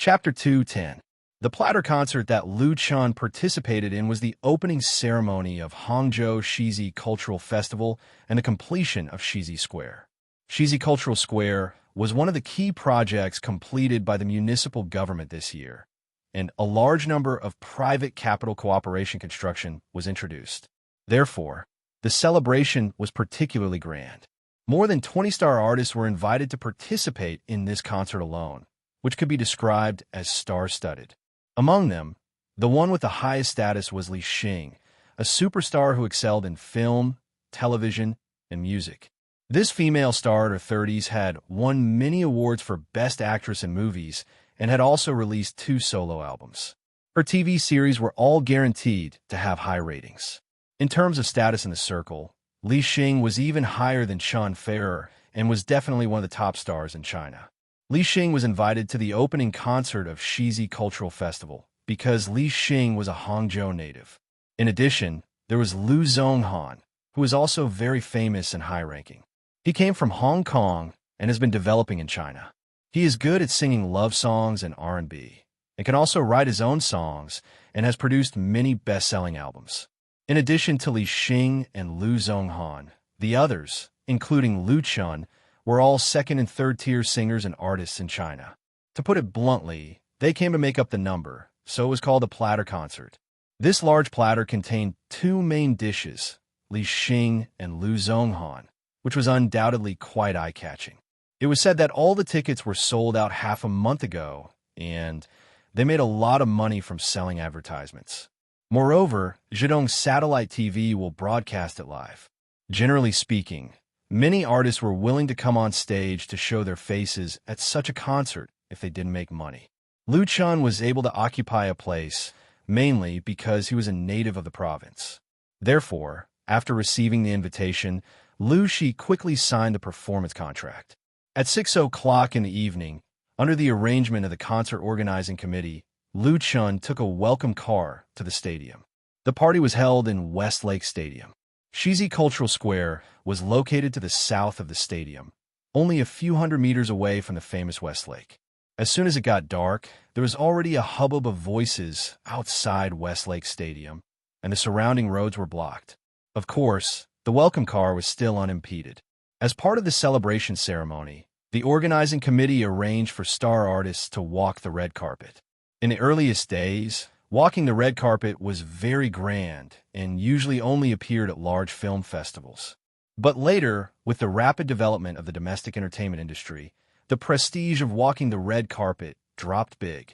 Chapter 2:10. The platter concert that Liu Chun participated in was the opening ceremony of Hangzhou Shizi Cultural Festival and the completion of Shizi Square. Shizi Cultural Square was one of the key projects completed by the municipal government this year, and a large number of private capital cooperation construction was introduced. Therefore, the celebration was particularly grand. More than 20 star artists were invited to participate in this concert alone, which could be described as star-studded. Among them, the one with the highest status was Li Xing, a superstar who excelled in film, television, and music. This female star in her 30s had won many awards for Best Actress in Movies and had also released 2 solo albums. Her TV series were all guaranteed to have high ratings. In terms of status in the circle, Li Xing was even higher than Chen Fei'er and was definitely one of the top stars in China. Li Xing was invited to the opening concert of Shizi Cultural Festival because Li Xing was a Hangzhou native. In addition, there was Liu Zhonghan, who is also very famous and high-ranking. He came from Hong Kong and has been developing in China. He is good at singing love songs and R&B, and can also write his own songs and has produced many best-selling albums. In addition to Li Xing and Liu Zhonghan, the others, including Liu Chun, were all second and third tier singers and artists in China. To put it bluntly, they came to make up the number, so it was called a platter concert. This large platter contained 2 main dishes, Li Xing and Liu Zhonghan, which was undoubtedly quite eye-catching. It was said that all the tickets were sold out half a month ago, and they made a lot of money from selling advertisements. Moreover, Zhidong's satellite TV will broadcast it live. Generally speaking, many artists were willing to come on stage to show their faces at such a concert if they didn't make money. Liu Chun was able to occupy a place, mainly because he was a native of the province. Therefore, after receiving the invitation, Liu Shi quickly signed the performance contract. At 6 o'clock in the evening, under the arrangement of the concert organizing committee, Liu Chun took a welcome car to the stadium. The party was held in Westlake Stadium. Shizi Cultural Square was located to the south of the stadium, only a few hundred meters away from the famous Westlake. As soon as it got dark, there was already a hubbub of voices outside Westlake Stadium, and the surrounding roads were blocked. Of course, the welcome car was still unimpeded. As part of the celebration ceremony, the organizing committee arranged for star artists to walk the red carpet. In the earliest days, walking the red carpet was very grand and usually only appeared at large film festivals. But later, with the rapid development of the domestic entertainment industry, the prestige of walking the red carpet dropped big.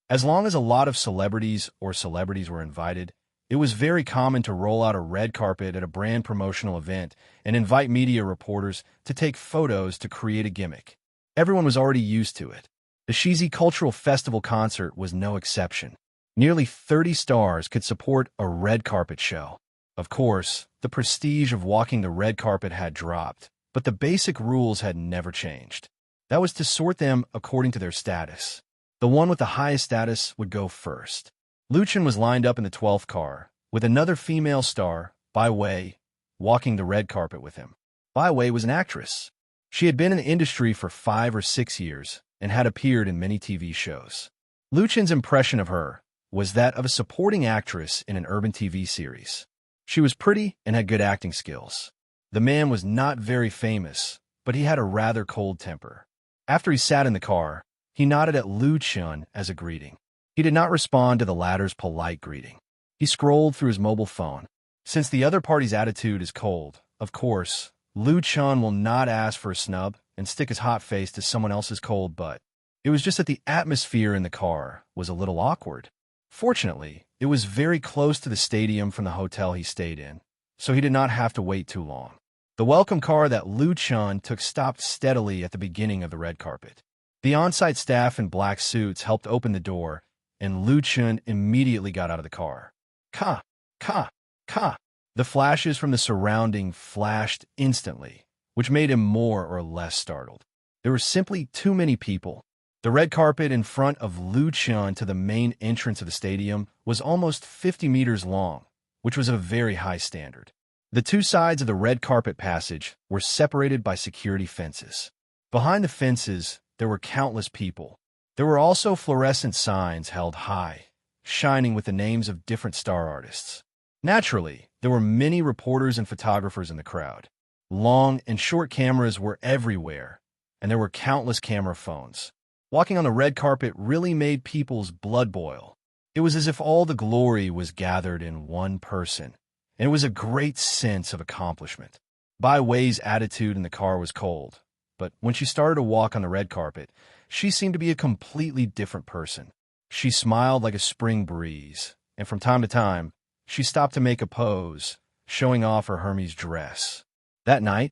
As long as a lot of celebrities were invited, it was very common to roll out a red carpet at a brand promotional event and invite media reporters to take photos to create a gimmick. Everyone was already used to it. The Shizi Cultural Festival concert was no exception. Nearly 30 stars could support a red carpet show. Of course, the prestige of walking the red carpet had dropped, but the basic rules had never changed. That was to sort them according to their status. The one with the highest status would go first. Liu Chun was lined up in the 12th car, with another female star, Bai Wei, walking the red carpet with him. Bai Wei was an actress. She had been in the industry for 5 or 6 years and had appeared in many TV shows. Liu Chun's impression of her was that of a supporting actress in an urban TV series. She was pretty and had good acting skills. The man was not very famous, but he had a rather cold temper. After he sat in the car, he nodded at Liu Chun as a greeting. He did not respond to the latter's polite greeting. He scrolled through his mobile phone. Since the other party's attitude is cold, of course, Liu Chun will not ask for a snub and stick his hot face to someone else's cold butt. It was just that the atmosphere in the car was a little awkward. Fortunately, it was very close to the stadium from the hotel he stayed in, so he did not have to wait too long. The welcome car that Liu Chun took stopped steadily at the beginning of the red carpet. The on-site staff in black suits helped open the door, and Liu Chun immediately got out of the car. Ka! Ka! Ka! The flashes from the surrounding flashed instantly, which made him more or less startled. There were simply too many people. The red carpet in front of Liu Chun to the main entrance of the stadium was almost 50 meters long, which was a very high standard. The 2 sides of the red carpet passage were separated by security fences. Behind the fences, there were countless people. There were also fluorescent signs held high, shining with the names of different star artists. Naturally, there were many reporters and photographers in the crowd. Long and short cameras were everywhere, and there were countless camera phones. Walking on the red carpet really made people's blood boil. It was as if all the glory was gathered in one person, and it was a great sense of accomplishment. Bai Wei's attitude in the car was cold, but when she started to walk on the red carpet, she seemed to be a completely different person. She smiled like a spring breeze, and from time to time, she stopped to make a pose, showing off her Hermes dress. That night,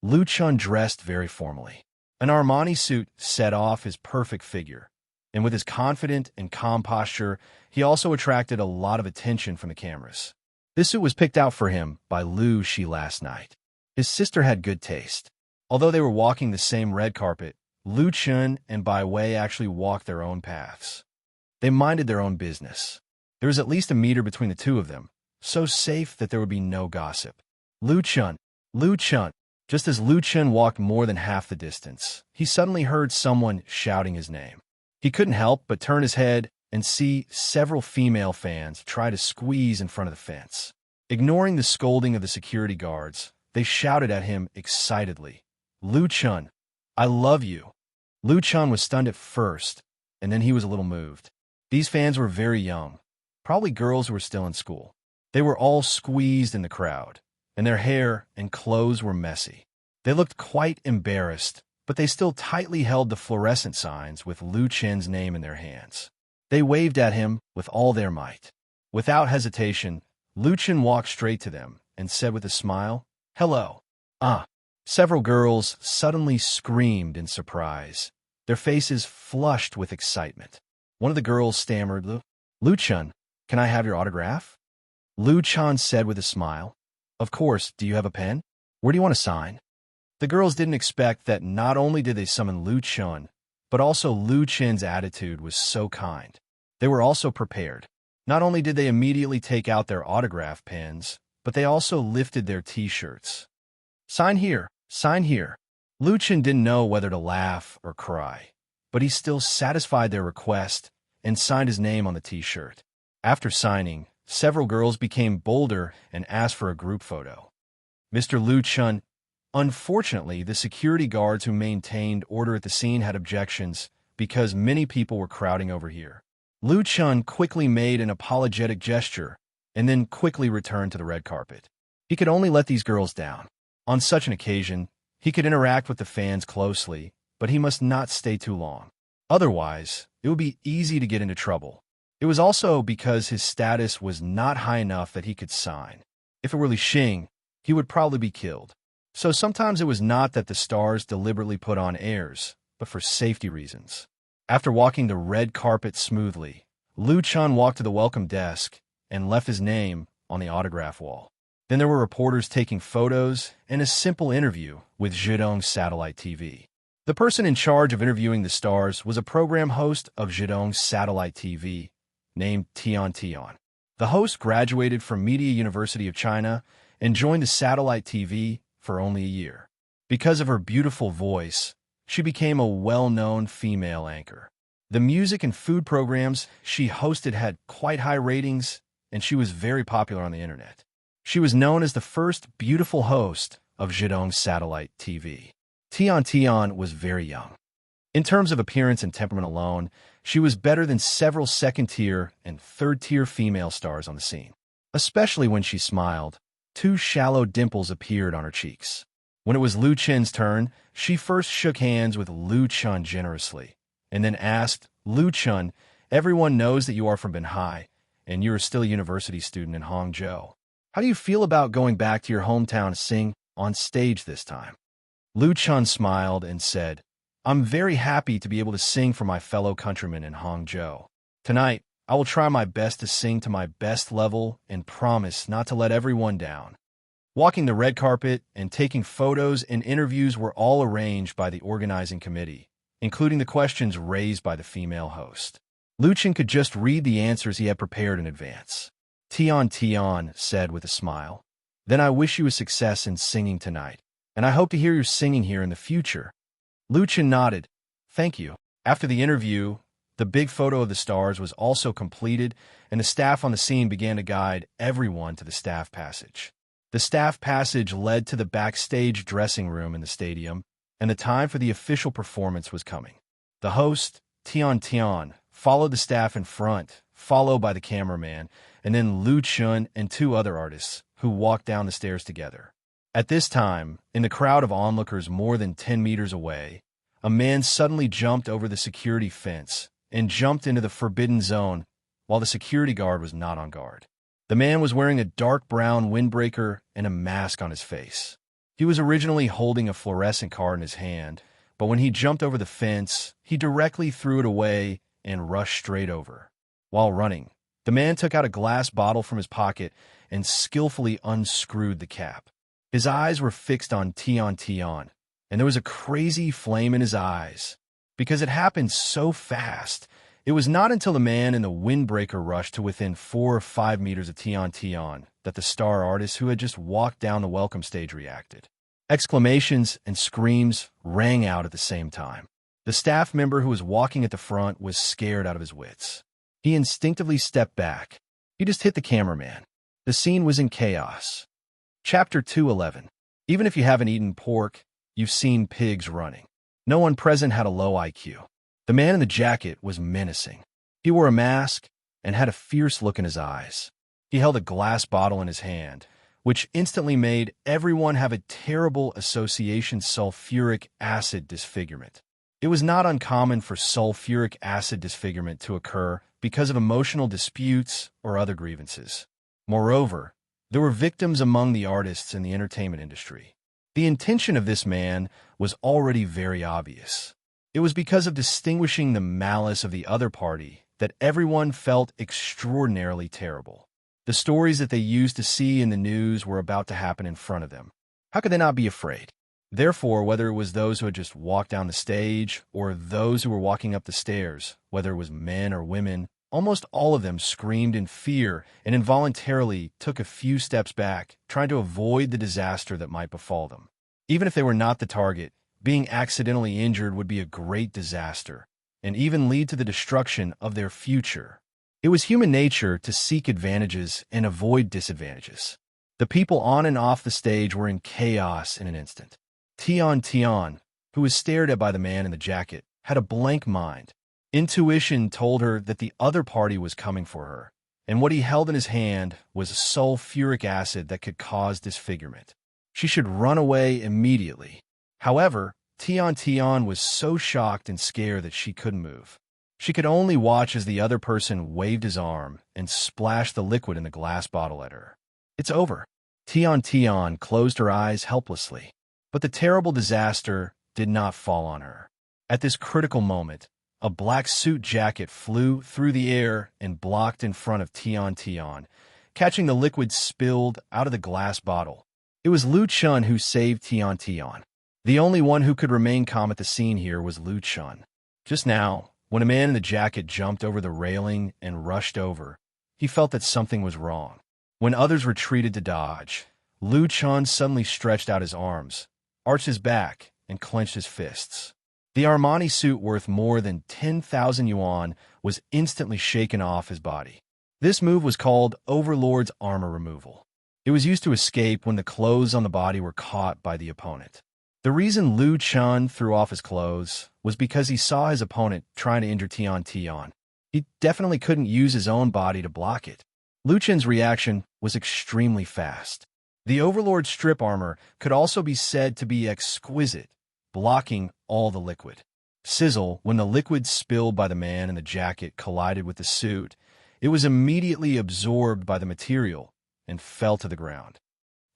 Lu Chun dressed very formally. An Armani suit set off his perfect figure, and with his confident and calm posture, he also attracted a lot of attention from the cameras. This suit was picked out for him by Lu Shi last night. His sister had good taste. Although they were walking the same red carpet, Lu Chun and Bai Wei actually walked their own paths. They minded their own business. There was at least a meter between the two of them, so safe that there would be no gossip. Lu Chun. Just as Lu Chun walked more than half the distance, he suddenly heard someone shouting his name. He couldn't help but turn his head and see several female fans try to squeeze in front of the fence. Ignoring the scolding of the security guards, they shouted at him excitedly, "Lu Chun, I love you." Lu Chun was stunned at first, and then he was a little moved. These fans were very young, probably girls who were still in school. They were all squeezed in the crowd, and their hair and clothes were messy. They looked quite embarrassed, but they still tightly held the fluorescent signs with Lu Chun's name in their hands. They waved at him with all their might. Without hesitation, Lu Chun walked straight to them and said with a smile, "Hello." Several girls suddenly screamed in surprise, their faces flushed with excitement. One of the girls stammered, Lu Chun, can I have your autograph?" Lu Chun said with a smile, "Of course, do you have a pen? Where do you want to sign?" The girls didn't expect that not only did they summon Lu Chun, but also Lu Chun's attitude was so kind. They were also prepared. Not only did they immediately take out their autograph pens, but they also lifted their t-shirts. Sign here. Lu Chun didn't know whether to laugh or cry, but he still satisfied their request and signed his name on the t-shirt. After signing, several girls became bolder and asked for a group photo. Mr. Lu Chun. Unfortunately, the security guards who maintained order at the scene had objections because many people were crowding over here. Lu Chun quickly made an apologetic gesture and then quickly returned to the red carpet. He could only let these girls down. On such an occasion, he could interact with the fans closely, but he must not stay too long. Otherwise, it would be easy to get into trouble. It was also because his status was not high enough that he could sign. If it were Li Xing, he would probably be killed. So sometimes it was not that the stars deliberately put on airs, but for safety reasons. After walking the red carpet smoothly, Lu Chun walked to the welcome desk and left his name on the autograph wall. Then there were reporters taking photos and a simple interview with Zhidong Satellite TV. The person in charge of interviewing the stars was a program host of Zhidong Satellite TV named Tian. The host graduated from Media University of China and joined the Satellite TV for only a year. Because of her beautiful voice, she became a well-known female anchor. The music and food programs she hosted had quite high ratings, and she was very popular on the internet. She was known as the first beautiful host of Zhidong Satellite TV. Tian was very young. In terms of appearance and temperament alone, she was better than several second-tier and third-tier female stars on the scene. Especially when she smiled, two shallow dimples appeared on her cheeks. When it was Lu Chun's turn, she first shook hands with Lu Chun generously, and then asked, "Lu Chun, everyone knows that you are from Benhai, and you are still a university student in Hangzhou. How do you feel about going back to your hometown to sing on stage this time?" Lu Chun smiled and said, "I'm very happy to be able to sing for my fellow countrymen in Hangzhou. Tonight, I will try my best to sing to my best level and promise not to let everyone down." Walking the red carpet and taking photos and interviews were all arranged by the organizing committee, including the questions raised by the female host. Lu Chun could just read the answers he had prepared in advance. Tian said with a smile, "Then I wish you a success in singing tonight, and I hope to hear you singing here in the future." Lu Chun nodded. "Thank you." After the interview, The big photo of the stars was also completed, and the staff on the scene began to guide everyone to the staff passage. The staff passage led to the backstage dressing room in the stadium, and the time for the official performance was coming. The host, Tian Tian, followed the staff in front, followed by the cameraman, and then Lu Chun and two other artists, who walked down the stairs together. At this time, in the crowd of onlookers more than 10 meters away, a man suddenly jumped over the security fence and jumped into the forbidden zone while the security guard was not on guard. The man was wearing a dark brown windbreaker and a mask on his face. He was originally holding a fluorescent card in his hand, but when he jumped over the fence, he directly threw it away and rushed straight over. While running, the man took out a glass bottle from his pocket and skillfully unscrewed the cap. His eyes were fixed on Tian Tian, and there was a crazy flame in his eyes. Because it happened so fast, it was not until the man in the windbreaker rushed to within 4 or 5 meters of Tian Tian that the star artist who had just walked down the welcome stage reacted. Exclamations and screams rang out at the same time. The staff member who was walking at the front was scared out of his wits. He instinctively stepped back. He just hit the cameraman. The scene was in chaos. Chapter 211. Even if you haven't eaten pork, you've seen pigs running. No one present had a low IQ. The man in the jacket was menacing. He wore a mask and had a fierce look in his eyes. He held a glass bottle in his hand, which instantly made everyone have a terrible association sulfuric acid disfigurement. It was not uncommon for sulfuric acid disfigurement to occur because of emotional disputes or other grievances. Moreover, there were victims among the artists in the entertainment industry. The intention of this man was already very obvious. It was because of distinguishing the malice of the other party that everyone felt extraordinarily terrible. The stories that they used to see in the news were about to happen in front of them. How could they not be afraid? Therefore, whether it was those who had just walked down the stage or those who were walking up the stairs, whether it was men or women, almost all of them screamed in fear and involuntarily took a few steps back, trying to avoid the disaster that might befall them. Even if they were not the target, being accidentally injured would be a great disaster and even lead to the destruction of their future. It was human nature to seek advantages and avoid disadvantages. The people on and off the stage were in chaos in an instant. Tian Tian, who was stared at by the man in the jacket, had a blank mind. Intuition told her that the other party was coming for her, and what he held in his hand was sulfuric acid that could cause disfigurement. She should run away immediately. However, Tian Tian was so shocked and scared that she couldn't move. She could only watch as the other person waved his arm and splashed the liquid in the glass bottle at her. It's over. Tian Tian closed her eyes helplessly. But the terrible disaster did not fall on her. At this critical moment, a black suit jacket flew through the air and blocked in front of Tian Tian, catching the liquid spilled out of the glass bottle. It was Lu Chun who saved Tian Tian. The only one who could remain calm at the scene here was Lu Chun. Just now, when a man in the jacket jumped over the railing and rushed over, he felt that something was wrong. When others retreated to dodge, Lu Chun suddenly stretched out his arms, arched his back, and clenched his fists. The Armani suit worth more than 10,000 yuan was instantly shaken off his body. This move was called Overlord's Armor Removal. It was used to escape when the clothes on the body were caught by the opponent. The reason Lu Chun threw off his clothes was because he saw his opponent trying to injure Tian Tian. He definitely couldn't use his own body to block it. Lu Chun's reaction was extremely fast. The Overlord's strip armor could also be said to be exquisite, blocking all the liquid. Sizzle, when the liquid spilled by the man in the jacket collided with the suit, it was immediately absorbed by the material and fell to the ground.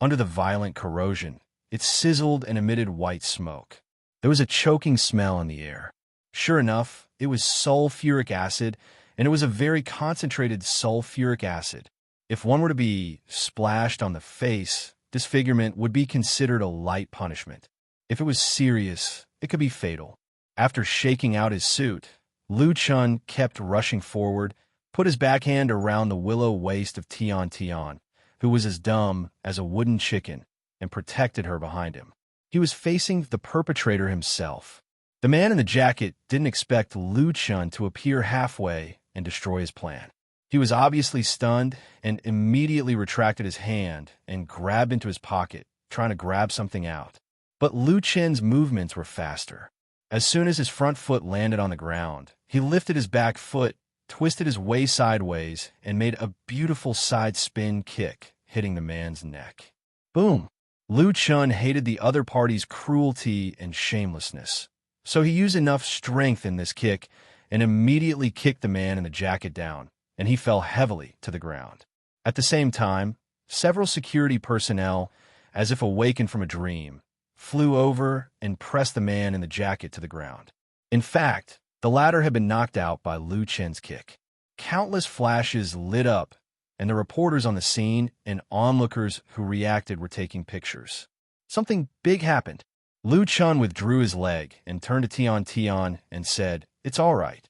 Under the violent corrosion, it sizzled and emitted white smoke. There was a choking smell in the air. Sure enough, it was sulfuric acid, and it was a very concentrated sulfuric acid. If one were to be splashed on the face, disfigurement would be considered a light punishment. If it was serious, it could be fatal. After shaking out his suit, Lu Chun kept rushing forward, put his backhand around the willow waist of Tian Tian, who was as dumb as a wooden chicken, and protected her behind him. He was facing the perpetrator himself. The man in the jacket didn't expect Lu Chun to appear halfway and destroy his plan. He was obviously stunned and immediately retracted his hand and grabbed into his pocket, trying to grab something out. But Lu Chen's movements were faster. As soon as his front foot landed on the ground, he lifted his back foot, twisted his way sideways, and made a beautiful side spin kick, hitting the man's neck. Boom! Lu Chun hated the other party's cruelty and shamelessness, so he used enough strength in this kick and immediately kicked the man in the jacket down, and he fell heavily to the ground. At the same time, several security personnel, as if awakened from a dream, flew over and pressed the man in the jacket to the ground. In fact, the latter had been knocked out by Lu Chen's kick. Countless flashes lit up, and the reporters on the scene and onlookers who reacted were taking pictures. Something big happened. Lu Chun withdrew his leg and turned to Tian Tian and said, "It's all right."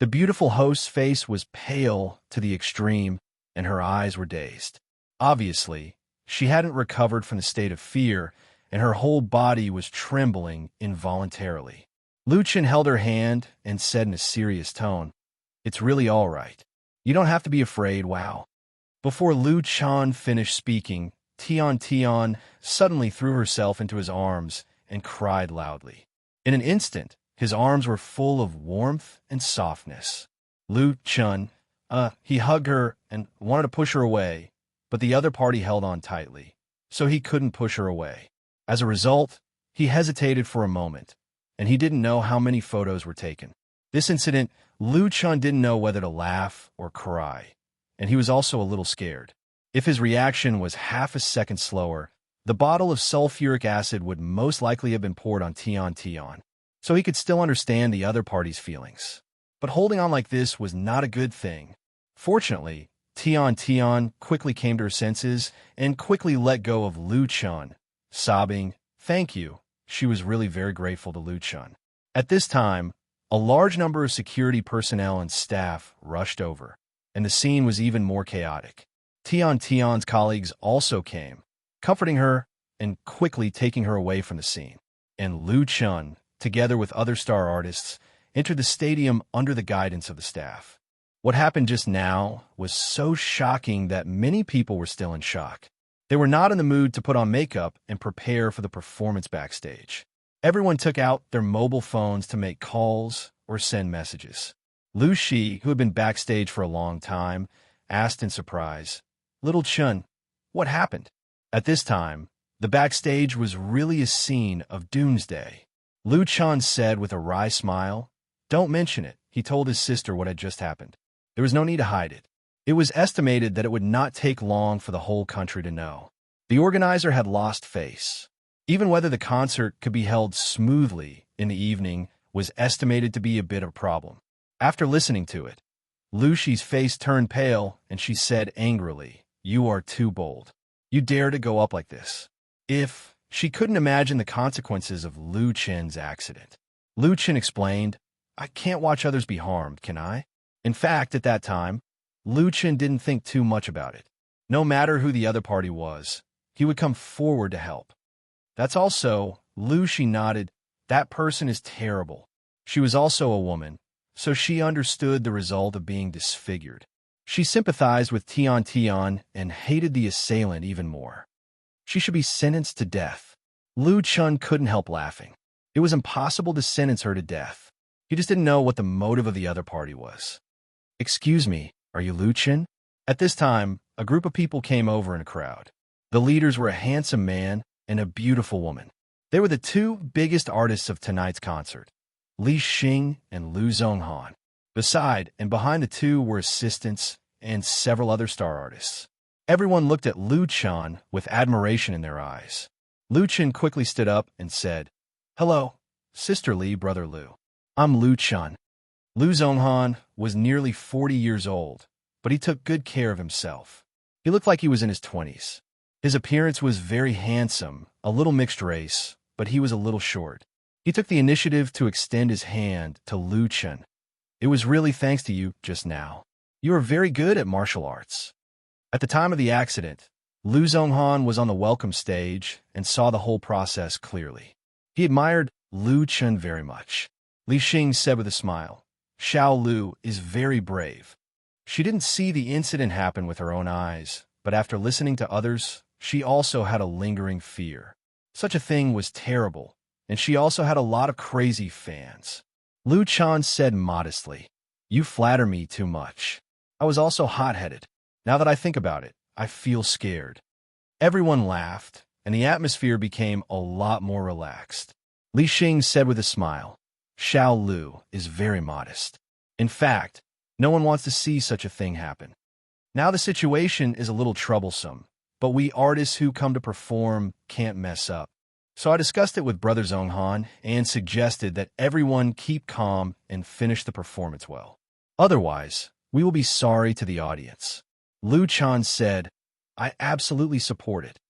The beautiful host's face was pale to the extreme, and her eyes were dazed. Obviously, she hadn't recovered from the state of fear, and her whole body was trembling involuntarily. Lu Chun held her hand and said in a serious tone, "It's really all right. You don't have to be afraid, wow." Before Lu Chun finished speaking, Tian Tian suddenly threw herself into his arms and cried loudly. In an instant, his arms were full of warmth and softness. Lu Chun, he hugged her and wanted to push her away, but the other party held on tightly, so he couldn't push her away. As a result, he hesitated for a moment, and he didn't know how many photos were taken. This incident, Lu Chun didn't know whether to laugh or cry, and he was also a little scared. If his reaction was half a second slower, the bottle of sulfuric acid would most likely have been poured on Tian Tian, so he could still understand the other party's feelings. But holding on like this was not a good thing. Fortunately, Tian Tian quickly came to her senses and quickly let go of Lu Chun, sobbing, "Thank you." She was really very grateful to Lu Chun. At this time, a large number of security personnel and staff rushed over, and the scene was even more chaotic. Tian Tian's colleagues also came, comforting her and quickly taking her away from the scene. And Lu Chun, together with other star artists, entered the stadium under the guidance of the staff. What happened just now was so shocking that many people were still in shock. They were not in the mood to put on makeup and prepare for the performance backstage. Everyone took out their mobile phones to make calls or send messages. Lu Shi, who had been backstage for a long time, asked in surprise, "Little Chun, what happened?" At this time, the backstage was really a scene of doomsday. Lu Chun said with a wry smile, "Don't mention it." He told his sister what had just happened. There was no need to hide it. It was estimated that it would not take long for the whole country to know. The organizer had lost face. Even whether the concert could be held smoothly in the evening was estimated to be a bit of a problem. After listening to it, Lu Shi's face turned pale and she said angrily, "You are too bold. You dare to go up like this." She couldn't imagine the consequences of Lu Chen's accident. Lu Chen explained, "I can't watch others be harmed, can I?" In fact, at that time, Lu Chen didn't think too much about it. No matter who the other party was, he would come forward to help. That's also, Lu Shi nodded, "That person is terrible." She was also a woman, so she understood the result of being disfigured. She sympathized with Tian Tian and hated the assailant even more. She should be sentenced to death. Lu Chun couldn't help laughing. It was impossible to sentence her to death. He just didn't know what the motive of the other party was. "Excuse me, are you Lu Chun?" At this time, a group of people came over in a crowd. The leaders were a handsome man and a beautiful woman. They were the two biggest artists of tonight's concert, Li Xing and Lu Zhonghan. Beside and behind the two were assistants and several other star artists. Everyone looked at Lu Chun with admiration in their eyes. Lu Chun quickly stood up and said, "Hello, Sister Li, Brother Lu. I'm Lu Chun." Lu Zhonghan was nearly 40 years old, but he took good care of himself. He looked like he was in his 20s. His appearance was very handsome, a little mixed race, but he was a little short. He took the initiative to extend his hand to Lu Chun. "It was really thanks to you just now. You are very good at martial arts." At the time of the accident, Lu Zhonghan was on the welcome stage and saw the whole process clearly. He admired Lu Chun very much. Li Xing said with a smile. Xiao Lu is very brave. She didn't see the incident happen with her own eyes, but after listening to others, she also had a lingering fear. Such a thing was terrible, and she also had a lot of crazy fans. Lu Chan said modestly, "You flatter me too much. I was also hot-headed. Now that I think about it, I feel scared." Everyone laughed, and the atmosphere became a lot more relaxed. Li Xing said with a smile, "Xiao Lu is very modest. In fact, no one wants to see such a thing happen. Now the situation is a little troublesome, but we artists who come to perform can't mess up. So I discussed it with Brother Zhonghan and suggested that everyone keep calm and finish the performance well. Otherwise, we will be sorry to the audience." Lu Chan said, "I absolutely support it."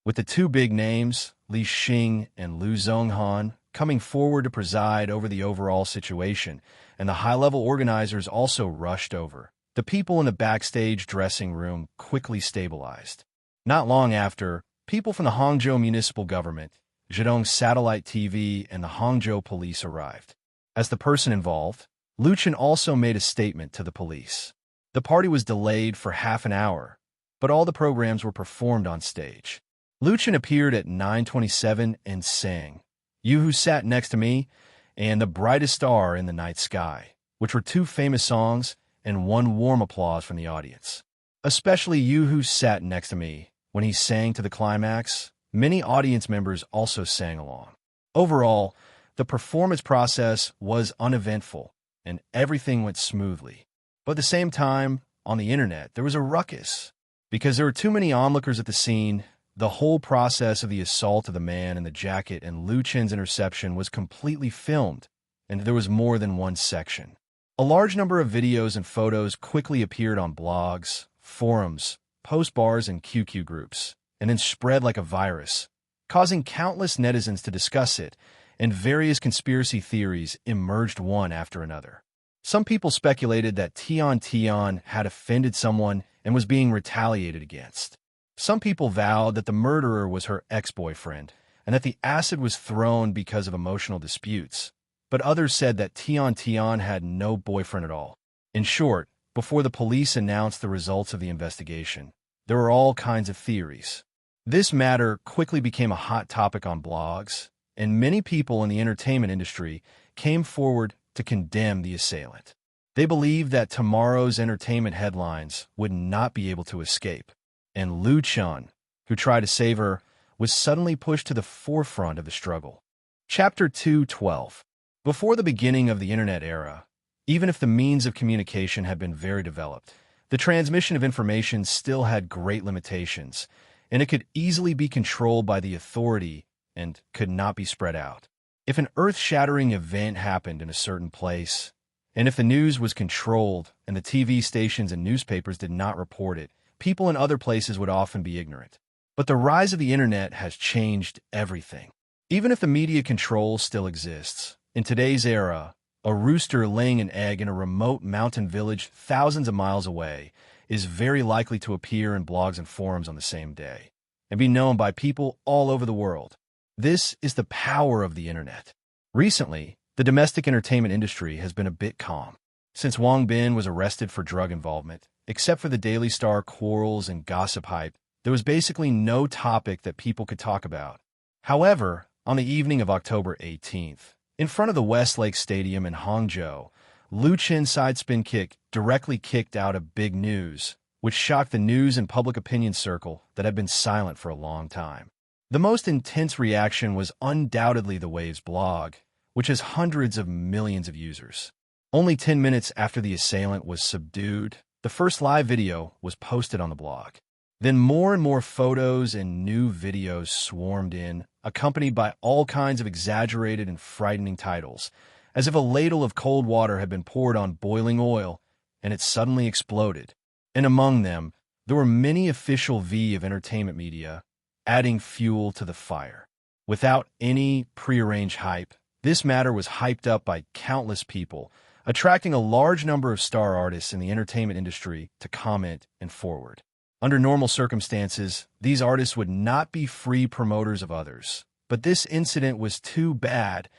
With the two big names, Li Xing and Lu Zhonghan, coming forward to preside over the overall situation, and the high-level organizers also rushed over, the people in the backstage dressing room quickly stabilized. Not long after, people from the Hangzhou municipal government, Zhejiang Satellite TV, and the Hangzhou police arrived. As the person involved, Lu Chen also made a statement to the police. The party was delayed for half an hour, but all the programs were performed on stage. Lu Chen appeared at 9:27 and sang "You Who Sat Next to Me" and "The Brightest Star in the Night Sky," which were two famous songs and won warm applause from the audience. Especially "You Who Sat Next to Me," when he sang to the climax, many audience members also sang along. Overall, the performance process was uneventful, and everything went smoothly. But at the same time, on the internet, there was a ruckus. Because there were too many onlookers at the scene, the whole process of the assault of the man in the jacket and Lu Chen's interception was completely filmed, and there was more than one section. A large number of videos and photos quickly appeared on blogs, forums, post bars, and QQ groups, and then spread like a virus, causing countless netizens to discuss it, and various conspiracy theories emerged one after another. Some people speculated that Tian Tian had offended someone and was being retaliated against. Some people vowed that the murderer was her ex-boyfriend, and that the acid was thrown because of emotional disputes, but others said that Tian Tian had no boyfriend at all. In short, before the police announced the results of the investigation, there were all kinds of theories. This matter quickly became a hot topic on blogs, and many people in the entertainment industry came forward to condemn the assailant. They believed that tomorrow's entertainment headlines would not be able to escape, and Lu Chan, who tried to save her, was suddenly pushed to the forefront of the struggle. Chapter 2:12. Before the beginning of the internet era, even if the means of communication had been very developed, the transmission of information still had great limitations, and it could easily be controlled by the authority and could not be spread out. If an earth-shattering event happened in a certain place, and if the news was controlled and the TV stations and newspapers did not report it, people in other places would often be ignorant. But the rise of the internet has changed everything. Even if the media control still exists, in today's era, a rooster laying an egg in a remote mountain village thousands of miles away is very likely to appear in blogs and forums on the same day, and be known by people all over the world. This is the power of the internet. Recently, the domestic entertainment industry has been a bit calm. Since Wang Bin was arrested for drug involvement, except for the Daily Star quarrels and gossip hype, there was basically no topic that people could talk about. However, on the evening of October 18th, in front of the Westlake Stadium in Hangzhou, Lu Chen's side spin kick directly kicked out a big news, which shocked the news and public opinion circle that had been silent for a long time. The most intense reaction was undoubtedly the Waves blog, which has hundreds of millions of users. Only 10 minutes after the assailant was subdued, the first live video was posted on the blog. Then more and more photos and new videos swarmed in, accompanied by all kinds of exaggerated and frightening titles, as if a ladle of cold water had been poured on boiling oil, and it suddenly exploded. And among them, there were many official V of entertainment media, adding fuel to the fire. Without any prearranged hype, this matter was hyped up by countless people, attracting a large number of star artists in the entertainment industry to comment and forward. Under normal circumstances, these artists would not be free promoters of others, but this incident was too bad,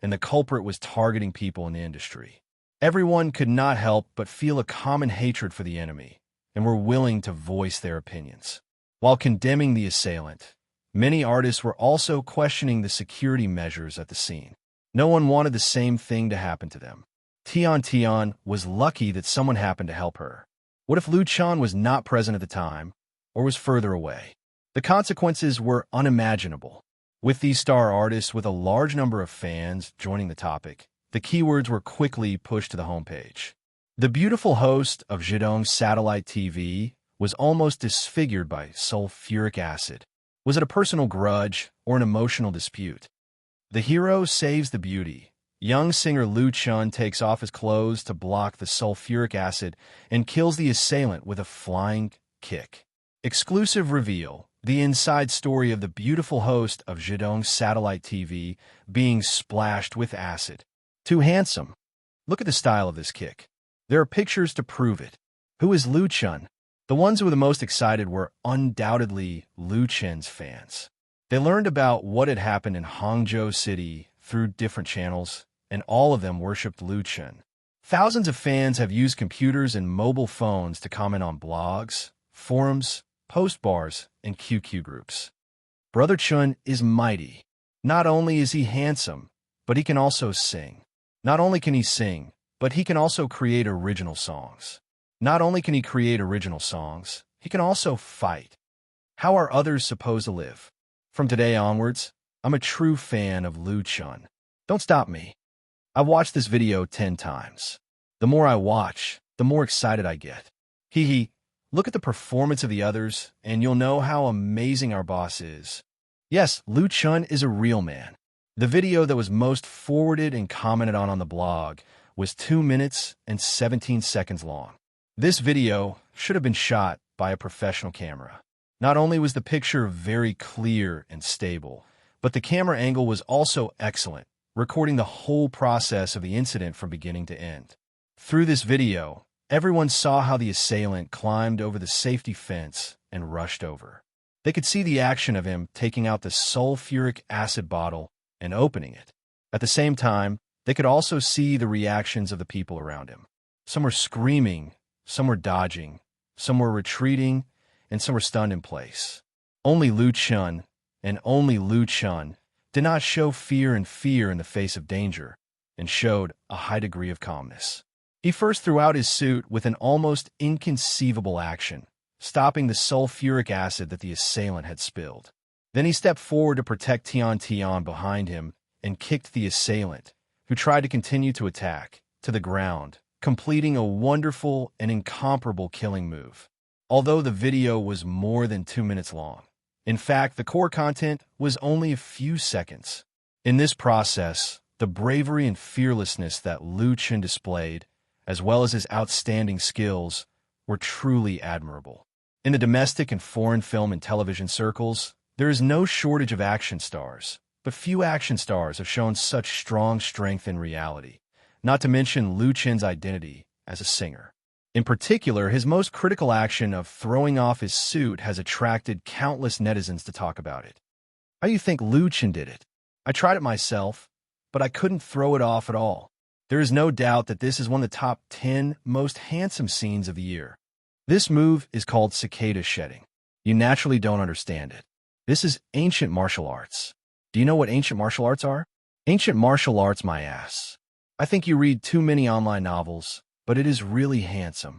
and the culprit was targeting people in the industry. Everyone could not help but feel a common hatred for the enemy, and were willing to voice their opinions. While condemning the assailant, many artists were also questioning the security measures at the scene. No one wanted the same thing to happen to them. Tian was lucky that someone happened to help her. What if Lu Chan was not present at the time, or was further away? The consequences were unimaginable. With these star artists with a large number of fans joining the topic, the keywords were quickly pushed to the homepage. The beautiful host of Zhejiang Satellite TV was almost disfigured by sulfuric acid. Was it a personal grudge or an emotional dispute? The hero saves the beauty. Young singer Lu Chun takes off his clothes to block the sulfuric acid and kills the assailant with a flying kick. Exclusive reveal: the inside story of the beautiful host of Zhejiang Satellite TV being splashed with acid. Too handsome. Look at the style of this kick. There are pictures to prove it. Who is Lu Chun? The ones who were the most excited were undoubtedly Lu Chun's fans. They learned about what had happened in Hangzhou City through different channels, and all of them worshipped Lu Chun. Thousands of fans have used computers and mobile phones to comment on blogs, forums, post bars, and QQ groups. Brother Chun is mighty. Not only is he handsome, but he can also sing. Not only can he sing, but he can also create original songs. Not only can he create original songs, he can also fight. How are others supposed to live? From today onwards, I'm a true fan of Lu Chun. Don't stop me. I've watched this video 10 times. The more I watch, the more excited I get. Look at the performance of the others, and you'll know how amazing our boss is. Yes, Lu Chun is a real man. The video that was most forwarded and commented on the blog was 2 minutes and 17 seconds long. This video should have been shot by a professional camera. Not only was the picture very clear and stable, but the camera angle was also excellent, recording the whole process of the incident from beginning to end. Through this video, everyone saw how the assailant climbed over the safety fence and rushed over. They could see the action of him taking out the sulfuric acid bottle and opening it. At the same time, they could also see the reactions of the people around him. Some were screaming, some were dodging, some were retreating, and some were stunned in place. Only Lu Chun, and only Lu Chun, did not show fear in the face of danger, and showed a high degree of calmness. He first threw out his suit with an almost inconceivable action, stopping the sulfuric acid that the assailant had spilled. Then he stepped forward to protect Tian behind him and kicked the assailant, who tried to continue to attack, to the ground, completing a wonderful and incomparable killing move. Although the video was more than 2 minutes long. In fact, the core content was only a few seconds. In this process, the bravery and fearlessness that Lu Chun displayed, as well as his outstanding skills, were truly admirable. In the domestic and foreign film and television circles, there is no shortage of action stars, but few action stars have shown such strong strength in reality, not to mention Lu Chun's identity as a singer. In particular, his most critical action of throwing off his suit has attracted countless netizens to talk about it. How do you think Lu Chun did it? I tried it myself, but I couldn't throw it off at all. There is no doubt that this is one of the top 10 most handsome scenes of the year. This move is called cicada shedding. You naturally don't understand it. This is ancient martial arts. Do you know what ancient martial arts are? Ancient martial arts, my ass. I think you read too many online novels, but it is really handsome.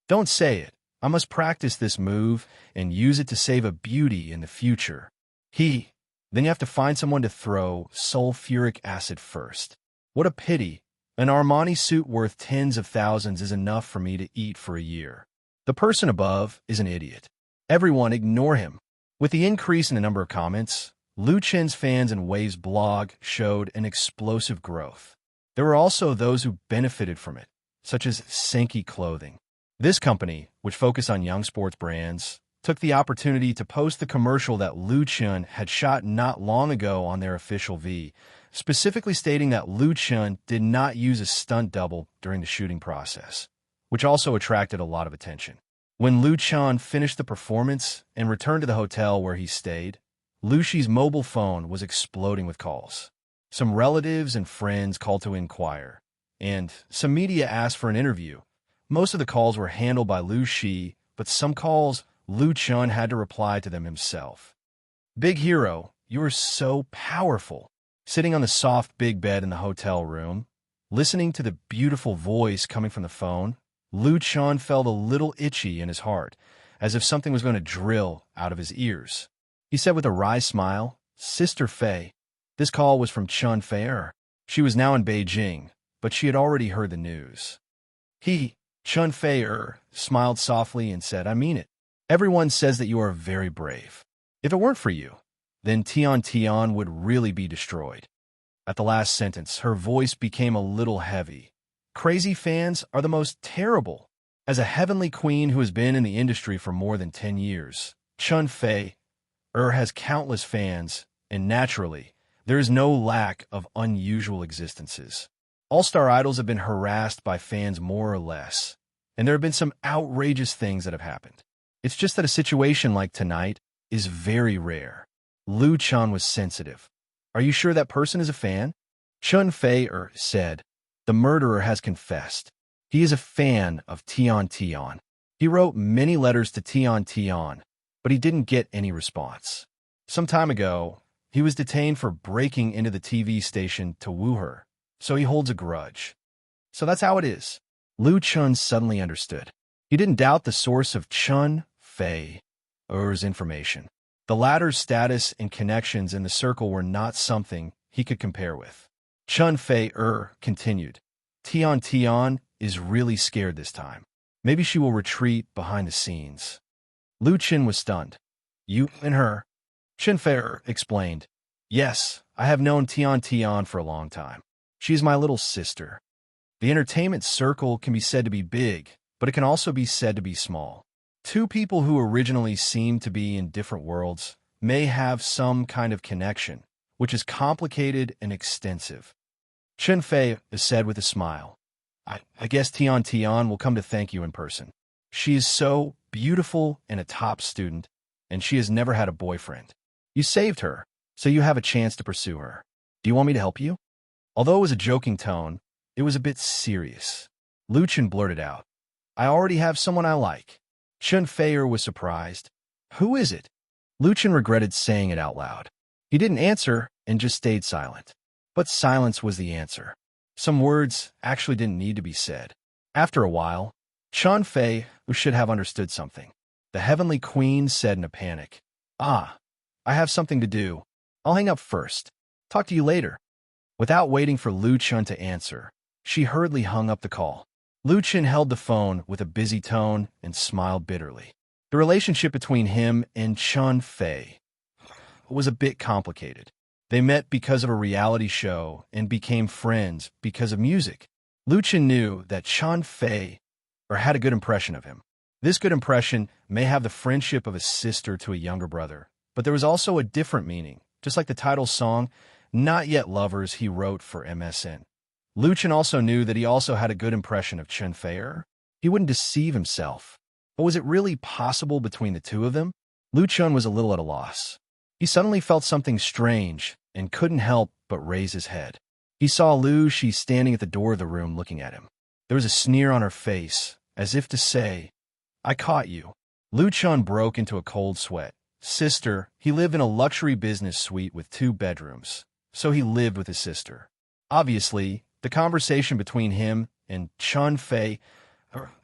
Don't say it. I must practice this move and use it to save a beauty in the future. Then you have to find someone to throw sulfuric acid first. What a pity. An Armani suit worth tens of thousands is enough for me to eat for a year. The person above is an idiot. Everyone ignore him. With the increase in the number of comments, Lu Chun's fans and Wave's blog showed an explosive growth. There were also those who benefited from it, such as Senki Clothing. This company, which focused on young sports brands, took the opportunity to post the commercial that Lu Chun had shot not long ago on their official V, specifically stating that Lu Chun did not use a stunt double during the shooting process, which also attracted a lot of attention. When Lu Chun finished the performance and returned to the hotel where he stayed, Lu Shi's mobile phone was exploding with calls. Some relatives and friends called to inquire, and some media asked for an interview. Most of the calls were handled by Lu Shi, but some calls Lu Chun had to reply to them himself. Big hero, you are so powerful. Sitting on the soft big bed in the hotel room, listening to the beautiful voice coming from the phone, Lu Chun felt a little itchy in his heart, as if something was going to drill out of his ears. He said with a wry smile, "Sister Fei." This call was from Chun Fei. She was now in Beijing, but she had already heard the news. Chun Fei smiled softly and said, "I mean it. Everyone says that you are very brave. If it weren't for you, then Tian would really be destroyed." At the last sentence, her voice became a little heavy. Crazy fans are the most terrible. As a heavenly queen who has been in the industry for more than 10 years, Chun Fei has countless fans, and naturally, there is no lack of unusual existences. All-star idols have been harassed by fans more or less, and there have been some outrageous things that have happened. It's just that a situation like tonight is very rare. Lu Chun was sensitive. "Are you sure that person is a fan?" Chun Fei said, "The murderer has confessed. He is a fan of Tian. He wrote many letters to Tian, but he didn't get any response. Some time ago, he was detained for breaking into the TV station to woo her, so he holds a grudge." So that's how it is. Lu Chun suddenly understood. He didn't doubt the source of Chun Fei's information. The latter's status and connections in the circle were not something he could compare with. Chun Fei continued, Tian is really scared this time. Maybe she will retreat behind the scenes." Lu Qin was stunned. "You and her?" Chun Fei explained, "Yes, I have known Tian for a long time. She is my little sister." The entertainment circle can be said to be big, but it can also be said to be small. Two people who originally seemed to be in different worlds may have some kind of connection, which is complicated and extensive. Chun Fei said with a smile, I guess Tian will come to thank you in person. She is so beautiful and a top student, and she has never had a boyfriend. You saved her, so you have a chance to pursue her. Do you want me to help you?" Although it was a joking tone, it was a bit serious. Lu Chun blurted out, "I already have someone I like." Chun Fei was surprised. "Who is it?" Lu Chun regretted saying it out loud. He didn't answer and just stayed silent. But silence was the answer. Some words actually didn't need to be said. After a while, Chun Fei should have understood something. The heavenly queen said in a panic, "I have something to do. I'll hang up first. Talk to you later." Without waiting for Lu Chun to answer, she hurriedly hung up the call. Lu Chun held the phone with a busy tone and smiled bitterly. The relationship between him and Chun Fei was a bit complicated. They met because of a reality show and became friends because of music. Lu Chun knew that Chun Fei had a good impression of him. This good impression may have the friendship of a sister to a younger brother, but there was also a different meaning, just like the title song, Not Yet Lovers, he wrote for MSN. Lu Chun also knew that he also had a good impression of Chun Fei. He wouldn't deceive himself. But was it really possible between the two of them? Lu Chun was a little at a loss. He suddenly felt something strange and couldn't help but raise his head. He saw Lu Shi standing at the door of the room looking at him. There was a sneer on her face, as if to say, "I caught you." Lu Chun broke into a cold sweat. Sister, he lived in a luxury business suite with 2 bedrooms, so he lived with his sister. Obviously, the conversation between him and Chun Fei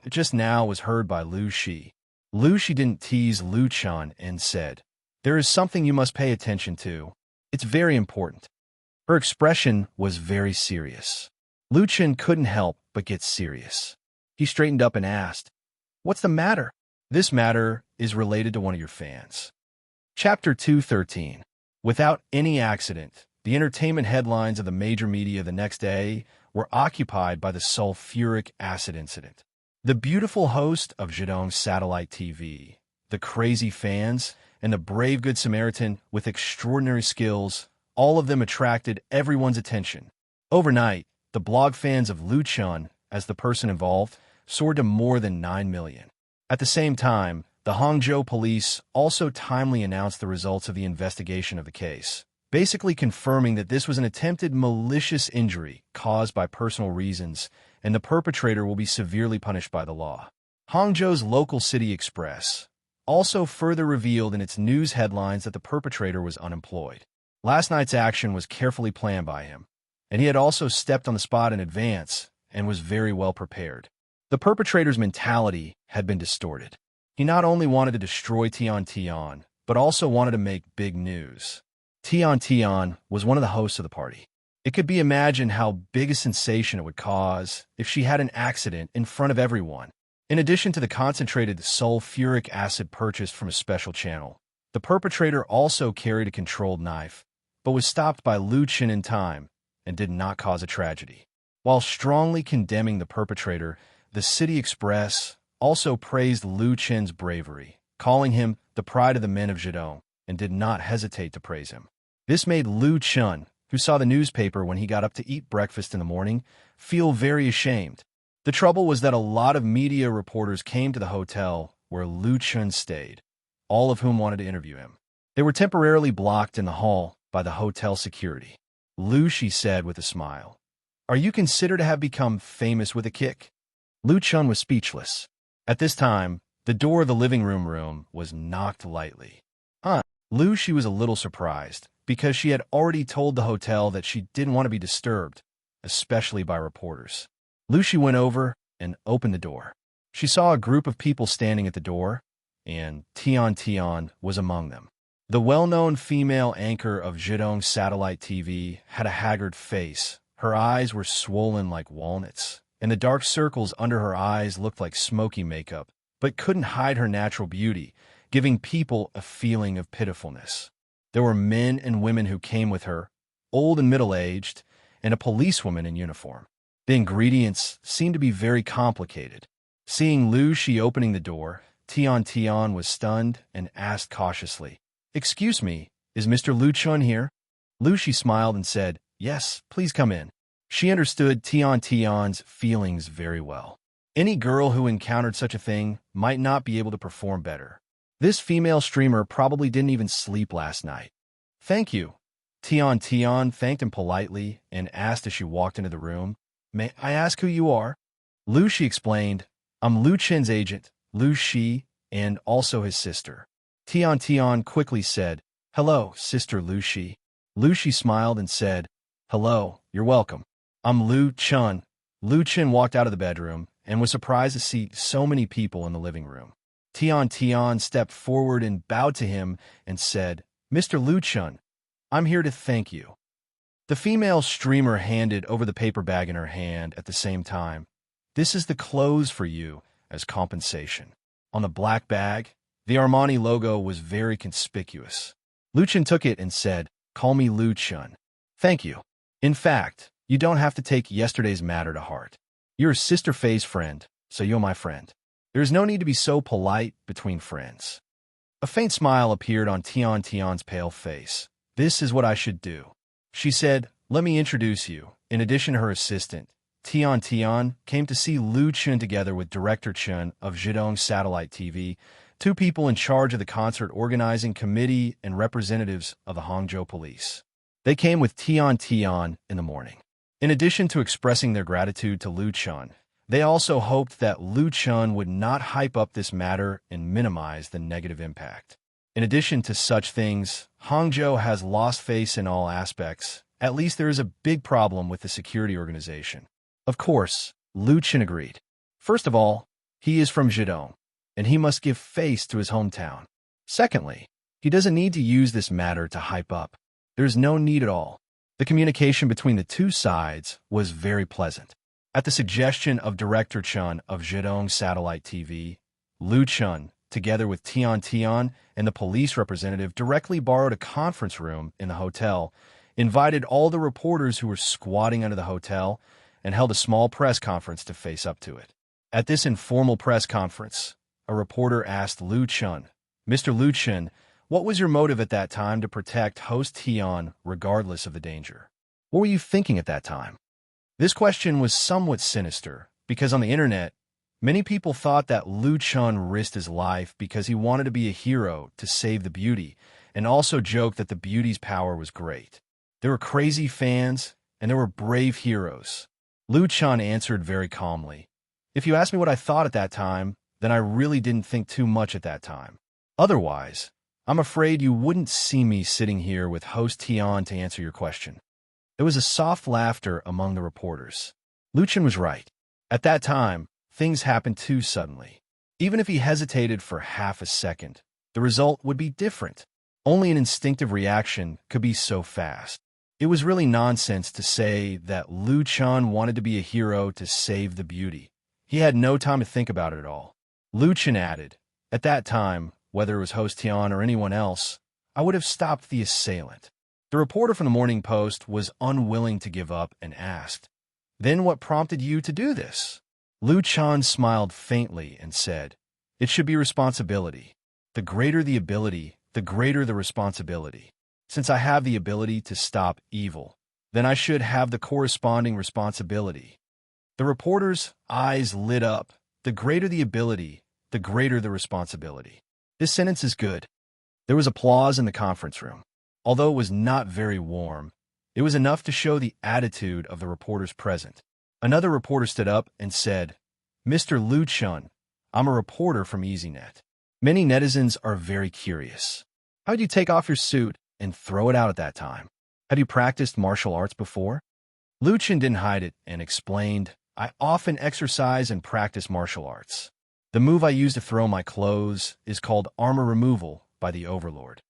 just now was heard by Lu Shi. Lu Shi didn't tease Lu Chun and said, "There is something you must pay attention to. It's very important." Her expression was very serious. Lu Chun couldn't help but get serious. He straightened up and asked, "What's the matter?" "This matter is related to one of your fans." Chapter 213. Without any accident, the entertainment headlines of the major media the next day were occupied by the sulfuric acid incident. The beautiful host of Zhejiang Satellite TV, the crazy fans, and the brave Good Samaritan with extraordinary skills, all of them attracted everyone's attention. Overnight, the blog fans of Lu Chun, as the person involved, soared to more than 9 million. At the same time, the Hangzhou police also timely announced the results of the investigation of the case. basically confirming that this was an attempted malicious injury caused by personal reasons, and the perpetrator will be severely punished by the law. Hangzhou's local city express also further revealed in its news headlines that the perpetrator was unemployed. Last night's action was carefully planned by him, and he had also stepped on the spot in advance and was very well prepared. The perpetrator's mentality had been distorted. He not only wanted to destroy Tian, but also wanted to make big news. Tian was one of the hosts of the party. It could be imagined how big a sensation it would cause if she had an accident in front of everyone. In addition to the concentrated sulfuric acid purchased from a special channel, the perpetrator also carried a controlled knife, but was stopped by Lu Chen in time and did not cause a tragedy. While strongly condemning the perpetrator, the City Express also praised Lu Chen's bravery, calling him the pride of the men of Zhejiang, and did not hesitate to praise him. This made Lu Chen, who saw the newspaper when he got up to eat breakfast in the morning, feel very ashamed. The trouble was that a lot of media reporters came to the hotel where Lu Chen stayed, all of whom wanted to interview him. They were temporarily blocked in the hall by the hotel security. Lu Shi said with a smile, "Are you considered to have become famous with a kick?" Lu Chen was speechless. At this time, the door of the living room was knocked lightly. Lu Shi was a little surprised, because she had already told the hotel that she didn't want to be disturbed, especially by reporters. Lu Shi went over and opened the door. She saw a group of people standing at the door, and Tian was among them. The well-known female anchor of Zhejiang satellite TV had a haggard face. Her eyes were swollen like walnuts, and the dark circles under her eyes looked like smoky makeup, but couldn't hide her natural beauty, giving people a feeling of pitifulness. There were men and women who came with her, old and middle-aged, and a policewoman in uniform. The ingredients seemed to be very complicated. Seeing Lu Shi opening the door, Tian was stunned and asked cautiously, "Excuse me, is Mr. Lu Chen here?" Lu Shi smiled and said, "Yes, please come in." She understood Tian's feelings very well. Any girl who encountered such a thing might not be able to perform better. This female streamer probably didn't even sleep last night. "Thank you." Tian thanked him politely and asked as she walked into the room, "May I ask who you are?" Lu Shi explained, "I'm Lu Chen's agent, Lu Shi, and also his sister." Tian quickly said, "Hello, Sister Lu Shi." Lu Shi smiled and said, "Hello, you're welcome. I'm Lu Chen." Lu Chen walked out of the bedroom and was surprised to see so many people in the living room. Tian stepped forward and bowed to him and said, "Mr. Lu Chen, I'm here to thank you." The female streamer handed over the paper bag in her hand at the same time. "This is the clothes for you as compensation." On the black bag, the Armani logo was very conspicuous. Lu Chen took it and said, "Call me Lu Chen." "Thank you. In fact, you don't have to take yesterday's matter to heart. You're a Sister Faye's friend, so you're my friend. There is no need to be so polite between friends." A faint smile appeared on Tian's pale face. "This is what I should do." She said, "Let me introduce you." In addition to her assistant, Tian came to see Lu Chen together with Director Chen of Zhejiang Satellite TV, two people in charge of the concert organizing committee and representatives of the Hangzhou police. They came with Tian in the morning. In addition to expressing their gratitude to Lu Chen, they also hoped that Lu Chen would not hype up this matter and minimize the negative impact. In addition to such things, Hangzhou has lost face in all aspects. At least there is a big problem with the security organization. Of course, Lu Chen agreed. First of all, he is from Zhejiang, and he must give face to his hometown. Secondly, he doesn't need to use this matter to hype up. There's no need at all. The communication between the two sides was very pleasant. At the suggestion of Director Chen of Zhejiang Satellite TV, Lu Chen, together with Tian and the police representative, directly borrowed a conference room in the hotel, invited all the reporters who were squatting under the hotel, and held a small press conference to face up to it. At this informal press conference, a reporter asked Lu Chen, "Mr. Lu Chen, what was your motive at that time to protect host Tian regardless of the danger? What were you thinking at that time?" This question was somewhat sinister, because on the internet, many people thought that Lu Chen risked his life because he wanted to be a hero to save the beauty, and also joked that the beauty's power was great. There were crazy fans, and there were brave heroes. Lu Chan answered very calmly. If you asked me what I thought at that time, then I really didn't think too much at that time. Otherwise, I'm afraid you wouldn't see me sitting here with host Tian to answer your question. There was a soft laughter among the reporters. Lu Chan was right. At that time, things happened too suddenly. Even if he hesitated for half a second, the result would be different. Only an instinctive reaction could be so fast. It was really nonsense to say that Lu Chan wanted to be a hero to save the beauty. He had no time to think about it at all. Lu Chan added, at that time, whether it was host Tian or anyone else, I would have stopped the assailant. The reporter from the Morning Post was unwilling to give up and asked, then what prompted you to do this? Lu Chan smiled faintly and said, it should be responsibility. The greater the ability, the greater the responsibility. Since I have the ability to stop evil, then I should have the corresponding responsibility. The reporter's eyes lit up. The greater the ability, the greater the responsibility. This sentence is good. There was applause in the conference room. Although it was not very warm, it was enough to show the attitude of the reporters present. Another reporter stood up and said, Mr. Lu Chan, I'm a reporter from EasyNet. Many netizens are very curious. How did you take off your suit and throw it out at that time? Had you practiced martial arts before? Lu Chan didn't hide it and explained, I often exercise and practice martial arts. The move I use to throw my clothes is called armor removal by the Overlord.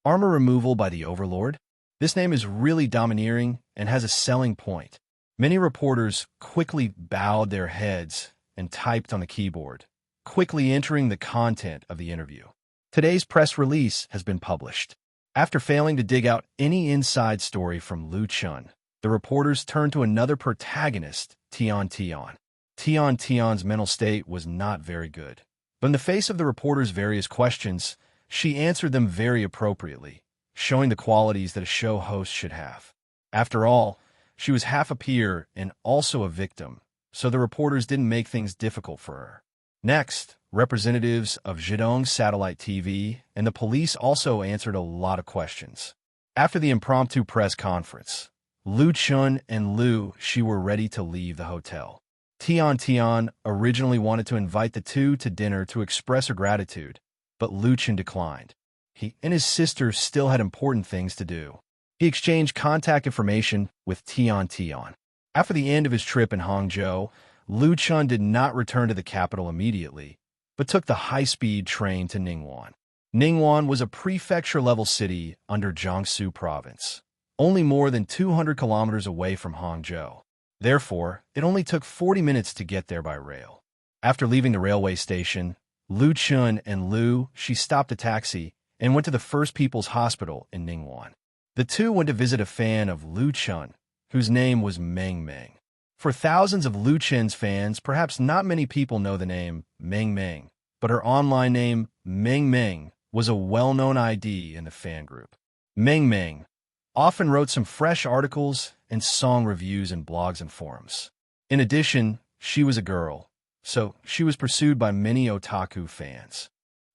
Armor removal by the Overlord? This name is really domineering and has a selling point. Many reporters quickly bowed their heads and typed on the keyboard, quickly entering the content of the interview. Today's press release has been published. After failing to dig out any inside story from Lu Chan, the reporters turned to another protagonist, Tian. Tian's mental state was not very good. But in the face of the reporters' various questions, she answered them very appropriately, showing the qualities that a show host should have. After all, she was half a peer and also a victim, so the reporters didn't make things difficult for her. Next, representatives of Zhejiang Satellite TV and the police also answered a lot of questions. After the impromptu press conference, Lu Chan and Lu Shi were ready to leave the hotel. Tian originally wanted to invite the two to dinner to express her gratitude, but Lu Chan declined. He and his sister still had important things to do. He exchanged contact information with Tian. After the end of his trip in Hangzhou, Lu Chan did not return to the capital immediately, but took the high-speed train to Ningguan. Ningguan was a prefecture-level city under Jiangsu province, only more than 200 kilometers away from Hangzhou. Therefore, it only took 40 minutes to get there by rail. After leaving the railway station, Lu Chan and Lu Shi stopped a taxi and went to the First People's Hospital in Ningguan. The two went to visit a fan of Lu Chan, whose name was Meng Meng. For thousands of Lu Chan's fans, perhaps not many people know the name Meng Meng, but her online name, Meng Meng, was a well-known ID in the fan group. Meng Meng often wrote some fresh articles and song reviews in blogs and forums. In addition, she was a girl, so she was pursued by many otaku fans.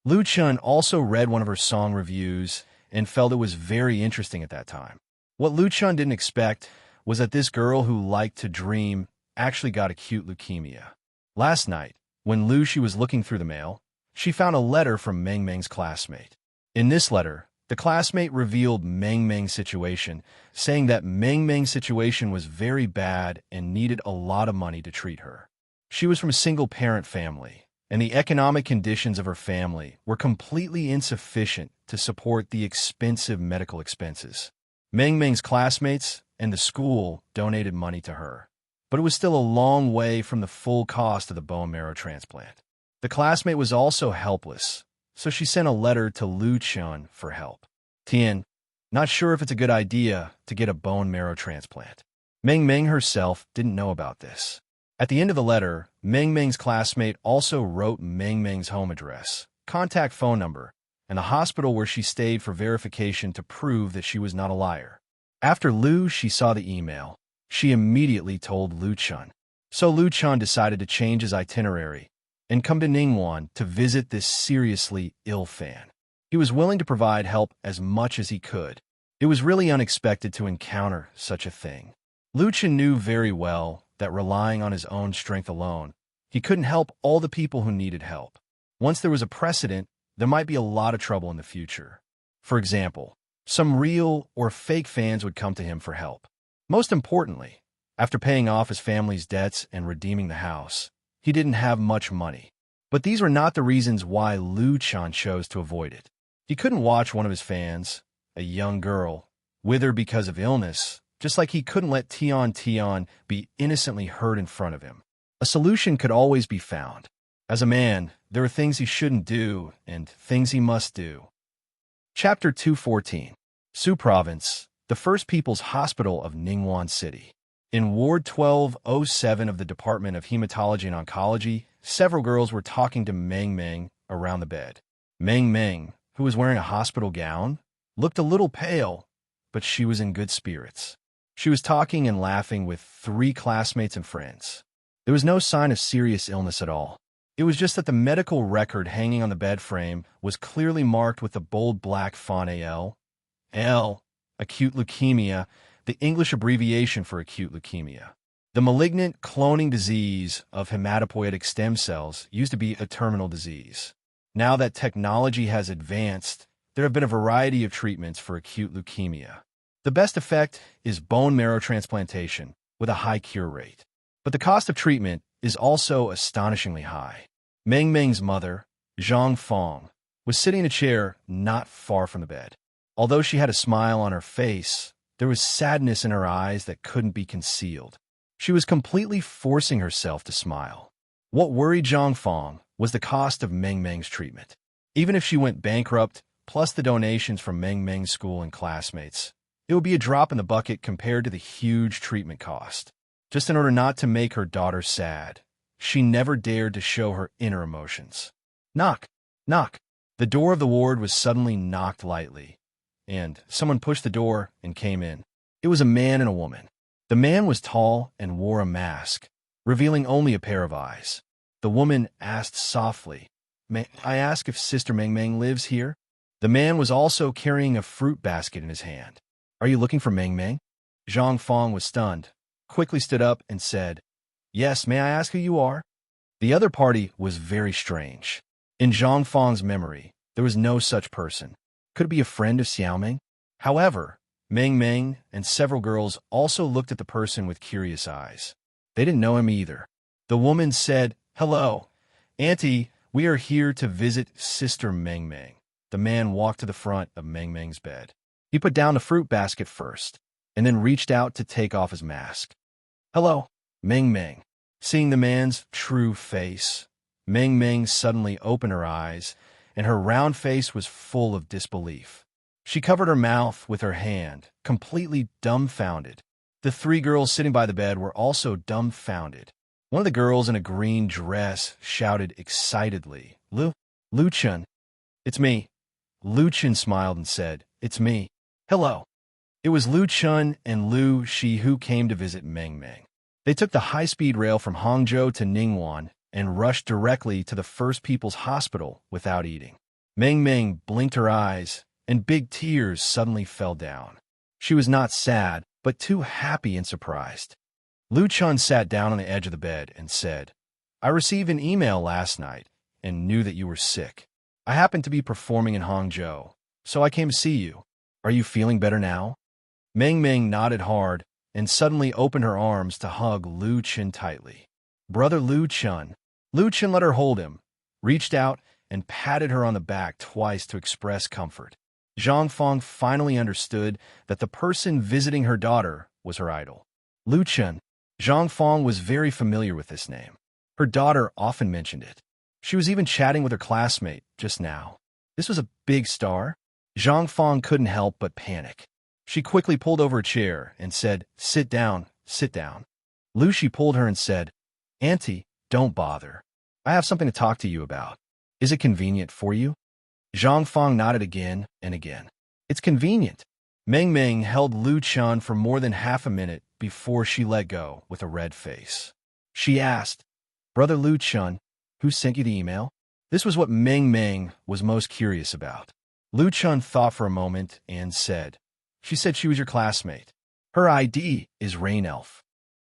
Lu Chan also read one of her song reviews and felt it was very interesting at that time. What Lu Chan didn't expect was that this girl who liked to dream actually got acute leukemia. Last night, when Lu Shi was looking through the mail, she found a letter from Meng Meng's classmate. In this letter, the classmate revealed Meng Meng's situation, saying that Meng Meng's situation was very bad and needed a lot of money to treat her. She was from a single-parent family, and the economic conditions of her family were completely insufficient to support the expensive medical expenses. Meng Meng's classmates and the school donated money to her, but it was still a long way from the full cost of the bone marrow transplant. The classmate was also helpless, so she sent a letter to Lu Chan for help. Tian, not sure if it's a good idea to get a bone marrow transplant. Meng Meng herself didn't know about this. At the end of the letter, Meng Meng's classmate also wrote Meng Meng's home address, contact phone number, and the hospital where she stayed for verification to prove that she was not a liar. After She saw the email, she immediately told Lu Chan. So Lu Chan decided to change his itinerary and come to Ningguan to visit this seriously ill fan. He was willing to provide help as much as he could. It was really unexpected to encounter such a thing. Luchan knew very well that relying on his own strength alone, he couldn't help all the people who needed help. Once there was a precedent, there might be a lot of trouble in the future. For example, some real or fake fans would come to him for help. Most importantly, after paying off his family's debts and redeeming the house, he didn't have much money. But these were not the reasons why Luchan chose to avoid it. He couldn't watch one of his fans, a young girl, wither because of illness, just like he couldn't let Tian be innocently hurt in front of him. A solution could always be found. As a man, there are things he shouldn't do and things he must do. Chapter 214. Su Province, the First People's Hospital of Ningguan City. In Ward 1207 of the Department of Hematology and Oncology, several girls were talking to Meng Meng around the bed. Meng Meng, who was wearing a hospital gown, looked a little pale, but she was in good spirits. She was talking and laughing with 3 classmates and friends. There was no sign of serious illness at all. It was just that the medical record hanging on the bed frame was clearly marked with the bold black font AL. L, acute leukemia, the English abbreviation for acute leukemia. The malignant cloning disease of hematopoietic stem cells used to be a terminal disease. Now that technology has advanced, there have been a variety of treatments for acute leukemia. The best effect is bone marrow transplantation with a high cure rate. But the cost of treatment is also astonishingly high. Meng Meng's mother, Zhang Fong, was sitting in a chair not far from the bed. Although she had a smile on her face, there was sadness in her eyes that couldn't be concealed. She was completely forcing herself to smile. What worried Zhang Fong was the cost of Meng Meng's treatment. Even if she went bankrupt, plus the donations from Meng Meng's school and classmates, it would be a drop in the bucket compared to the huge treatment cost. Just in order not to make her daughter sad, she never dared to show her inner emotions. Knock, knock. The door of the ward was suddenly knocked lightly, and someone pushed the door and came in. It was a man and a woman. The man was tall and wore a mask, revealing only a pair of eyes. The woman asked softly, "May I ask if Sister Meng Meng lives here?" The man was also carrying a fruit basket in his hand. "Are you looking for Meng Meng?" Zhang Fong was stunned, quickly stood up and said, "Yes, may I ask who you are?" The other party was very strange. In Zhang Fong's memory, there was no such person. Could it be a friend of Xiaoming? However, Meng Meng and several girls also looked at the person with curious eyes. They didn't know him either. The woman said, "Hello, Auntie, we are here to visit Sister Meng Meng." The man walked to the front of Meng Meng's bed. He put down the fruit basket first, and then reached out to take off his mask. "Hello, Meng Meng." Seeing the man's true face, Meng Meng suddenly opened her eyes, and her round face was full of disbelief. She covered her mouth with her hand, completely dumbfounded. The 3 girls sitting by the bed were also dumbfounded. One of the girls in a green dress shouted excitedly, Luchan, it's me." Luchan smiled and said, "It's me. Hello." It was Luchan and Lu Shi who came to visit Meng Meng. They took the high-speed rail from Hangzhou to Ningguan and rushed directly to the First People's Hospital without eating. Meng Meng blinked her eyes, and big tears suddenly fell down. She was not sad, but too happy and surprised. Luchan sat down on the edge of the bed and said, "I received an email last night and knew that you were sick. I happened to be performing in Hangzhou, so I came to see you. Are you feeling better now?" Meng Meng nodded hard and suddenly opened her arms to hug Luchan tightly. "Brother Luchan." Luchan let her hold him, reached out, and patted her on the back twice to express comfort. Zhang Fong finally understood that the person visiting her daughter was her idol. Luchan. Zhang Fong was very familiar with this name. Her daughter often mentioned it. She was even chatting with her classmate just now. This was a big star. Zhang Fong couldn't help but panic. She quickly pulled over a chair and said, sit down. Lu Shi pulled her and said, "Auntie, don't bother. I have something to talk to you about. Is it convenient for you?" Zhang Fong nodded again and again. "It's convenient." Meng Meng held Luchan for more than half a minute before she let go with a red face. She asked, "Brother Luchan, who sent you the email?" This was what Meng Meng was most curious about. Lu Chun thought for a moment and said, "She said she was your classmate. Her ID is Rain Elf."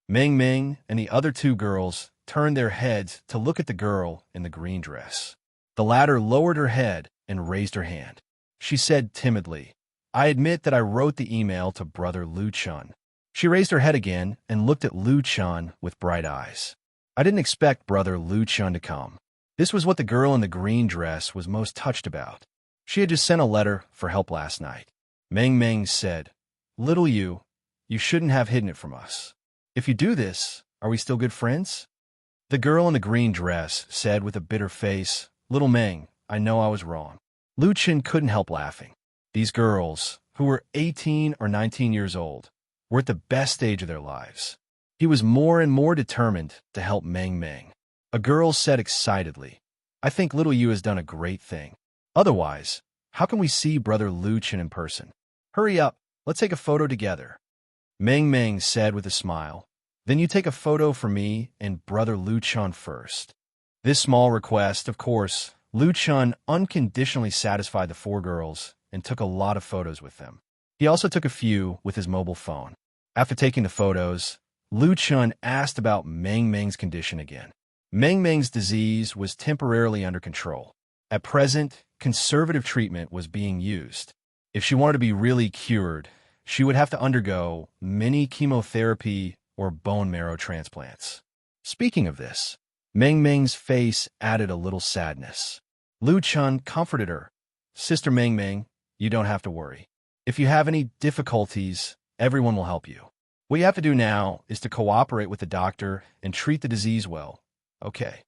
Meng Meng and the other two girls turned their heads to look at the girl in the green dress. The latter lowered her head and raised her hand. She said timidly, "I admit that I wrote the email to Brother Lu Chun." She raised her head again and looked at Lu Chun with bright eyes. "I didn't expect Brother Lu Chun to come." This was what the girl in the green dress was most touched about. She had just sent a letter for help last night. Meng Meng said, "Little you shouldn't have hidden it from us. If you do this, are we still good friends?" The girl in the green dress said with a bitter face, "Little Meng, I know I was wrong." Lu Chun couldn't help laughing. These girls, who were 18 or 19 years old, were at the best stage of their lives. He was more and more determined to help Meng Meng. A girl said excitedly, "I think little you has done a great thing. Otherwise, how can we see Brother Lu Chun in person? Hurry up, let's take a photo together." Meng Meng said with a smile, "Then you take a photo for me and Brother Lu Chun first." This small request, of course, Lu Chun unconditionally satisfied the four girls and took a lot of photos with them. He also took a few with his mobile phone. After taking the photos, Lu Chun asked about Meng Meng's condition again. Meng Meng's disease was temporarily under control. At present, conservative treatment was being used. If she wanted to be really cured, she would have to undergo many chemotherapy or bone marrow transplants. Speaking of this, Meng Meng's face added a little sadness. Lu Chun comforted her. "Sister Meng Meng, you don't have to worry. If you have any difficulties, everyone will help you. What you have to do now is to cooperate with the doctor and treat the disease well. Okay?"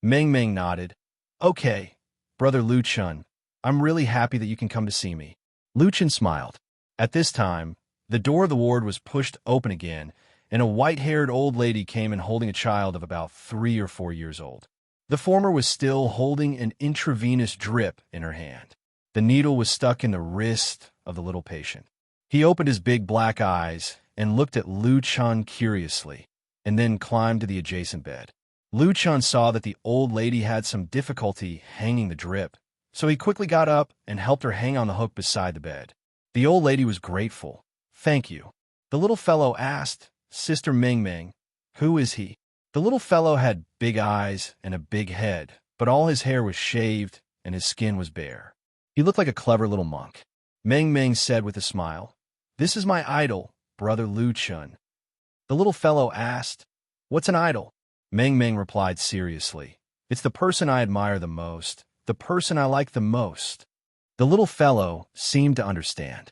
Meng Meng nodded. "Okay, Brother Lu Chun, I'm really happy that you can come to see me." Lu Chun smiled. At this time, the door of the ward was pushed open again, and a white-haired old lady came in holding a child of about 3 or 4 years old. The former was still holding an intravenous drip in her hand. The needle was stuck in the wrist of the little patient. He opened his big black eyes and looked at Lu Chun curiously, and then climbed to the adjacent bed. Lu Chun saw that the old lady had some difficulty hanging the drip, so he quickly got up and helped her hang on the hook beside the bed. The old lady was grateful. "Thank you." The little fellow asked, "Sister Meng Meng, who is he?" The little fellow had big eyes and a big head, but all his hair was shaved and his skin was bare. He looked like a clever little monk. Meng Meng said with a smile, "This is my idol, Brother Lu Chun." The little fellow asked, "What's an idol?" Meng Meng replied seriously, "It's the person I admire the most, the person I like the most." The little fellow seemed to understand.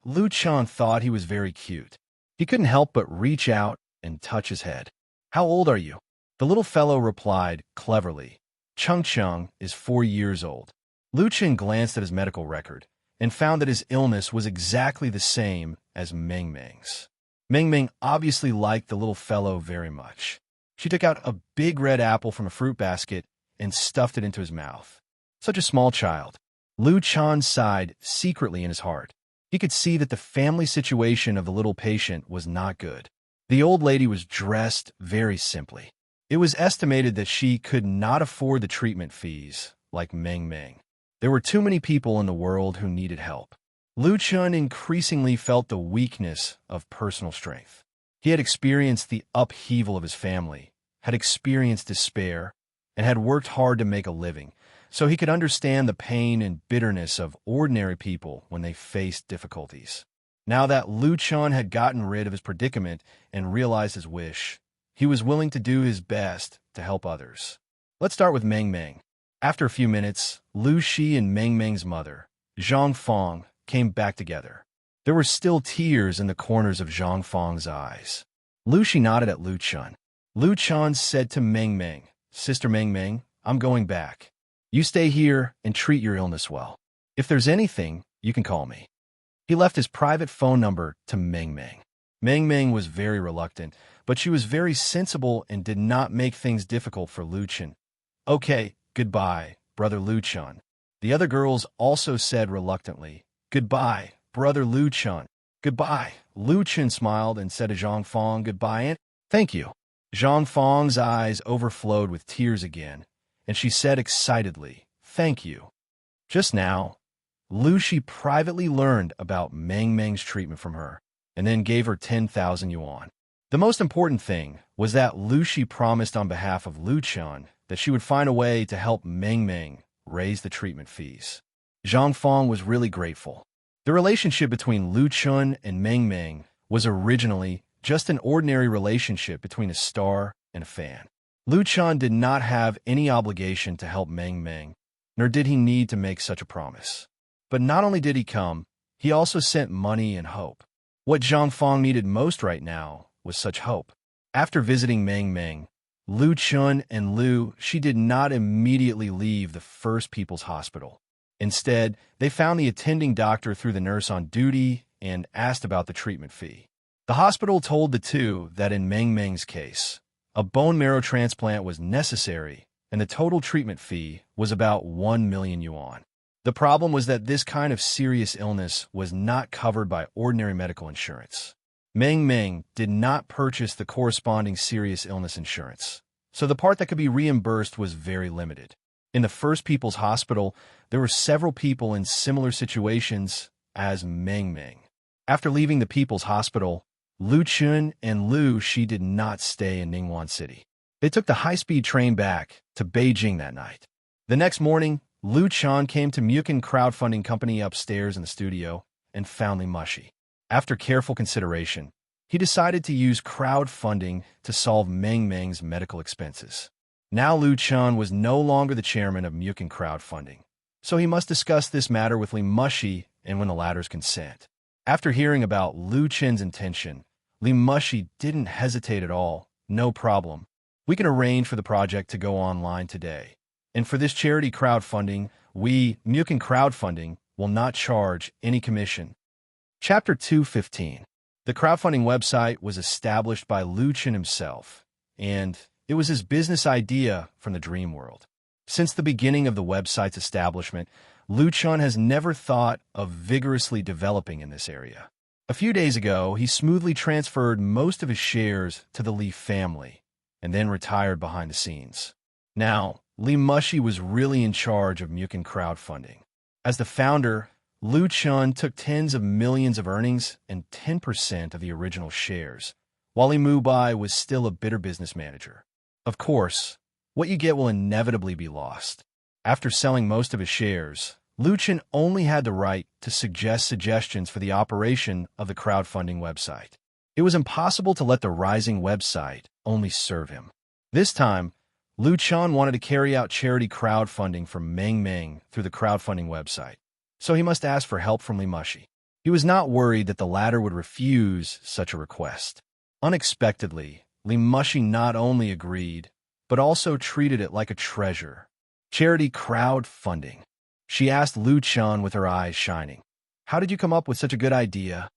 Lu Chun thought he was very cute. He couldn't help but reach out and touch his head. "How old are you?" The little fellow replied cleverly, "Chung Chung is 4 years old." Lu Chun glanced at his medical record and found that his illness was exactly the same as Meng Meng's. Meng Meng obviously liked the little fellow very much. She took out a big red apple from a fruit basket and stuffed it into his mouth. Such a small child. Lu Chun sighed secretly in his heart. He could see that the family situation of the little patient was not good. The old lady was dressed very simply. It was estimated that she could not afford the treatment fees like Meng Meng. There were too many people in the world who needed help. Lu Chun increasingly felt the weakness of personal strength. He had experienced the upheaval of his family, had experienced despair, and had worked hard to make a living, so he could understand the pain and bitterness of ordinary people when they faced difficulties. Now that Lu Chun had gotten rid of his predicament and realized his wish, he was willing to do his best to help others. Let's start with Meng Meng. After a few minutes, Lu Shi and Meng Meng's mother, Zhang Fong, came back together. There were still tears in the corners of Zhang Fong's eyes. Lu Shi nodded at Lu Chun. Lu Chun said to Meng Meng, "Sister Meng Meng, I'm going back. You stay here and treat your illness well. If there's anything, you can call me." He left his private phone number to Meng Meng. Meng Meng was very reluctant, but she was very sensible and did not make things difficult for Lu Chun. "Okay, goodbye, Brother Lu Chun." The other girls also said reluctantly, "Goodbye, Brother Lu Chun." "Goodbye." Lu Chun smiled and said to Zhang Fong, "Goodbye and thank you." Zhang Fong's eyes overflowed with tears again, and she said excitedly, "Thank you." Just now, Lu Shi privately learned about Meng Meng's treatment from her, and then gave her 10,000 yuan. The most important thing was that Lu Shi promised on behalf of Lu Qian that she would find a way to help Meng Meng raise the treatment fees. Zhang Fong was really grateful. The relationship between Lu Qian and Meng Meng was originally just an ordinary relationship between a star and a fan. Lu Qian did not have any obligation to help Meng Meng, nor did he need to make such a promise. But not only did he come, he also sent money and hope. What Zhang Fong needed most right now was such hope. After visiting Meng Meng, Lu Qian and Lu Shi did not immediately leave the First People's Hospital. Instead, they found the attending doctor through the nurse on duty and asked about the treatment fee. The hospital told the two that in Meng Meng's case, a bone marrow transplant was necessary and the total treatment fee was about 1 million yuan. The problem was that this kind of serious illness was not covered by ordinary medical insurance. Meng Meng did not purchase the corresponding serious illness insurance, so the part that could be reimbursed was very limited. In the First People's Hospital, there were several people in similar situations as Meng Meng. After leaving the People's Hospital, Lu Qian and Lu Shi did not stay in Ningguan City. They took the high-speed train back to Beijing that night. The next morning, Lu Qian came to Mukin crowdfunding company upstairs in the studio and found Li Mushi. After careful consideration, he decided to use crowdfunding to solve Meng Meng's medical expenses. Now Lu Qian was no longer the chairman of Mukin crowdfunding, so he must discuss this matter with Li Mushi and win the latter's consent. After hearing about Lu Qian's intention, Li Mushi didn't hesitate at all. No problem. We can arrange for the project to go online today. And for this charity crowdfunding, we, Mukin crowdfunding, will not charge any commission. Chapter 215. The crowdfunding website was established by Lu Qian himself, and it was his business idea from the dream world. Since the beginning of the website's establishment, Lu Qian has never thought of vigorously developing in this area. A few days ago, he smoothly transferred most of his shares to the Li family, and then retired behind the scenes. Now, Li Mushi was really in charge of Mukin crowdfunding. As the founder, Lu Qian took tens of millions of earnings and 10% of the original shares, while Li Mubai was still a bitter business manager. Of course, what you get will inevitably be lost. After selling most of his shares, Lu Qian only had the right to suggest suggestions for the operation of the crowdfunding website. It was impossible to let the rising website only serve him. This time, Lu Qian wanted to carry out charity crowdfunding for Meng Meng through the crowdfunding website, so he must ask for help from Li Mushi. He was not worried that the latter would refuse such a request. Unexpectedly, Li Mushi not only agreed, but also treated it like a treasure. Charity crowdfunding. She asked Lu Qian with her eyes shining. How did you come up with such a good idea?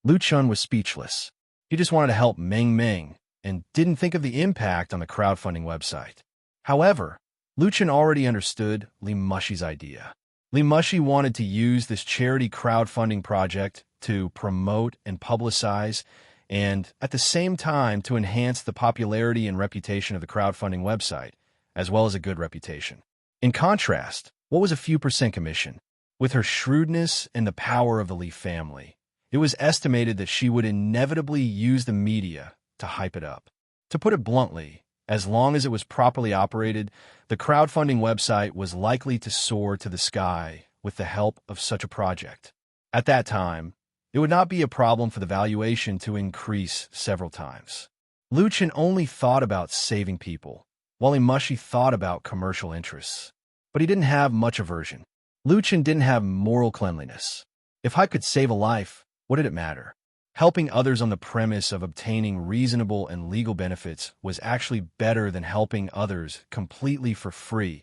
Lu Qian was speechless. He just wanted to help Meng Meng and didn't think of the impact on the crowdfunding website. However, Lu Qian already understood Li Mushi's idea. Li Mushi wanted to use this charity crowdfunding project to promote and publicize and, at the same time, to enhance the popularity and reputation of the crowdfunding website, as well as a good reputation. In contrast, what was a few percent commission? With her shrewdness and the power of the Li family, it was estimated that she would inevitably use the media to hype it up. To put it bluntly, as long as it was properly operated, the crowdfunding website was likely to soar to the sky with the help of such a project. At that time, it would not be a problem for the valuation to increase several times. Lu Qian only thought about saving people, while Li Mushi thought about commercial interests. But he didn't have much aversion. Lu Qian didn't have moral cleanliness. If I could save a life, what did it matter? Helping others on the premise of obtaining reasonable and legal benefits was actually better than helping others completely for free.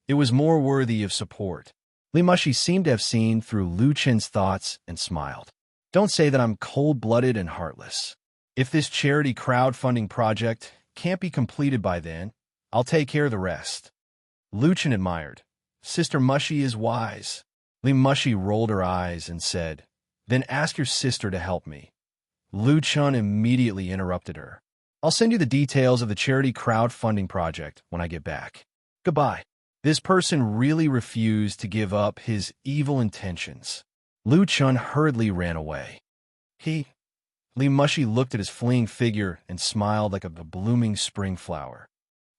It was more worthy of support. Li Mushi seemed to have seen through Lu Qian's thoughts and smiled. Don't say that I'm cold-blooded and heartless. If this charity crowdfunding project can't be completed by then, I'll take care of the rest. Lu Qian admired. Sister Mushi is wise. Li Mushi rolled her eyes and said, Then ask your sister to help me. Lu Qian immediately interrupted her. I'll send you the details of the charity crowdfunding project when I get back. Goodbye. This person really refused to give up his evil intentions. Lu Chun hurriedly ran away. Li Mushi looked at his fleeing figure and smiled like a blooming spring flower.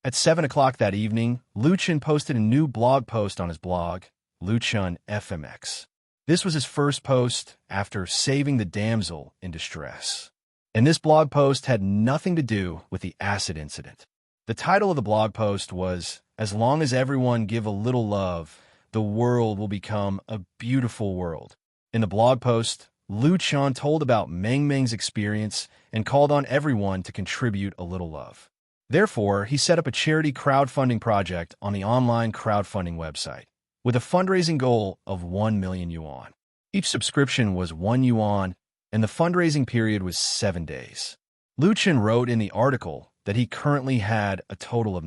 At 7 o'clock that evening, Lu Chun posted a new blog post on his blog, Lu Chun FMX. This was his first post after saving the damsel in distress. And this blog post had nothing to do with the acid incident. The title of the blog post was, "As long as everyone give a little love, the world will become a beautiful world." In the blog post, Lu Chun told about Meng Meng's experience and called on everyone to contribute a little love. Therefore, he set up a charity crowdfunding project on the online crowdfunding website, with a fundraising goal of 1 million yuan. Each subscription was 1 yuan, and the fundraising period was 7 days. Lu Chun wrote in the article that he currently had a total of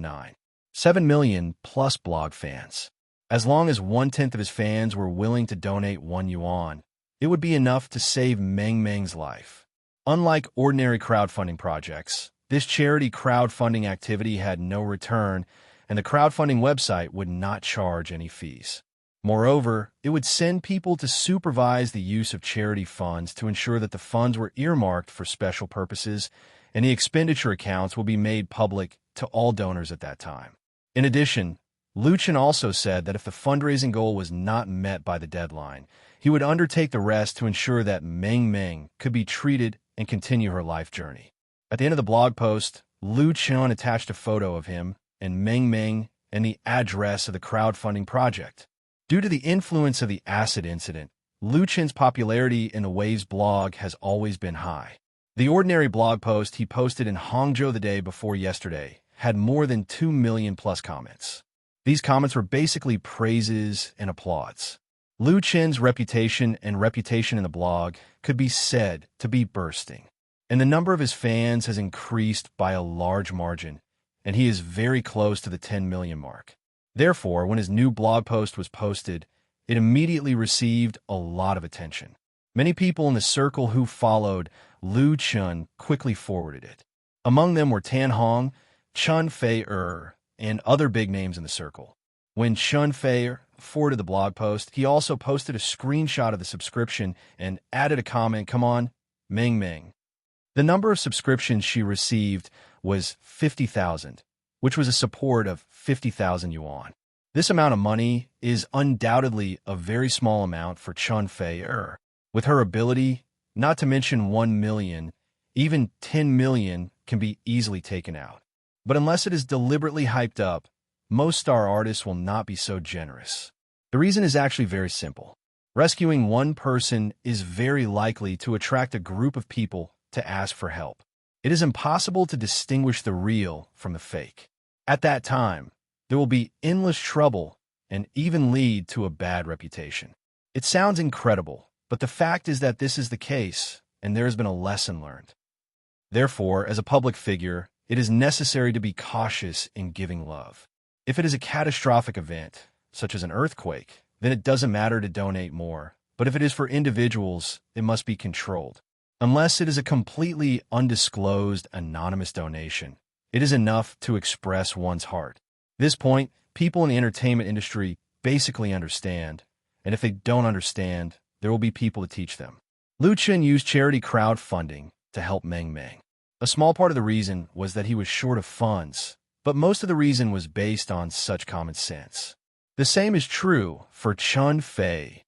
7 million plus blog fans. As long as 1/10 of his fans were willing to donate 1 yuan, it would be enough to save Meng Meng's life. Unlike ordinary crowdfunding projects, this charity crowdfunding activity had no return, and the crowdfunding website would not charge any fees. Moreover, it would send people to supervise the use of charity funds to ensure that the funds were earmarked for special purposes, and the expenditure accounts will be made public to all donors at that time. In addition, Lu Chun also said that if the fundraising goal was not met by the deadline, he would undertake the rest to ensure that Meng Meng could be treated and continue her life journey. At the end of the blog post, Lu Chun attached a photo of him and Meng Meng and the address of the crowdfunding project. Due to the influence of the acid incident, Lu Chun's popularity in the Waves blog has always been high. The ordinary blog post he posted in Hangzhou the day before yesterday had more than 2 million plus comments. These comments were basically praises and applause. Lu Chun's reputation in the blog could be said to be bursting, and the number of his fans has increased by a large margin, and he is very close to the 10 million mark. Therefore, when his new blog post was posted, it immediately received a lot of attention. Many people in the circle who followed Lu Chun quickly forwarded it. Among them were Tan Hong, Chun Fei and other big names in the circle. When Chun Fei forwarded the blog post, he also posted a screenshot of the subscription and added a comment, "Come on, Meng Meng." The number of subscriptions she received was 50,000, which was a support of 50,000 yuan. This amount of money is undoubtedly a very small amount for Chun Fei. With her ability, not to mention 1 million, even 10 million can be easily taken out. But unless it is deliberately hyped up, most star artists will not be so generous. The reason is actually very simple. Rescuing one person is very likely to attract a group of people to ask for help. It is impossible to distinguish the real from the fake. At that time, there will be endless trouble and even lead to a bad reputation. It sounds incredible, but the fact is that this is the case, and there has been a lesson learned. Therefore, as a public figure, it is necessary to be cautious in giving love. If it is a catastrophic event, such as an earthquake, then it doesn't matter to donate more. But if it is for individuals, it must be controlled. Unless it is a completely undisclosed, anonymous donation, it is enough to express one's heart. At this point, people in the entertainment industry basically understand, and if they don't understand, there will be people to teach them. Lu Chun used charity crowdfunding to help Meng Meng. A small part of the reason was that he was short of funds, but most of the reason was based on such common sense. The same is true for Chun Fei,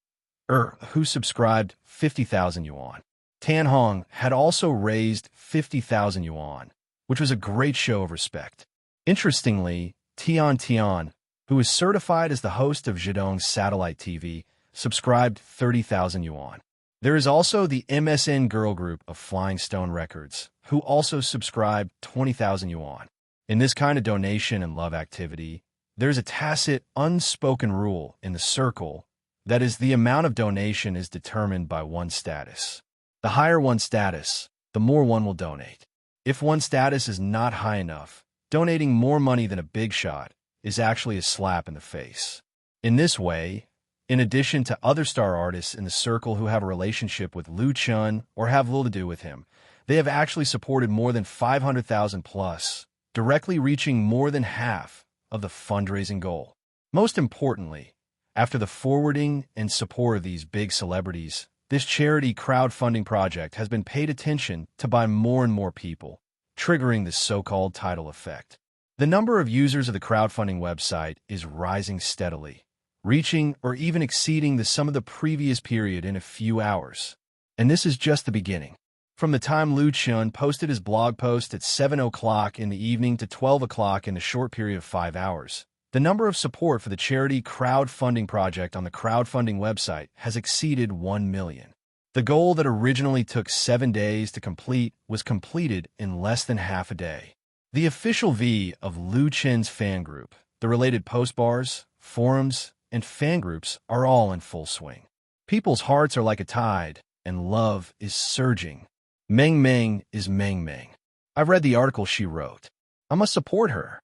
who subscribed 50,000 yuan. Tan Hong had also raised 50,000 yuan, which was a great show of respect. Interestingly, Tian, who is certified as the host of Zhidong's satellite TV, subscribed 30,000 yuan. There is also the MSN girl group of Flying Stone Records, who also subscribed 20,000 yuan. In this kind of donation and love activity, there's a tacit, unspoken rule in the circle that is the amount of donation is determined by one's status. The higher one's status, the more one will donate. If one's status is not high enough, donating more money than a big shot is actually a slap in the face. In this way, in addition to other star artists in the circle who have a relationship with Lu Chun or have little to do with him, they have actually supported more than 500,000 plus, directly reaching more than half of the fundraising goal. Most importantly, after the forwarding and support of these big celebrities, this charity crowdfunding project has been paid attention to by more and more people, triggering the so-called tidal effect. The number of users of the crowdfunding website is rising steadily, reaching or even exceeding the sum of the previous period in a few hours. And this is just the beginning. From the time Lu Chun posted his blog post at 7 o'clock in the evening to 12 o'clock in a short period of 5 hours, the number of support for the charity crowdfunding project on the crowdfunding website has exceeded 1 million. The goal that originally took 7 days to complete was completed in less than half a day. The official V of Lu Chen's fan group, the related post bars, forums, and fan groups are all in full swing. People's hearts are like a tide, and love is surging. Meng Meng is Meng Meng. I've read the article she wrote. I must support her.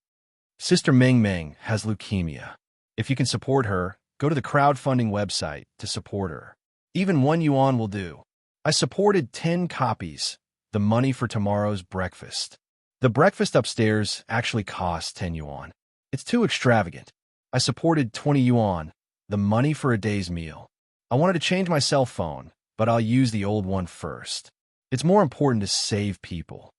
Sister Meng Meng has leukemia. If you can support her, go to the crowdfunding website to support her. Even 1 yuan will do. I supported 10 copies, the money for tomorrow's breakfast. The breakfast upstairs actually costs 10 yuan. It's too extravagant. I supported 20 yuan, the money for a day's meal. I wanted to change my cell phone, but I'll use the old one first. It's more important to save people.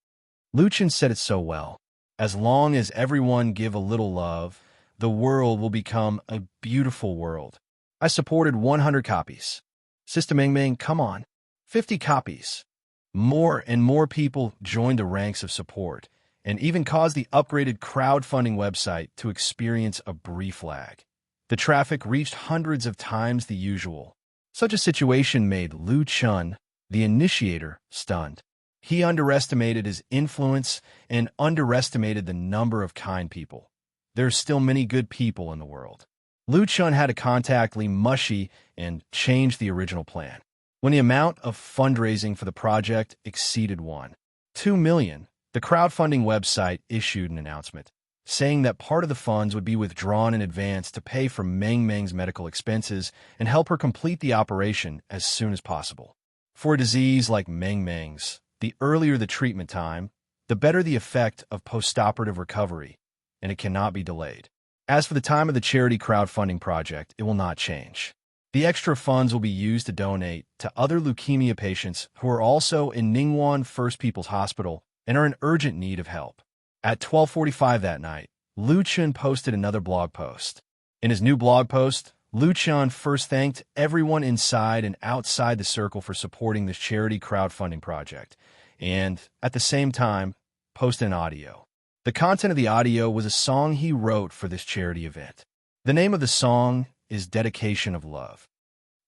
Lu Chen said it so well. As long as everyone give a little love, the world will become a beautiful world. I supported 100 copies. Sister Meng Meng, come on. 50 copies. More and more people joined the ranks of support, and even caused the upgraded crowdfunding website to experience a brief lag. The traffic reached hundreds of times the usual. Such a situation made Lu Chun, the initiator, stunned. He underestimated his influence and underestimated the number of kind people. There are still many good people in the world. Lu Chun had to contact Li Mushi and change the original plan. When the amount of fundraising for the project exceeded 1.2 million, the crowdfunding website issued an announcement, saying that part of the funds would be withdrawn in advance to pay for Meng Meng's medical expenses and help her complete the operation as soon as possible. For a disease like Meng Meng's, the earlier the treatment time, the better the effect of postoperative recovery, and it cannot be delayed. As for the time of the charity crowdfunding project, it will not change. The extra funds will be used to donate to other leukemia patients who are also in Ningguan First People's Hospital and are in urgent need of help. At 12:45 that night, Lu Chun posted another blog post. In his new blog post, Lu Chun first thanked everyone inside and outside the circle for supporting this charity crowdfunding project, and, at the same time, posted an audio. The content of the audio was a song he wrote for this charity event. The name of the song is Dedication of Love.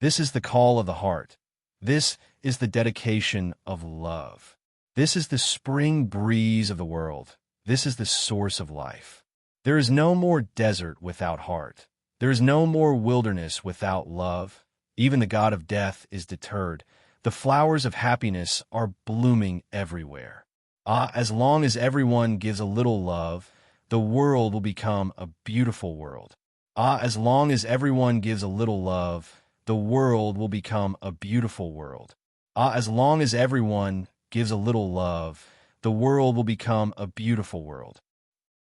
This is the call of the heart. This is the dedication of love. This is the spring breeze of the world. This is the source of life. There is no more desert without heart. There is no more wilderness without love. Even the god of death is deterred. The flowers of happiness are blooming everywhere. As long as everyone gives a little love, the world will become a beautiful world. As long as everyone gives a little love, the world will become a beautiful world. As long as everyone gives a little love, the world will become a beautiful world.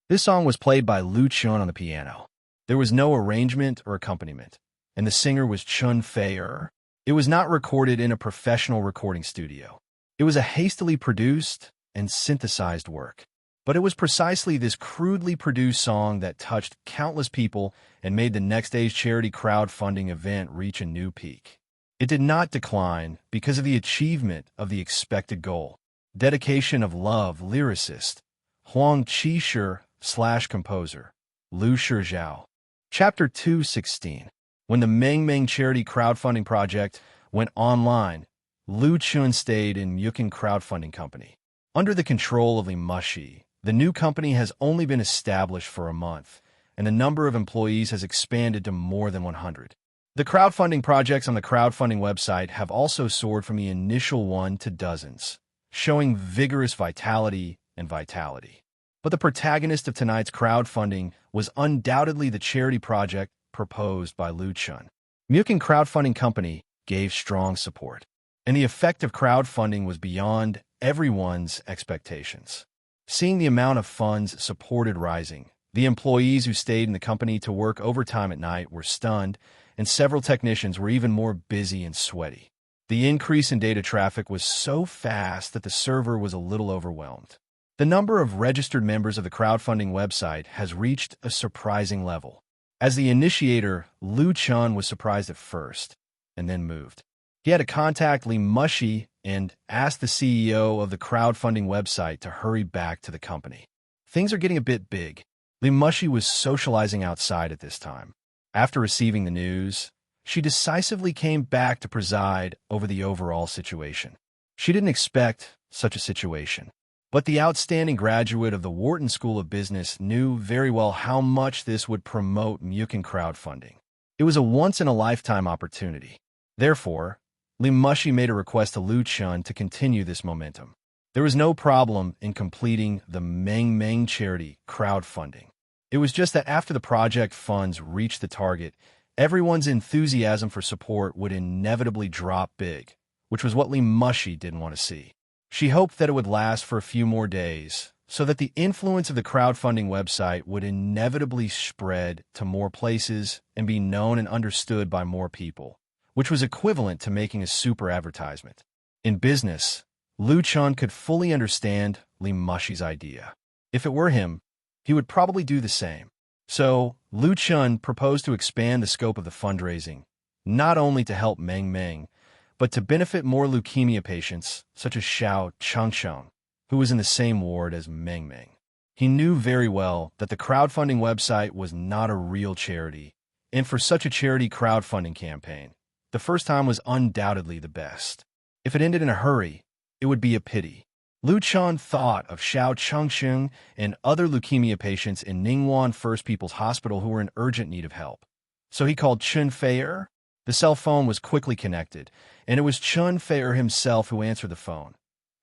This song was played by Lu Chun on the piano. There was no arrangement or accompaniment, and the singer was Chun Fei-er. It was not recorded in a professional recording studio. It was a hastily produced and synthesized work. But it was precisely this crudely produced song that touched countless people and made the next day's charity crowdfunding event reach a new peak. It did not decline because of the achievement of the expected goal. Dedication of Love lyricist Huang Qishir/composer Lu Shizhao. Chapter 2:16. When the Meng Meng charity crowdfunding project went online, Lu Chun stayed in Mukin Crowdfunding Company. Under the control of Li Mushi, the new company has only been established for a month, and the number of employees has expanded to more than 100. The crowdfunding projects on the crowdfunding website have also soared from the initial one to dozens, showing vigorous vitality and vitality. But the protagonist of tonight's crowdfunding was undoubtedly the charity project proposed by Lu Chun. Mukin Crowdfunding Company gave strong support, and the effect of crowdfunding was beyond everyone's expectations. Seeing the amount of funds supported rising, The employees who stayed in the company to work overtime at night were stunned, and several technicians were even more busy and sweaty. The increase in data traffic was so fast that the server was a little overwhelmed. The number of registered members of the crowdfunding website has reached a surprising level. As the initiator, Lu Chun was surprised at first, and then moved. He had to contact Li Mushi and ask the CEO of the crowdfunding website to hurry back to the company. Things are getting a bit big. Li Mushi was socializing outside at this time. After receiving the news, she decisively came back to preside over the overall situation. She didn't expect such a situation, but the outstanding graduate of the Wharton School of Business knew very well how much this would promote Mukin crowdfunding. It was a once-in-a-lifetime opportunity. Therefore, Li Mushi made a request to Lu Chun to continue this momentum. There was no problem in completing the Meng Meng charity crowdfunding. It was just that after the project funds reached the target, everyone's enthusiasm for support would inevitably drop big, which was what Li Mushi didn't want to see. She hoped that it would last for a few more days, so that the influence of the crowdfunding website would inevitably spread to more places and be known and understood by more people, which was equivalent to making a super advertisement. In business, Lu Chun could fully understand Li Mushi's idea. If it were him, he would probably do the same. So, Lu Chun proposed to expand the scope of the fundraising, not only to help Meng Meng, but to benefit more leukemia patients, such as Xiao Chengsheng, who was in the same ward as Meng Meng. He knew very well that the crowdfunding website was not a real charity, and for such a charity crowdfunding campaign, the first time was undoubtedly the best. If it ended in a hurry, it would be a pity. Lu Chun thought of Xiao Chengsheng and other leukemia patients in Ningguan First People's Hospital who were in urgent need of help. So he called Chun Fei'er. The cell phone was quickly connected, and it was Chun Fei'er himself who answered the phone.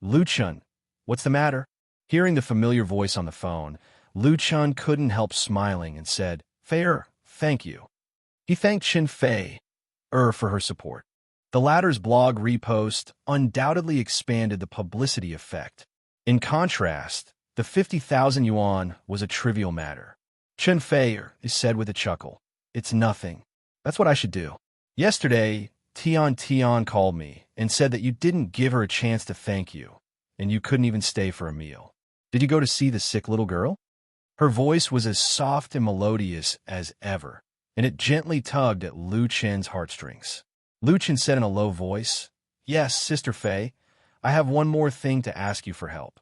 Lu Chun, what's the matter? Hearing the familiar voice on the phone, Lu Chun couldn't help smiling and said, Fei'er, thank you. He thanked Chun Fei'er for her support. The latter's blog repost undoubtedly expanded the publicity effect. In contrast, the 50,000 yuan was a trivial matter. Chun Fei'er said with a chuckle, It's nothing. That's what I should do. Yesterday, Tian called me and said that you didn't give her a chance to thank you, and you couldn't even stay for a meal. Did you go to see the sick little girl? Her voice was as soft and melodious as ever, and it gently tugged at Lu Chen's heartstrings. Lu Chen said in a low voice, Yes, Sister Fei, I have one more thing to ask you for help.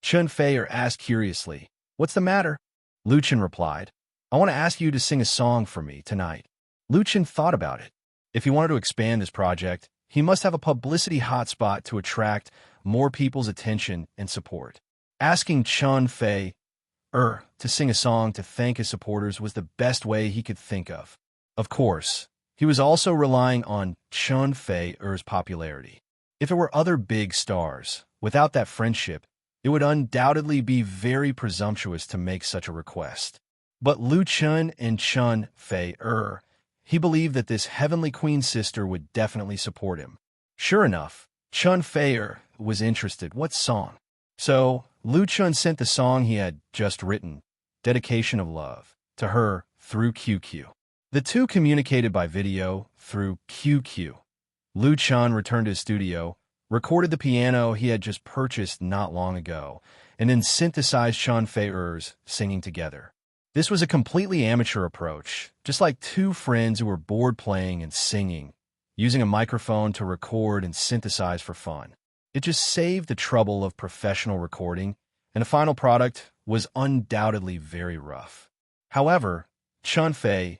Chun Fei'er asked curiously, What's the matter? Lu Chen replied, I want to ask you to sing a song for me tonight. Lu Chen thought about it. If he wanted to expand this project, he must have a publicity hotspot to attract more people's attention and support. Asking Chun Fei'er to sing a song to thank his supporters was the best way he could think of. Of course, he was also relying on Chun Fei'er's popularity. If there were other big stars, without that friendship, it would undoubtedly be very presumptuous to make such a request. But Lu Chun and Chun Fei'er, he believed that this heavenly queen sister would definitely support him. Sure enough, Chun Fei'er was interested. What song? So, Lu Chun sent the song he had just written, Dedication of Love, to her through QQ. The two communicated by video through QQ. Lu Chun returned to his studio, recorded the piano he had just purchased not long ago, and then synthesized Chun Fei'er's singing together. This was a completely amateur approach, just like two friends who were bored playing and singing, using a microphone to record and synthesize for fun. It just saved the trouble of professional recording, and the final product was undoubtedly very rough. However, Chun Fei'er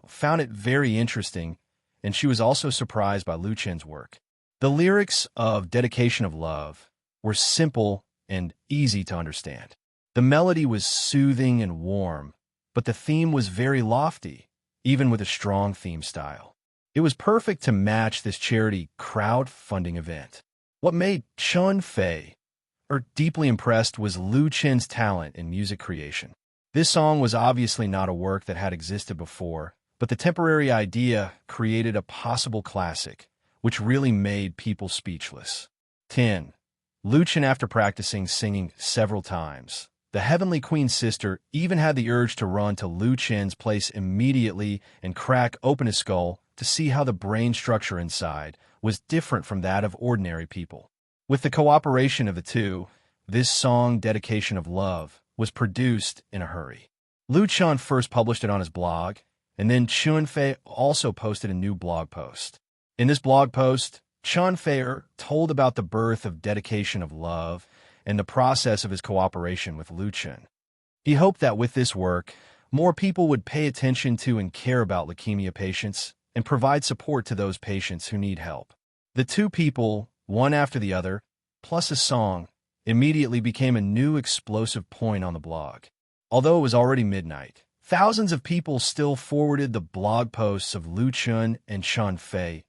found it very interesting, and she was also surprised by Lu Chen's work. The lyrics of Dedication of Love were simple and easy to understand. The melody was soothing and warm, but the theme was very lofty, even with a strong theme style. It was perfect to match this charity crowdfunding event. What made Chun Fei'er deeply impressed was Lu Chen's talent in music creation. This song was obviously not a work that had existed before, but the temporary idea created a possible classic, which really made people speechless. 10. Lu Chen, after practicing singing several times, The Heavenly Queen's sister even had the urge to run to Lu Chen's place immediately and crack open his skull to see how the brain structure inside was different from that of ordinary people. With the cooperation of the two, this song, Dedication of Love, was produced in a hurry. Lu Chen first published it on his blog, and then Chunfei also posted a new blog post. In this blog post, Chunfei told about the birth of Dedication of Love and the process of his cooperation with Lu Chen. He hoped that with this work, more people would pay attention to and care about leukemia patients and provide support to those patients who need help. The two people, one after the other, plus a song, immediately became a new explosive point on the blog. Although it was already midnight, thousands of people still forwarded the blog posts of Lu Chen and Chunfei,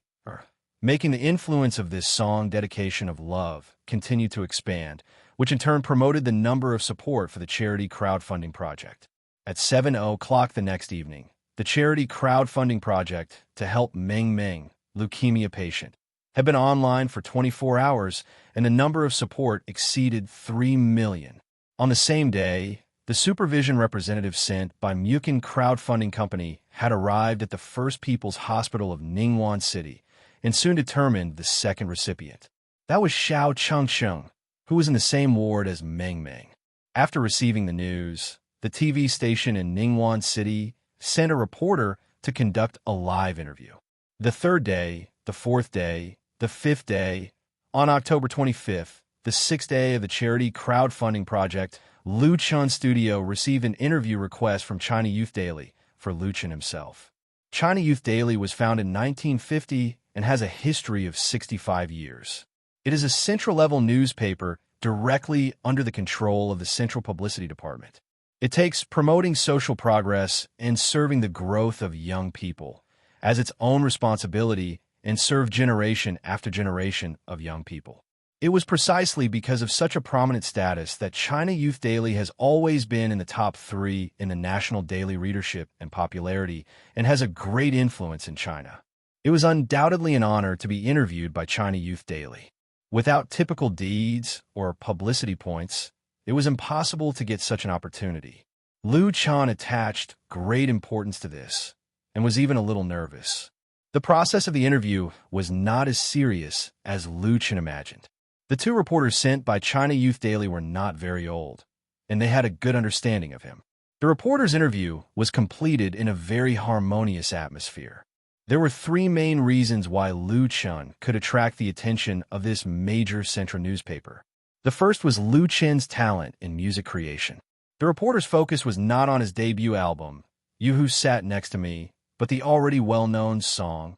making the influence of this song, Dedication of Love, continue to expand, which in turn promoted the number of support for the charity crowdfunding project. At 7:00 the next evening, the charity crowdfunding project to help Meng Meng, leukemia patient, had been online for 24 hours, and the number of support exceeded 3 million. On the same day, the supervision representative sent by Mukin crowdfunding company had arrived at the First People's Hospital of Ningguan City and soon determined the second recipient. That was Xiao Chengsheng, who was in the same ward as Meng Meng. After receiving the news, the TV station in Ningguan City sent a reporter to conduct a live interview. The third day, the fourth day, the fifth day, on October 25th, the sixth day of the charity crowdfunding project, Lu Chen Studio received an interview request from China Youth Daily for Lu Chen himself. China Youth Daily was founded in 1950 and has a history of 65 years. It is a central-level newspaper directly under the control of the Central Publicity Department. It takes promoting social progress and serving the growth of young people as its own responsibility and serve generation after generation of young people. It was precisely because of such a prominent status that China Youth Daily has always been in the top 3 in the national daily readership and popularity and has a great influence in China. It was undoubtedly an honor to be interviewed by China Youth Daily. Without typical deeds or publicity points, it was impossible to get such an opportunity. Lu Chen attached great importance to this and was even a little nervous. The process of the interview was not as serious as Lu Chen imagined. The two reporters sent by China Youth Daily were not very old, and they had a good understanding of him. The reporter's interview was completed in a very harmonious atmosphere. There were 3 main reasons why Lu Chen could attract the attention of this major central newspaper. The first was Lu Chen's talent in music creation. The reporter's focus was not on his debut album, You Who Sat Next to Me, but the already well-known song,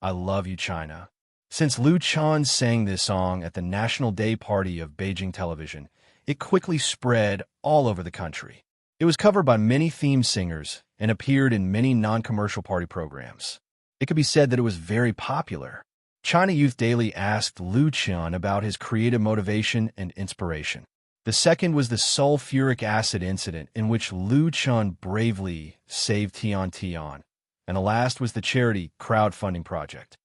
I Love You, China. Since Lu Chen sang this song at the National Day Party of Beijing Television, it quickly spread all over the country. It was covered by many theme singers and appeared in many non-commercial party programs. It could be said that it was very popular. China Youth Daily asked Lu Chen about his creative motivation and inspiration. The second was the sulfuric acid incident in which Lu Chen bravely saved Tian Tian. And the last was the charity crowdfunding project.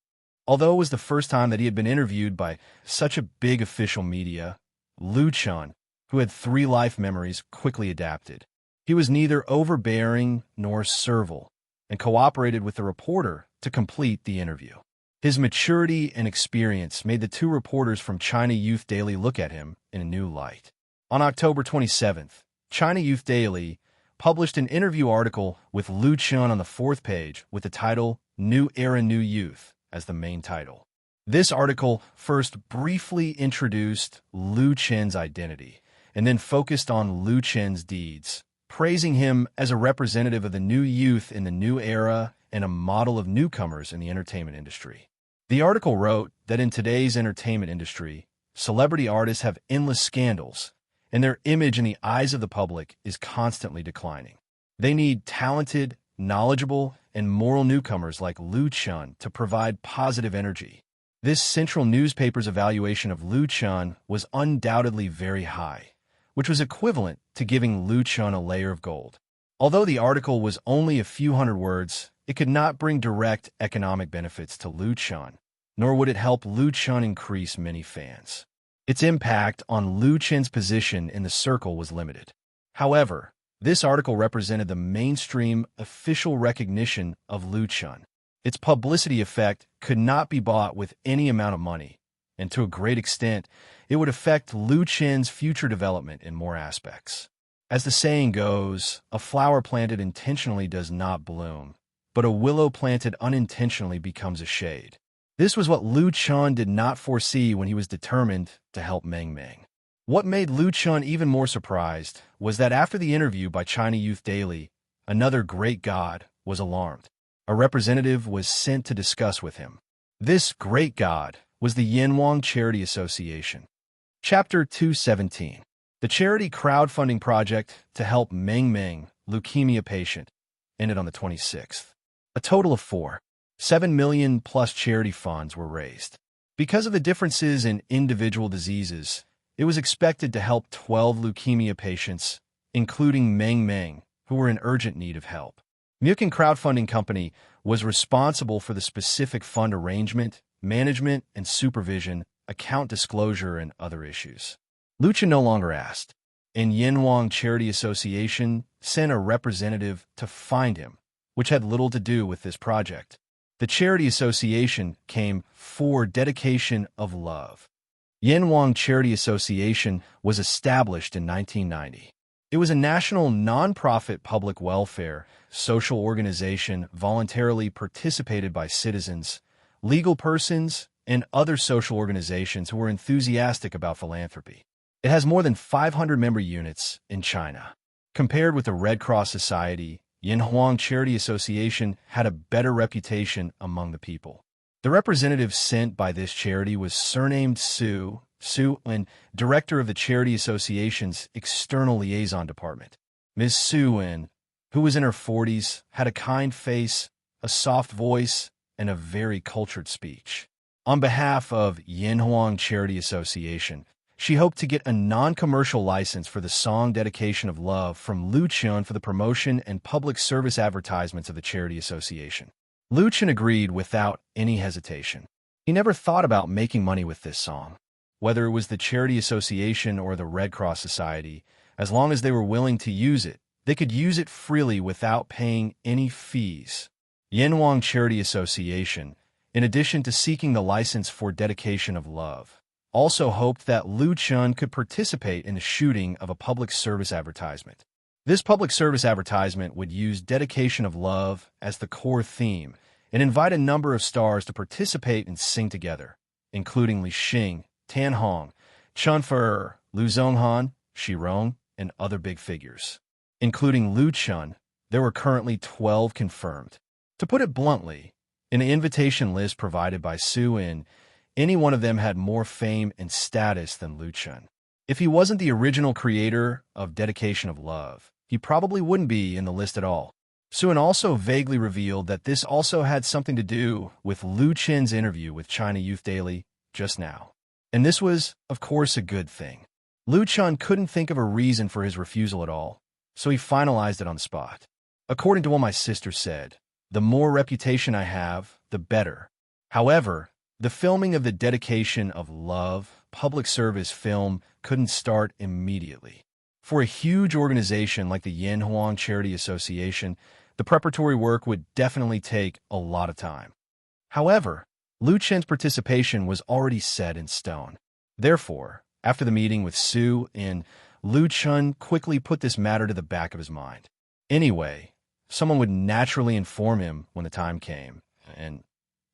Although it was the first time that he had been interviewed by such a big official media, Lu Chen, who had 3 life memories, quickly adapted. He was neither overbearing nor servile, and cooperated with the reporter to complete the interview. His maturity and experience made the 2 reporters from China Youth Daily look at him in a new light. On October 27th, China Youth Daily published an interview article with Lu Chen on the 4th page with the title New Era, New Youth as the main title. This article first briefly introduced Lu Chen's identity and then focused on Lu Chen's deeds, praising him as a representative of the new youth in the new era and a model of newcomers in the entertainment industry. The article wrote that in today's entertainment industry, celebrity artists have endless scandals, and their image in the eyes of the public is constantly declining. They need talented, knowledgeable, and moral newcomers like Lu Chen to provide positive energy. This central newspaper's evaluation of Lu Chen was undoubtedly very high, which was equivalent to giving Lu Chen a layer of gold. Although the article was only a few hundred words, it could not bring direct economic benefits to Lu Chen, nor would it help Lu Chen increase many fans. Its impact on Lu Chen's position in the circle was limited. However, this article represented the mainstream official recognition of Lu Chun. Its publicity effect could not be bought with any amount of money, and to a great extent, it would affect Lu Chen's future development in more aspects. As the saying goes, a flower planted intentionally does not bloom, but a willow planted unintentionally becomes a shade. This was what Lu Chun did not foresee when he was determined to help Meng Meng. What made Lu Chun even more surprised was that after the interview by China Youth Daily, another great god was alarmed. A representative was sent to discuss with him. This great god was the Yanwang Charity Association. Chapter 217. The charity crowdfunding project to help Meng Meng, leukemia patient, ended on the 26th. A total of 7 million plus charity funds were raised. Because of the differences in individual diseases, it was expected to help 12 leukemia patients, including Meng Meng, who were in urgent need of help. Mukin Crowdfunding Company was responsible for the specific fund arrangement, management, and supervision, account disclosure, and other issues. Lu Chun no longer asked, and Yanwang Charity Association sent a representative to find him, which had little to do with this project. The Charity Association came for dedication of love. Yanwang Charity Association was established in 1990. It was a national non-profit public welfare social organization voluntarily participated by citizens, legal persons, and other social organizations who were enthusiastic about philanthropy. It has more than 500 member units in China. Compared with the Red Cross Society, Yanwang Charity Association had a better reputation among the people. The representative sent by this charity was surnamed Su, and director of the Charity Association's External Liaison Department. Ms. Su, who was in her 40s, had a kind face, a soft voice, and a very cultured speech. On behalf of Yanwang Charity Association, she hoped to get a non-commercial license for the song Dedication of Love from Lu Chun for the promotion and public service advertisements of the Charity Association. Lu Chun agreed without any hesitation. He never thought about making money with this song. Whether it was the Charity Association or the Red Cross Society, as long as they were willing to use it, they could use it freely without paying any fees. Yanwang Charity Association, in addition to seeking the license for Dedication of Love, also hoped that Lu Chun could participate in the shooting of a public service advertisement. This public service advertisement would use Dedication of Love as the core theme and invite a number of stars to participate and sing together, including Li Xing, Tan Hong, Chun Fe, Lu Zhonghan, Shi Rong, and other big figures. Including Lu Chun, there were currently 12 confirmed. To put it bluntly, in the invitation list provided by Su, any one of them had more fame and status than Lu Chun. If he wasn't the original creator of Dedication of Love, he probably wouldn't be in the list at all. Su also vaguely revealed that this also had something to do with Lu Chen's interview with China Youth Daily just now. And this was, of course, a good thing. Lu Chun couldn't think of a reason for his refusal at all, so he finalized it on the spot. According to what my sister said, the more reputation I have, the better. However, the filming of the Dedication of Love public service film couldn't start immediately. For a huge organization like the Yanwang Charity Association, the preparatory work would definitely take a lot of time. However, Lu Chen's participation was already set in stone. Therefore, after the meeting with Su, Lu Chun quickly put this matter to the back of his mind. Anyway, someone would naturally inform him when the time came, and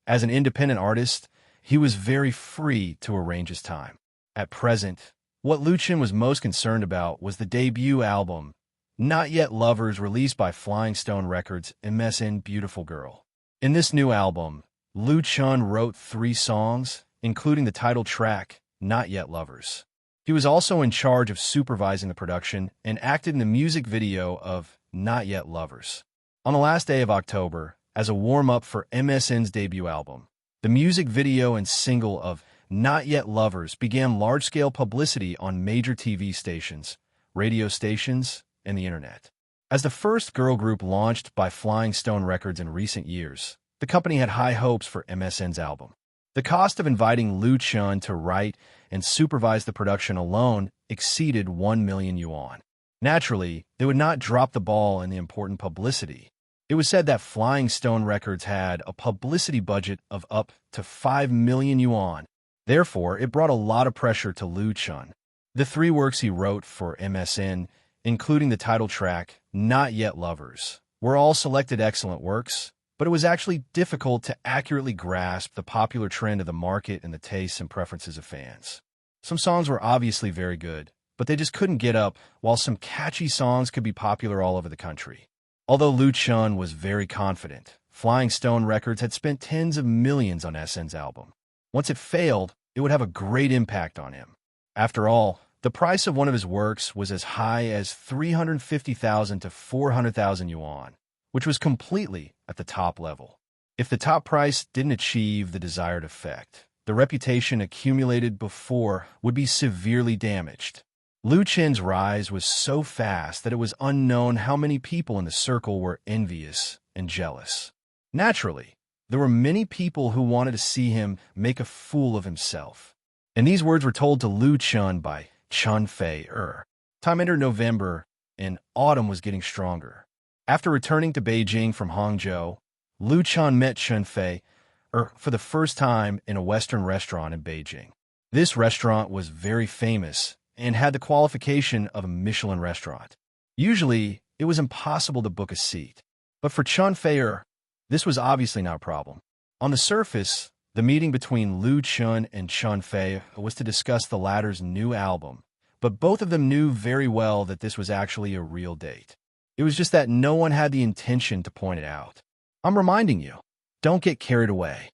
as an independent artist, he was very free to arrange his time. At present, what Lu Chun was most concerned about was the debut album, Not Yet Lovers, released by Flying Stone Records, Immerse Beautiful Girl. In this new album, Lu Chun wrote 3 songs, including the title track, Not Yet Lovers. He was also in charge of supervising the production and acted in the music video of Not Yet Lovers. On the last day of October, as a warm-up for MSN's debut album, the music video and single of Not Yet Lovers began large-scale publicity on major TV stations, radio stations, and the internet. As the first girl group launched by Flying Stone Records in recent years, the company had high hopes for MSN's album. The cost of inviting Lu Chun to write and supervise the production alone exceeded 1 million yuan. Naturally, they would not drop the ball in the important publicity. It was said that Flying Stone Records had a publicity budget of up to 5 million yuan. Therefore, it brought a lot of pressure to Lu Chun. The 3 works he wrote for MSN, including the title track, Not Yet Lovers, were all selected excellent works, but it was actually difficult to accurately grasp the popular trend of the market and the tastes and preferences of fans. Some songs were obviously very good, but they just couldn't get up, while some catchy songs could be popular all over the country. Although Lu Chun was very confident, Flying Stone Records had spent tens of millions on SN's album. Once it failed, it would have a great impact on him. After all, the price of one of his works was as high as 350,000 to 400,000 yuan, which was completely at the top level. If the top price didn't achieve the desired effect, the reputation accumulated before would be severely damaged. Lu Chen's rise was so fast that it was unknown how many people in the circle were envious and jealous. Naturally, there were many people who wanted to see him make a fool of himself. And these words were told to Lu Chun by Chun Fei-er. Time entered November, and autumn was getting stronger. After returning to Beijing from Hangzhou, Lu Chun met Chun Fei-er for the first time in a Western restaurant in Beijing. This restaurant was very famous and had the qualification of a Michelin restaurant. Usually, it was impossible to book a seat. But for Chun Fei-er, this was obviously not a problem. On the surface, the meeting between Lu Chun and Chun Fei was to discuss the latter's new album, but both of them knew very well that this was actually a real date. It was just that no one had the intention to point it out. I'm reminding you, don't get carried away.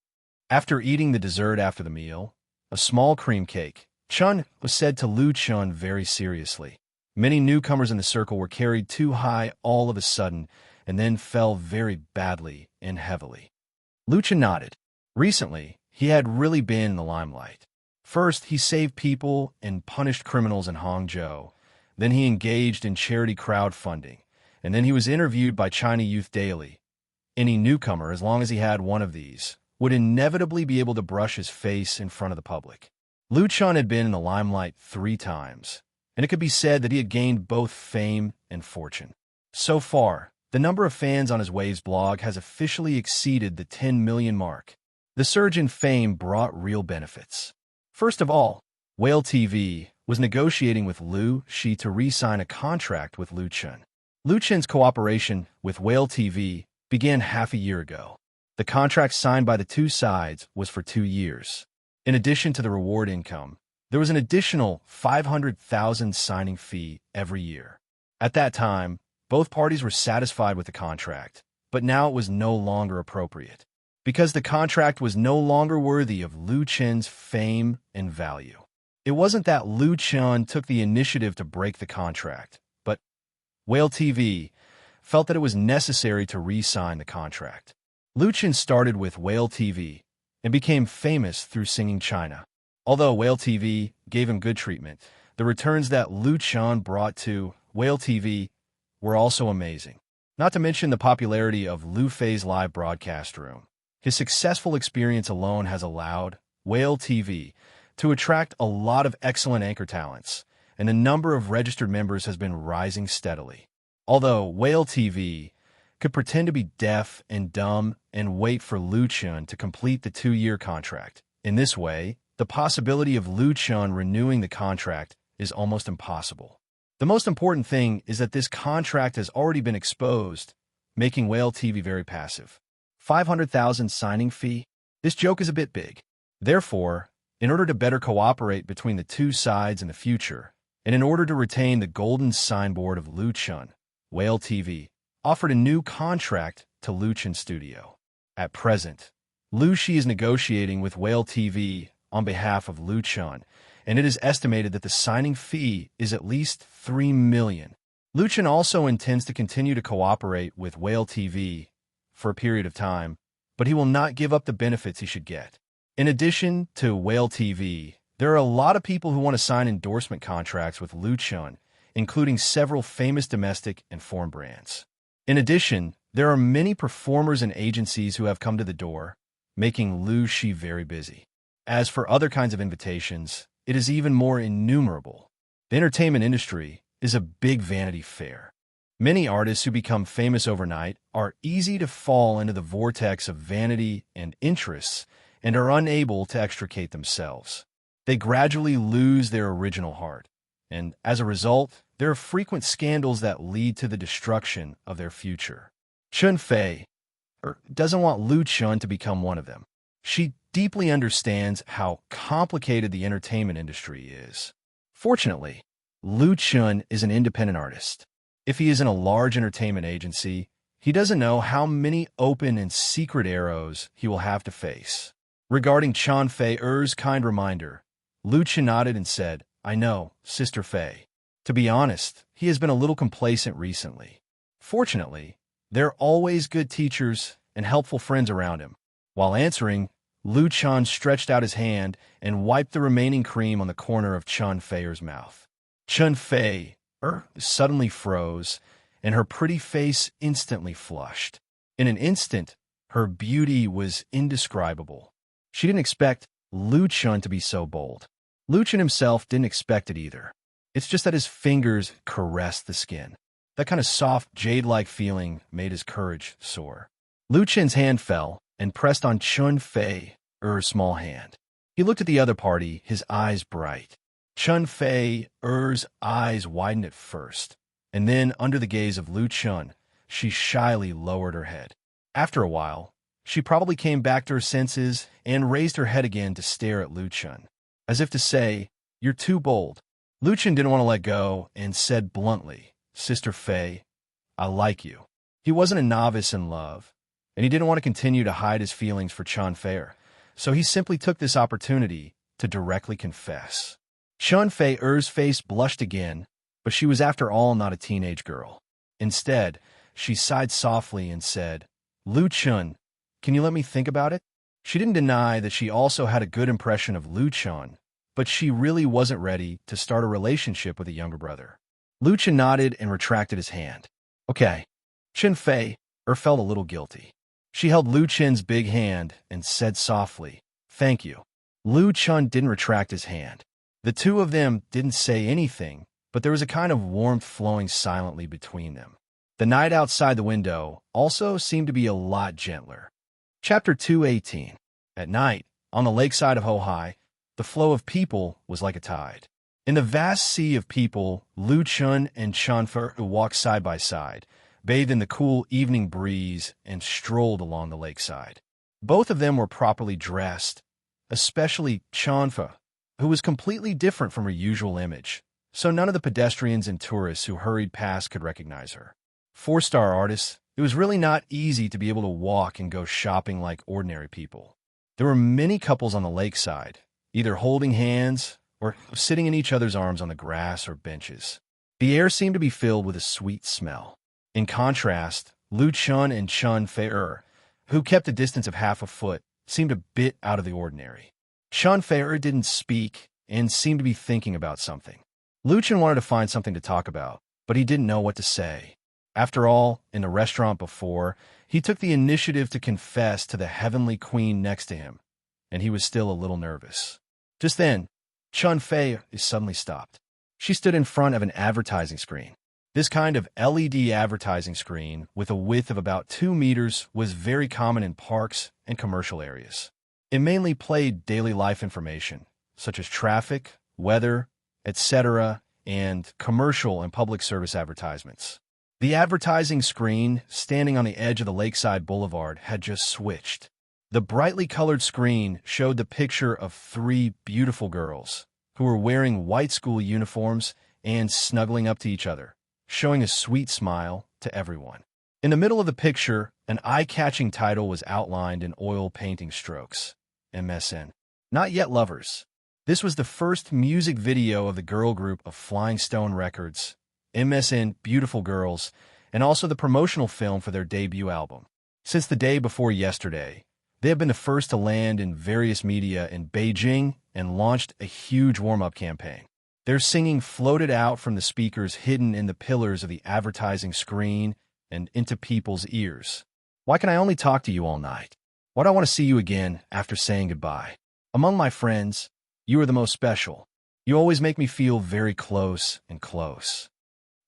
After eating the dessert after the meal, a small cream cake, Chun was said to Lu Chun very seriously. Many newcomers in the circle were carried too high all of a sudden and then fell very badly and heavily. Lu Chun nodded. Recently, he had really been in the limelight. First, he saved people and punished criminals in Hangzhou. Then he engaged in charity crowdfunding. And then he was interviewed by China Youth Daily. Any newcomer, as long as he had one of these, would inevitably be able to brush his face in front of the public. Lu Chun had been in the limelight 3 times, and it could be said that he had gained both fame and fortune. So far, the number of fans on his Waves blog has officially exceeded the 10 million mark. The surge in fame brought real benefits. First of all, Whale TV was negotiating with Lu Shi to re-sign a contract with Lu Chun. Lu Chun's cooperation with Whale TV began half a year ago. The contract signed by the 2 sides was for 2 years. In addition to the reward income, there was an additional 500,000 signing fee every year. At that time, both parties were satisfied with the contract, but now it was no longer appropriate, because the contract was no longer worthy of Lu Chun's fame and value. It wasn't that Lu Chun took the initiative to break the contract, but Whale TV felt that it was necessary to re-sign the contract. Lu Chun started with Whale TV and became famous through singing China. Although Whale TV gave him good treatment, the returns that Lu Chun brought to Whale TV were also amazing. Not to mention the popularity of Lu Fei's live broadcast room. His successful experience alone has allowed Whale TV to attract a lot of excellent anchor talents, and the number of registered members has been rising steadily. Although Whale TV could pretend to be deaf and dumb and wait for Lu Chun to complete the 2-year contract. In this way, the possibility of Lu Chun renewing the contract is almost impossible. The most important thing is that this contract has already been exposed, making Whale TV very passive. 500,000 signing fee? This joke is a bit big. Therefore, in order to better cooperate between the 2 sides in the future, and in order to retain the golden signboard of Lu Chun, Whale TV offered a new contract to Lu Chun Studio. At present, Lu Shi is negotiating with Whale TV on behalf of Lu Chun, and it is estimated that the signing fee is at least 3 million. Lu Chun also intends to continue to cooperate with Whale TV for a period of time, but he will not give up the benefits he should get. In addition to Whale TV, there are a lot of people who want to sign endorsement contracts with Lu Chun, including several famous domestic and foreign brands. In addition, there are many performers and agencies who have come to the door, making Lu Shi very busy. As for other kinds of invitations, it is even more innumerable. The entertainment industry is a big Vanity Fair. Many artists who become famous overnight are easy to fall into the vortex of vanity and interests and are unable to extricate themselves. They gradually lose their original heart, and as a result, there are frequent scandals that lead to the destruction of their future. Chun Fei doesn't want Lu Chun to become one of them. She deeply understands how complicated the entertainment industry is. Fortunately, Lu Chun is an independent artist. If he is in a large entertainment agency, he doesn't know how many open and secret arrows he will have to face. Regarding Chun Fei's kind reminder, Lu Chun nodded and said, "I know, Sister Fei." To be honest, he has been a little complacent recently. Fortunately, there are always good teachers and helpful friends around him. While answering, Lu Chun stretched out his hand and wiped the remaining cream on the corner of Chun Fei's mouth. Chun Fei suddenly froze, and her pretty face instantly flushed. In an instant, her beauty was indescribable. She didn't expect Lu Chun to be so bold. Lu Chun himself didn't expect it either. It's just that his fingers caressed the skin. That kind of soft, jade-like feeling made his courage soar. Lu Chun's hand fell and pressed on Chun Fei's small hand. He looked at the other party, his eyes bright. Chun Fei's eyes widened at first, and then, under the gaze of Lu Chun, she shyly lowered her head. After a while, she probably came back to her senses and raised her head again to stare at Lu Chun, as if to say, "You're too bold." Lu Chun didn't want to let go and said bluntly, "Sister Fei, I like you." He wasn't a novice in love, and he didn't want to continue to hide his feelings for Chun Fei, so he simply took this opportunity to directly confess. Chun Fei's face blushed again, but she was after all not a teenage girl. Instead, she sighed softly and said, "Lu Chun, can you let me think about it?" She didn't deny that she also had a good impression of Lu Chun, but she really wasn't ready to start a relationship with a younger brother. Lu Chun nodded and retracted his hand. "Okay." Chun Fei felt a little guilty. She held Lu Chun's big hand and said softly, "Thank you." Lu Chun didn't retract his hand. The two of them didn't say anything, but there was a kind of warmth flowing silently between them. The night outside the window also seemed to be a lot gentler. Chapter 218. At night, on the lakeside of Hohai, the flow of people was like a tide. In the vast sea of people, Lu Chun and Chun Fei walked side by side, bathed in the cool evening breeze, and strolled along the lakeside. Both of them were properly dressed, especially Chun Fei, who was completely different from her usual image, so none of the pedestrians and tourists who hurried past could recognize her. Four-star artists, it was really not easy to be able to walk and go shopping like ordinary people. There were many couples on the lakeside, either holding hands or sitting in each other's arms on the grass or benches. The air seemed to be filled with a sweet smell. In contrast, Lu Chun and Chun Fei, who kept a distance of half a foot, seemed a bit out of the ordinary. Chun Fei didn't speak and seemed to be thinking about something. Lu Chun wanted to find something to talk about, but he didn't know what to say. After all, in the restaurant before, he took the initiative to confess to the heavenly queen next to him, and he was still a little nervous. Just then, Chun Fei suddenly stopped. She stood in front of an advertising screen. This kind of LED advertising screen, with a width of about 2 meters, was very common in parks and commercial areas. It mainly played daily life information, such as traffic, weather, etc., and commercial and public service advertisements. The advertising screen, standing on the edge of the lakeside boulevard, had just switched. The brightly colored screen showed the picture of 3 beautiful girls who were wearing white school uniforms and snuggling up to each other, showing a sweet smile to everyone. In the middle of the picture, an eye-catching title was outlined in oil painting strokes. MSN. Not Yet Lovers. This was the first music video of the girl group of Flying Stone Records, MSN Beautiful Girls, and also the promotional film for their debut album. Since the day before yesterday, they have been the first to land in various media in Beijing and launched a huge warm-up campaign. Their singing floated out from the speakers hidden in the pillars of the advertising screen and into people's ears. Why can I only talk to you all night? Why do I want to see you again after saying goodbye? Among my friends, you are the most special. You always make me feel very close and close.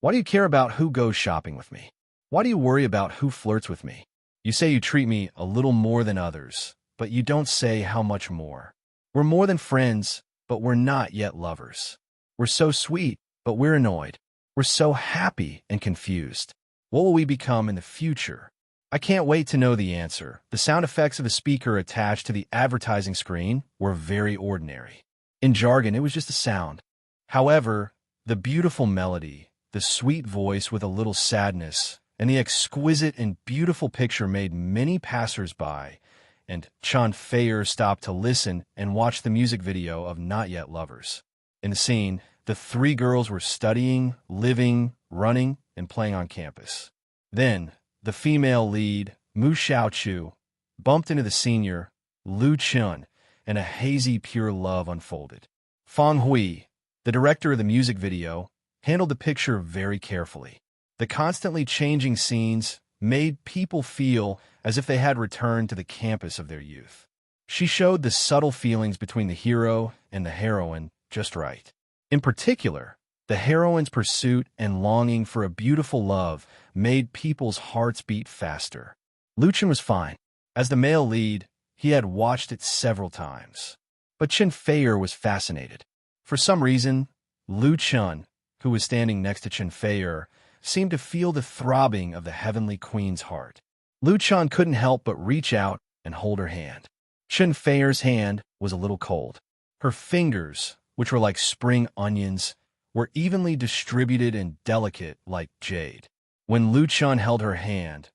Why do you care about who goes shopping with me? Why do you worry about who flirts with me? You say you treat me a little more than others, but you don't say how much more. We're more than friends, but we're not yet lovers. We're so sweet, but we're annoyed. We're so happy and confused. What will we become in the future? I can't wait to know the answer. The sound effects of a speaker attached to the advertising screen were very ordinary. In jargon, it was just a sound. However, the beautiful melody, the sweet voice with a little sadness, and the exquisite and beautiful picture made many passers-by, and Chan Feier stopped to listen and watch the music video of Not Yet Lovers. In the scene, the three girls were studying, living, running, and playing on campus. Then, the female lead, Mu Xiaochu, bumped into the senior, Lu Chun, and a hazy, pure love unfolded. Fang Hui, the director of the music video, handled the picture very carefully. The constantly changing scenes made people feel as if they had returned to the campus of their youth. She showed the subtle feelings between the hero and the heroine just right. In particular, the heroine's pursuit and longing for a beautiful love made people's hearts beat faster. Luchan was fine. As the male lead, he had watched it several times. But Chen Feier was fascinated. For some reason, Lu Chun, who was standing next to Chen Feier, seemed to feel the throbbing of the heavenly queen's heart. Lu Chun couldn't help but reach out and hold her hand. Chen Feier's hand was a little cold. Her fingers, which were like spring onions, were evenly distributed and delicate like jade. When Lu Chun held her hand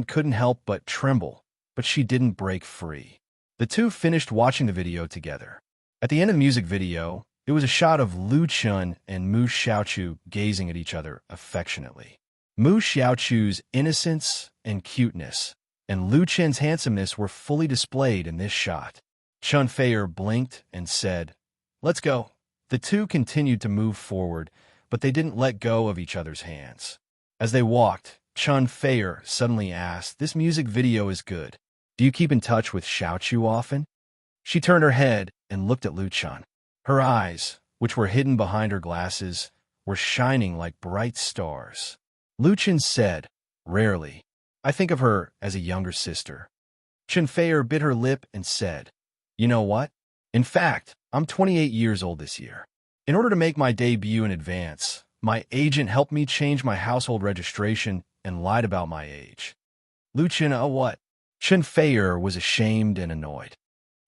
couldn't help but tremble, but she didn't break free. The two finished watching the video together. At the end of the music video, it was a shot of Lu Chun and Mu Xiaochu gazing at each other affectionately. Mu Xiaochu's innocence and cuteness, and Lu Chun's handsomeness were fully displayed in this shot. Chen Feier blinked and said, "Let's go." The two continued to move forward, but they didn't let go of each other's hands. As they walked, Chen Feier suddenly asked, "This music video is good. Do you keep in touch with Xiaochu often?" She turned her head and looked at Lu Chun. Her eyes, which were hidden behind her glasses, were shining like bright stars. Lu Chun said, "Rarely. I think of her as a younger sister." Chen Feier bit her lip and said, "You know what? In fact, I'm 28 years old this year. In order to make my debut in advance, my agent helped me change my household registration and lied about my age." Lu Chun, what? Chen Feier was ashamed and annoyed.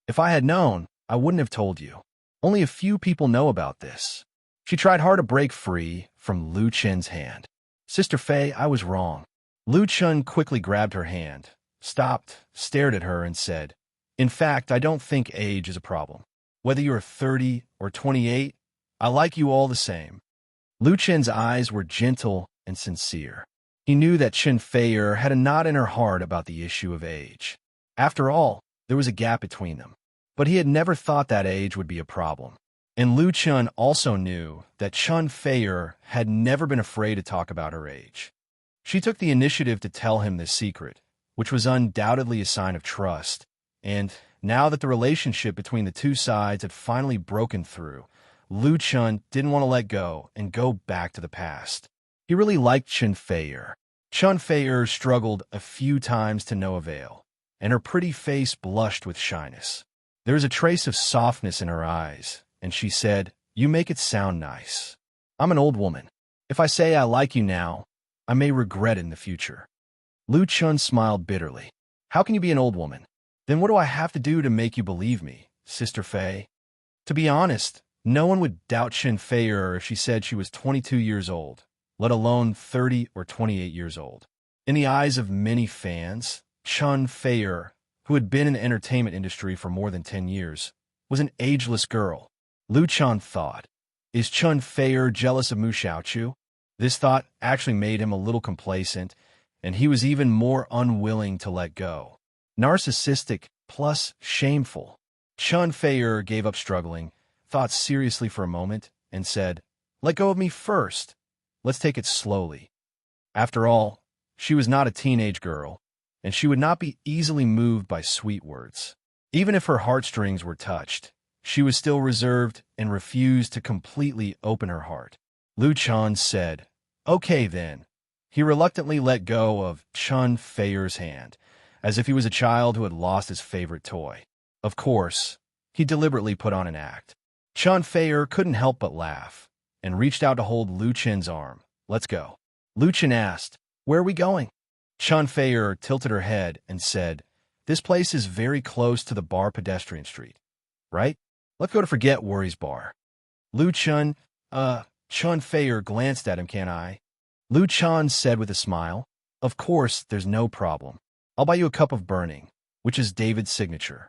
"If I had known, I wouldn't have told you. Only a few people know about this." She tried hard to break free from Lu Chun's hand. "Sister Fei, I was wrong." Lu Chun quickly grabbed her hand, stopped, stared at her, and said, "In fact, I don't think age is a problem. Whether you're 30 or 28, I like you all the same." Lu Chun's eyes were gentle and sincere. He knew that Chen Feier had a knot in her heart about the issue of age. After all, there was a gap between them. But he had never thought that age would be a problem. And Lu Chun also knew that Chen Feier had never been afraid to talk about her age. She took the initiative to tell him this secret, which was undoubtedly a sign of trust. And now that the relationship between the two sides had finally broken through, Lu Chun didn't want to let go and go back to the past. He really liked Chen Feier. Chen Feier struggled a few times to no avail, and her pretty face blushed with shyness. There was a trace of softness in her eyes, and she said, "You make it sound nice. I'm an old woman. If I say I like you now, I may regret it in the future." Lu Chun smiled bitterly. "How can you be an old woman? Then what do I have to do to make you believe me, Sister Fei?" To be honest, no one would doubt Chen Feier if she said she was 22 years old, let alone 30 or 28 years old. In the eyes of many fans, Chen Feier, who had been in the entertainment industry for more than 10 years, was an ageless girl. Lu Chun thought, "Is Chen Feier jealous of Mu Xiaochu?" This thought actually made him a little complacent, and he was even more unwilling to let go. Narcissistic plus shameful. Chen Feier gave up struggling, thought seriously for a moment, and said, "Let go of me first. Let's take it slowly." After all, she was not a teenage girl, and she would not be easily moved by sweet words. Even if her heartstrings were touched, she was still reserved and refused to completely open her heart. Lu Chun said, Okay, then. He reluctantly let go of Chun Feier's hand, as if he was a child who had lost his favorite toy. Of course, he deliberately put on an act. Chun Feier couldn't help but laugh, and reached out to hold Lu Chen's arm. Let's go. Lu Chen asked, where are we going? Chun Feier tilted her head and said, this place is very close to the bar pedestrian street, right? Let's go to Forget Worries Bar. Lu Chun, Chun Feier glanced at him, can I? Lu Chan said with a smile, of course, there's no problem. I'll buy you a cup of burning, which is David's signature.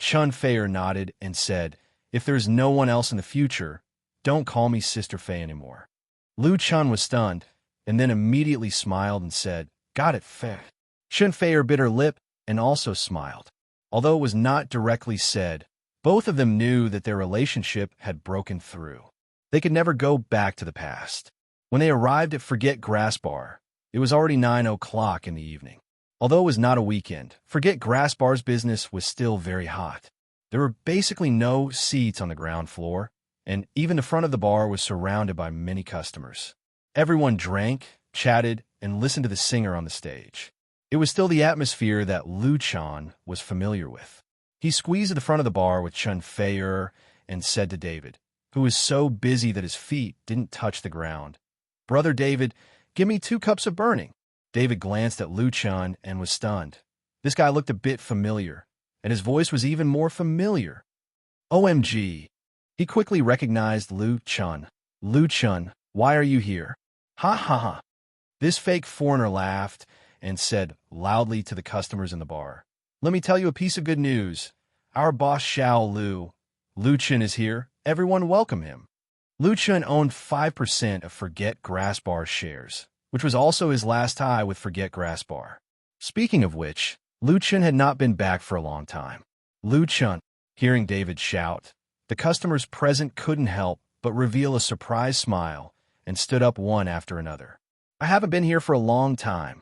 Chun Feier nodded and said, if there's no one else in the future, don't call me Sister Fei anymore. Lu Chan was stunned, and then immediately smiled and said, got it, Fei. Chun Feier bit her lip and also smiled. Although it was not directly said, both of them knew that their relationship had broken through. They could never go back to the past. When they arrived at Forget Grass Bar, it was already 9 o'clock in the evening. Although it was not a weekend, Forget Grass Bar's business was still very hot. There were basically no seats on the ground floor, and even the front of the bar was surrounded by many customers. Everyone drank, chatted, and listened to the singer on the stage. It was still the atmosphere that Lu Chan was familiar with. He squeezed at the front of the bar with Chun Feier and said to David, who was so busy that his feet didn't touch the ground, Brother David, give me 2 cups of burning. David glanced at Lu Chan and was stunned. This guy looked a bit familiar, and his voice was even more familiar. OMG. He quickly recognized Lu Chan. Lu Chan, why are you here? Ha ha ha. This fake foreigner laughed and said loudly to the customers in the bar, let me tell you a piece of good news. Our boss Xiao Lu Chen is here. Everyone welcome him. Lu Chen owned 5% of Forget Grass Bar's shares, which was also his last tie with Forget Grass Bar. Speaking of which, Lu Chen had not been back for a long time. Lu Chen, hearing David shout, the customers present couldn't help but reveal a surprised smile and stood up one after another. I haven't been here for a long time.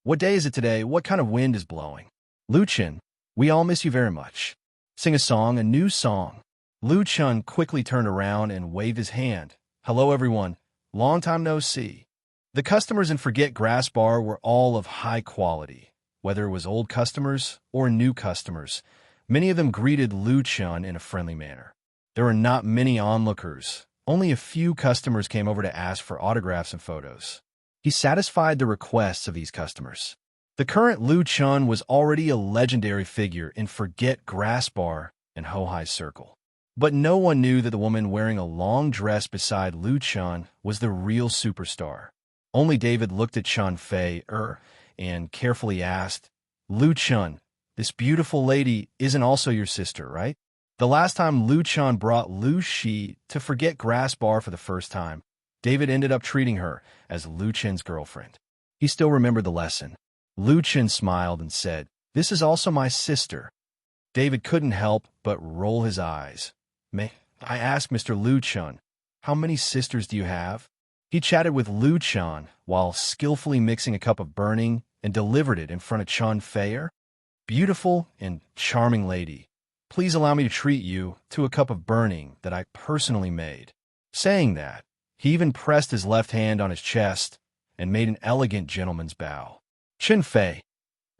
What day is it today? What kind of wind is blowing? Lu Chen, we all miss you very much. Sing a song, a new song. Lu Chen quickly turned around and waved his hand. Hello, everyone. Long time no see. The customers in Forget Grass Bar were all of high quality, whether it was old customers or new customers. Many of them greeted Lu Chen in a friendly manner. There were not many onlookers. Only a few customers came over to ask for autographs and photos. He satisfied the requests of these customers. The current Lu Chen was already a legendary figure in Forget Grass Bar and Hohai's circle. But no one knew that the woman wearing a long dress beside Lu Chen was the real superstar. Only David looked at Chun Feier and carefully asked, Lu Chen, this beautiful lady isn't also your sister, right? The last time Lu Chen brought Lu Shi to Forget Grass Bar for the first time, David ended up treating her as Lu Chen's girlfriend. He still remembered the lesson. Lu Chen smiled and said, this is also my sister. David couldn't help but roll his eyes. May I ask Mr. Lu Chen, how many sisters do you have? He chatted with Lu Chen while skillfully mixing a cup of burning and delivered it in front of Chun Feier. Beautiful and charming lady, please allow me to treat you to a cup of burning that I personally made. Saying that, he even pressed his left hand on his chest and made an elegant gentleman's bow. Chun Feier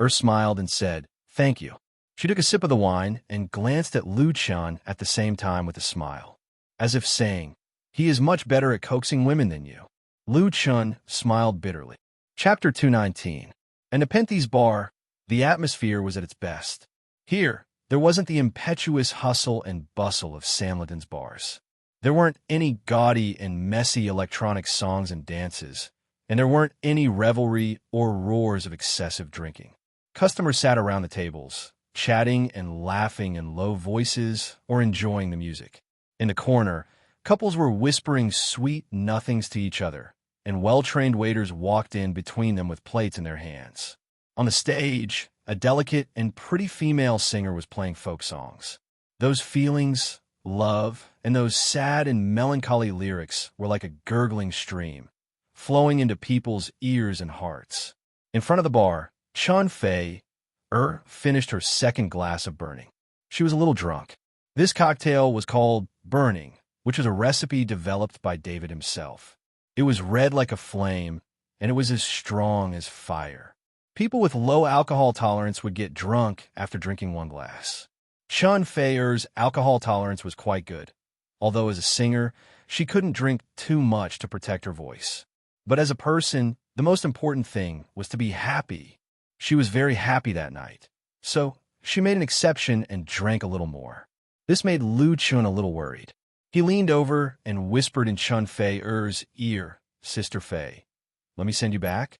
smiled and said, thank you. She took a sip of the wine and glanced at Lu Chen at the same time with a smile, as if saying, he is much better at coaxing women than you. Lu Chen smiled bitterly. Chapter 219. In Nepenthes Bar, the atmosphere was at its best. Here, there wasn't the impetuous hustle and bustle of Samladin's bars. There weren't any gaudy and messy electronic songs and dances, and there weren't any revelry or roars of excessive drinking. Customers sat around the tables, chatting and laughing in low voices or enjoying the music. In the corner, couples were whispering sweet nothings to each other, and well-trained waiters walked in between them with plates in their hands. On the stage, a delicate and pretty female singer was playing folk songs. Those feelings, love, and those sad and melancholy lyrics were like a gurgling stream, flowing into people's ears and hearts. In front of the bar, Chun Feier finished her second glass of burning. She was a little drunk. This cocktail was called burning, which was a recipe developed by David himself. It was red like a flame, and it was as strong as fire. People with low alcohol tolerance would get drunk after drinking one glass. Chun Fei-er's alcohol tolerance was quite good, although as a singer, she couldn't drink too much to protect her voice. But as a person, the most important thing was to be happy. She was very happy that night, so she made an exception and drank a little more. This made Lu Chun a little worried. He leaned over and whispered in Chun Fei-er's ear, "Sister Fei, let me send you back?"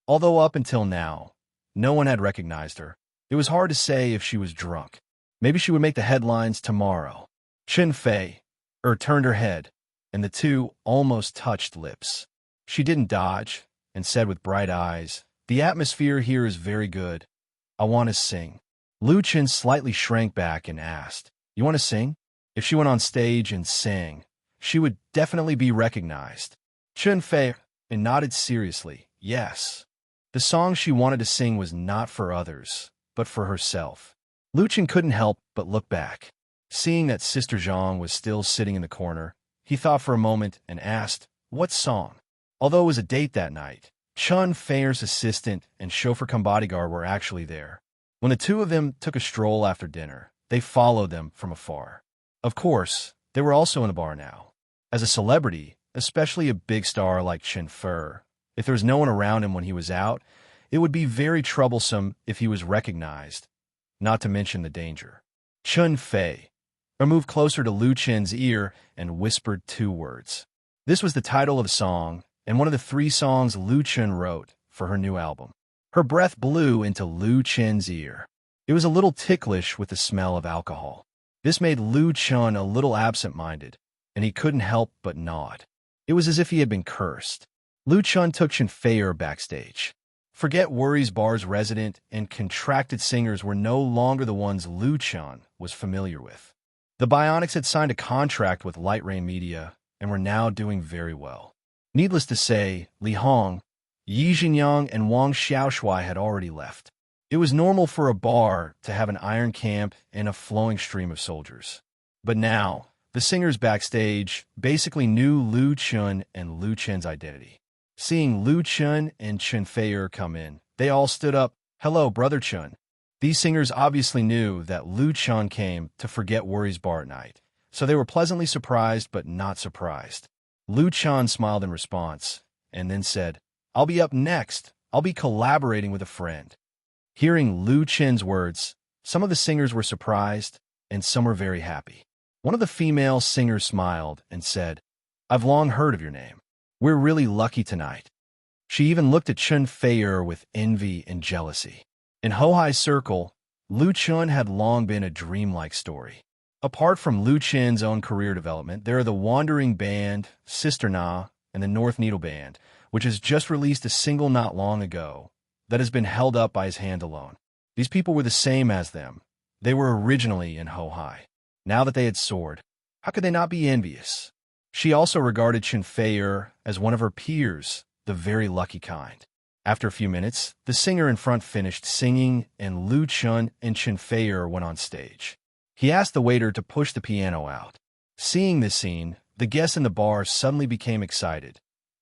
Although up until now, no one had recognized her, it was hard to say if she was drunk. Maybe she would make the headlines tomorrow. Chun Fei-er turned her head, and the two almost touched lips. She didn't dodge, and said with bright eyes, "The atmosphere here is very good. I want to sing." Lu Chun slightly shrank back and asked, "You want to sing?" If she went on stage and sang, she would definitely be recognized. Chun Fei nodded seriously, yes. The song she wanted to sing was not for others, but for herself. Lu Chun couldn't help but look back. Seeing that Sister Zhang was still sitting in the corner, he thought for a moment and asked, "What song?" Although it was a date that night, Chun Fei-er's assistant and chauffeur cum bodyguard were actually there. When the two of them took a stroll after dinner, they followed them from afar. Of course, they were also in the bar now. As a celebrity, especially a big star like Chun Fei, if there was no one around him when he was out, it would be very troublesome if he was recognized, not to mention the danger. Chun Fei moved closer to Lu Chun's ear and whispered two words. This was the title of a song, and one of the 3 songs Lu Chun wrote for her new album. Her breath blew into Lu Chun's ear. It was a little ticklish with the smell of alcohol. This made Lu Chun a little absent-minded, and he couldn't help but nod. It was as if he had been cursed. Lu Chun took Chun Fei-er backstage. Forget Worries Bar's resident and contracted singers were no longer the ones Lu Chun was familiar with. The Bionics had signed a contract with Light Rain Media and were now doing very well. Needless to say, Li Hong, Yi Jinyang, and Wang Xiaoshui had already left. It was normal for a bar to have an iron camp and a flowing stream of soldiers. But now, the singers backstage basically knew Lu Chun and Lu Chun's identity. Seeing Lu Chun and Chun Fei-er come in, they all stood up. "Hello, Brother Chun." These singers obviously knew that Lu Chun came to Forget Worries Bar at night, so they were pleasantly surprised but not surprised. Lu Chun smiled in response, and then said, "I'll be up next. I'll be collaborating with a friend." Hearing Lu Chun's words, some of the singers were surprised, and some were very happy. One of the female singers smiled and said, "I've long heard of your name. We're really lucky tonight." She even looked at Chun Fei-er with envy and jealousy. In Hohai's circle, Lu Chun had long been a dreamlike story. Apart from Lu Chun's own career development, there are the Wandering Band, Sister Na, and the North Needle Band, which has just released a single not long ago that has been held up by his hand alone. These people were the same as them. They were originally in Hohai. Now that they had soared, how could they not be envious? She also regarded Chun Fei-er as one of her peers, the very lucky kind. After a few minutes, the singer in front finished singing, and Lu Chun and Chun Fei-er went on stage. He asked the waiter to push the piano out. Seeing this scene, the guests in the bar suddenly became excited.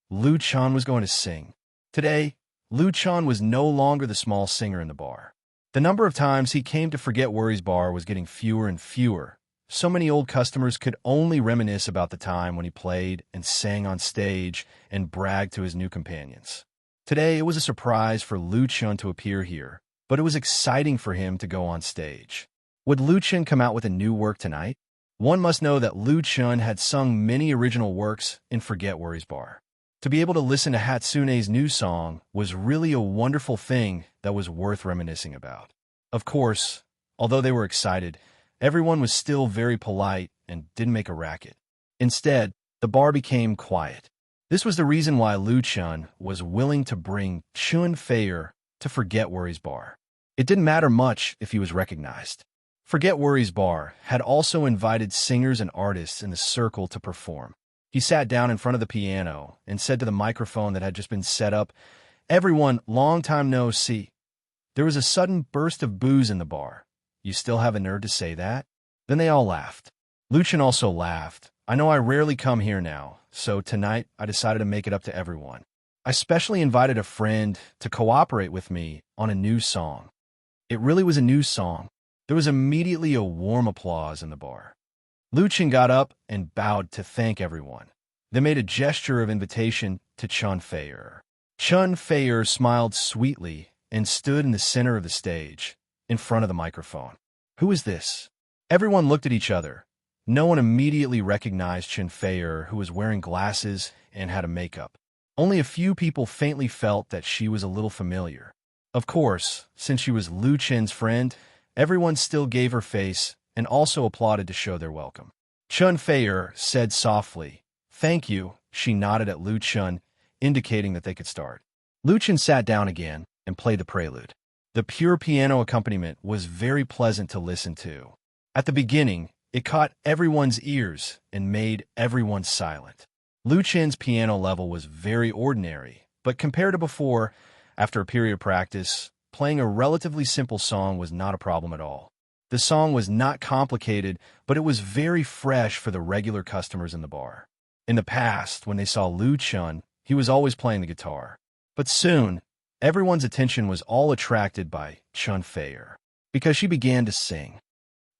Lu Chun was going to sing. Today, Lu Chun was no longer the small singer in the bar. The number of times he came to Forget Worries Bar was getting fewer and fewer. So many old customers could only reminisce about the time when he played and sang on stage and bragged to his new companions. Today, it was a surprise for Lu Chun to appear here, but it was exciting for him to go on stage. Would Lu Chun come out with a new work tonight? One must know that Lu Chun had sung many original works in Forget Worries Bar. To be able to listen to Hatsune's new song was really a wonderful thing that was worth reminiscing about. Of course, although they were excited, everyone was still very polite and didn't make a racket. Instead, the bar became quiet. This was the reason why Lu Chun was willing to bring Chun Fei-er to Forget Worries Bar. It didn't matter much if he was recognized. Forget Worries Bar had also invited singers and artists in the circle to perform. He sat down in front of the piano and said to the microphone that had just been set up, "Everyone, long time no see." There was a sudden burst of boos in the bar. "You still have a nerve to say that?" Then they all laughed. Lu Chun also laughed. "I know I rarely come here now, so tonight I decided to make it up to everyone. I specially invited a friend to cooperate with me on a new song. It really was a new song. There was immediately a warm applause in the bar. Luchan got up and bowed to thank everyone, then made a gesture of invitation to Chun Feier. Chun Feier smiled sweetly and stood in the center of the stage, in front of the microphone. Who is this? Everyone looked at each other. No one immediately recognized Chun Feier, who was wearing glasses and had a makeup. Only a few people faintly felt that she was a little familiar. Of course, since she was Lu Chen's friend, everyone still gave her face and also applauded to show their welcome. Chun Feier said softly, "Thank you." She nodded at Lu Chen, indicating that they could start. Lu Chen sat down again and played the prelude. The pure piano accompaniment was very pleasant to listen to. At the beginning, it caught everyone's ears and made everyone silent. Lu Chen's piano level was very ordinary, but compared to before, after a period of practice, playing a relatively simple song was not a problem at all. The song was not complicated, but it was very fresh for the regular customers in the bar. In the past, when they saw Lu Chen, he was always playing the guitar. But soon, everyone's attention was all attracted by Chun Feier, because she began to sing.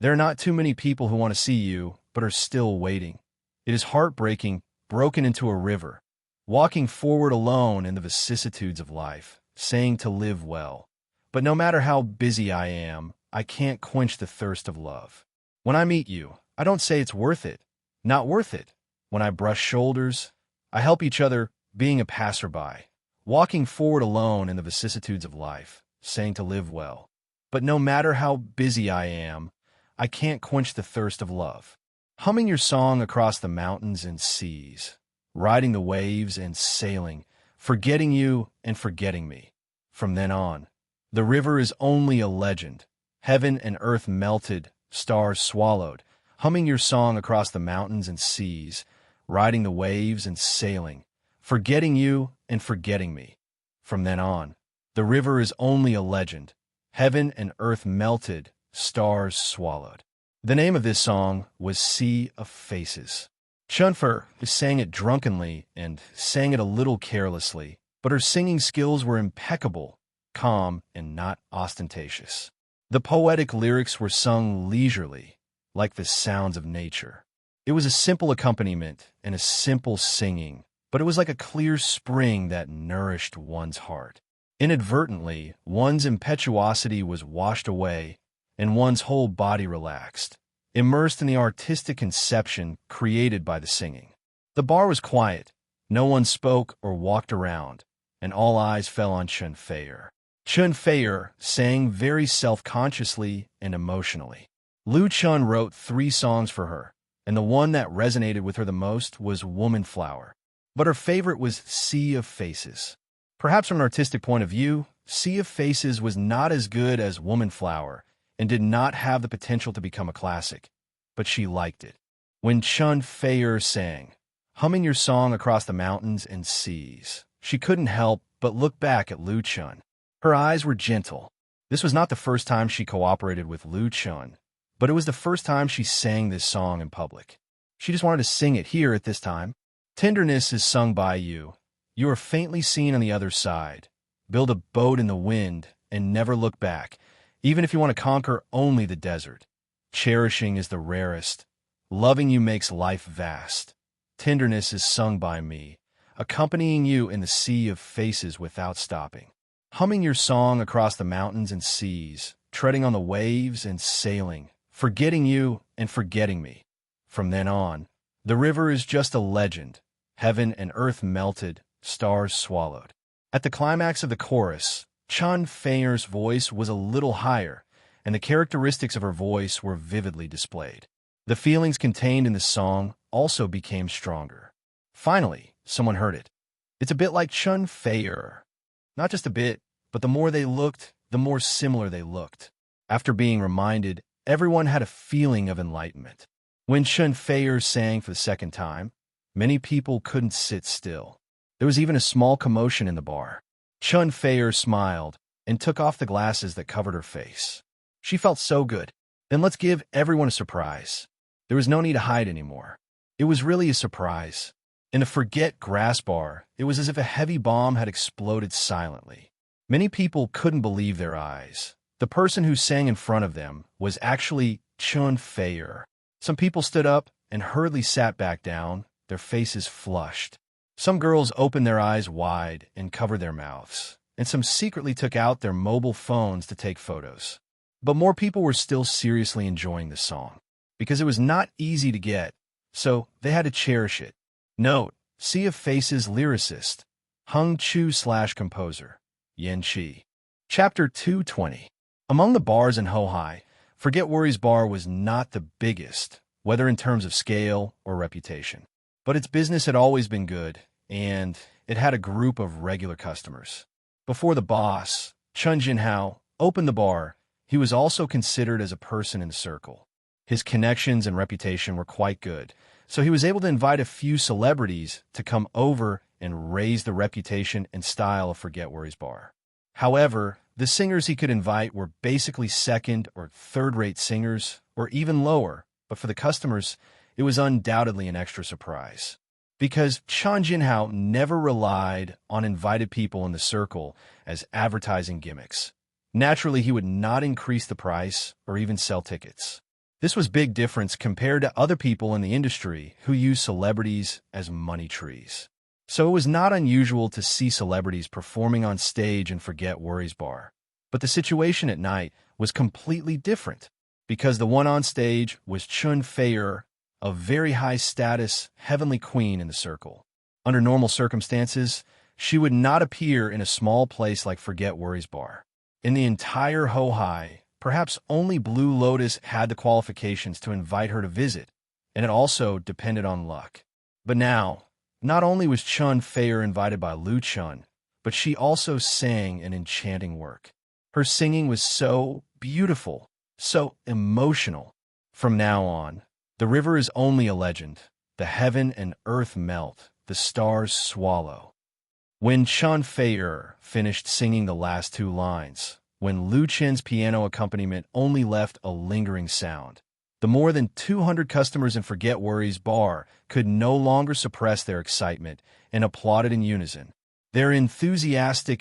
There are not too many people who want to see you, but are still waiting. It is heartbreaking, broken into a river, walking forward alone in the vicissitudes of life, saying to live well. But no matter how busy I am, I can't quench the thirst of love. When I meet you, I don't say it's worth it. Not worth it. When I brush shoulders, I help each other, being a passerby, walking forward alone in the vicissitudes of life, saying to live well. But no matter how busy I am, I can't quench the thirst of love. Humming your song across the mountains and seas, riding the waves and sailing, forgetting you and forgetting me. From then on, the river is only a legend. Heaven and earth melted, stars swallowed, humming your song across the mountains and seas, riding the waves and sailing, forgetting you and forgetting me. From then on, the river is only a legend. Heaven and earth melted, stars swallowed. The name of this song was Sea of Faces. Chun Feier sang it drunkenly and sang it a little carelessly, but her singing skills were impeccable, calm, and not ostentatious. The poetic lyrics were sung leisurely, like the sounds of nature. It was a simple accompaniment and a simple singing, but it was like a clear spring that nourished one's heart. Inadvertently, one's impetuosity was washed away, and one's whole body relaxed, immersed in the artistic conception created by the singing. The bar was quiet. No one spoke or walked around, and all eyes fell on Chun Feier. Chun Feier sang very self-consciously and emotionally. Lu Chen wrote 3 songs for her, and the one that resonated with her the most was Woman Flower. But her favorite was Sea of Faces. Perhaps from an artistic point of view, Sea of Faces was not as good as Woman Flower and did not have the potential to become a classic, but she liked it. When Chun Feier sang, humming your song across the mountains and seas, she couldn't help but look back at Lu Chen. Her eyes were gentle. This was not the first time she cooperated with Lu Chen, but it was the first time she sang this song in public. She just wanted to sing it here at this time. Tenderness is sung by you. You are faintly seen on the other side. Build a boat in the wind and never look back, even if you want to conquer only the desert. Cherishing is the rarest. Loving you makes life vast. Tenderness is sung by me, accompanying you in the sea of faces without stopping. Humming your song across the mountains and seas, treading on the waves and sailing, forgetting you and forgetting me. From then on, the river is just a legend. Heaven and earth melted, stars swallowed. At the climax of the chorus, Chun Feier's voice was a little higher, and the characteristics of her voice were vividly displayed. The feelings contained in the song also became stronger. Finally, someone heard it. It's a bit like Chun Feier. Not just a bit, but the more they looked, the more similar they looked. After being reminded, everyone had a feeling of enlightenment. When Chun Feier sang for the second time, many people couldn't sit still. There was even a small commotion in the bar. Chun Feier smiled and took off the glasses that covered her face. She felt so good. Then let's give everyone a surprise. There was no need to hide anymore. It was really a surprise. In the Forget Grass bar, it was as if a heavy bomb had exploded silently. Many people couldn't believe their eyes. The person who sang in front of them was actually Chun Fei-er. Some people stood up and hurriedly sat back down, their faces flushed. Some girls opened their eyes wide and covered their mouths, and some secretly took out their mobile phones to take photos. But more people were still seriously enjoying the song, because it was not easy to get, so they had to cherish it. Note, Sea of Faces lyricist, Hung Chu/composer, Yen Chi. Chapter 220. Among the bars in Hohai, Forget Worries Bar was not the biggest, whether in terms of scale or reputation. But its business had always been good, and it had a group of regular customers. Before the boss, Chun Jinhao, opened the bar, he was also considered as a person in the circle. His connections and reputation were quite good, so he was able to invite a few celebrities to come over and raise the reputation and style of Forget Worries Bar. However, the singers he could invite were basically second or third-rate singers, or even lower, but for the customers, it was undoubtedly an extra surprise. Because Chun Jinhao never relied on invited people in the circle as advertising gimmicks. Naturally, he would not increase the price or even sell tickets. This was a big difference compared to other people in the industry who use celebrities as money trees. So it was not unusual to see celebrities performing on stage in Forget Worries Bar. But the situation at night was completely different, because the one on stage was Chun Fei-er, a very high-status, heavenly queen in the circle. Under normal circumstances, she would not appear in a small place like Forget Worries Bar. In the entire Hohai, perhaps only Blue Lotus had the qualifications to invite her to visit, and it also depended on luck. But now, not only was Chun Fei-er invited by Lu Chun, but she also sang an enchanting work. Her singing was so beautiful, so emotional. From now on, the river is only a legend. The heaven and earth melt, the stars swallow. When Chun Fei-er finished singing the last two lines, when Lu Chen's piano accompaniment only left a lingering sound, the more than 200 customers in Forget Worries Bar could no longer suppress their excitement and applauded in unison. Their enthusiastic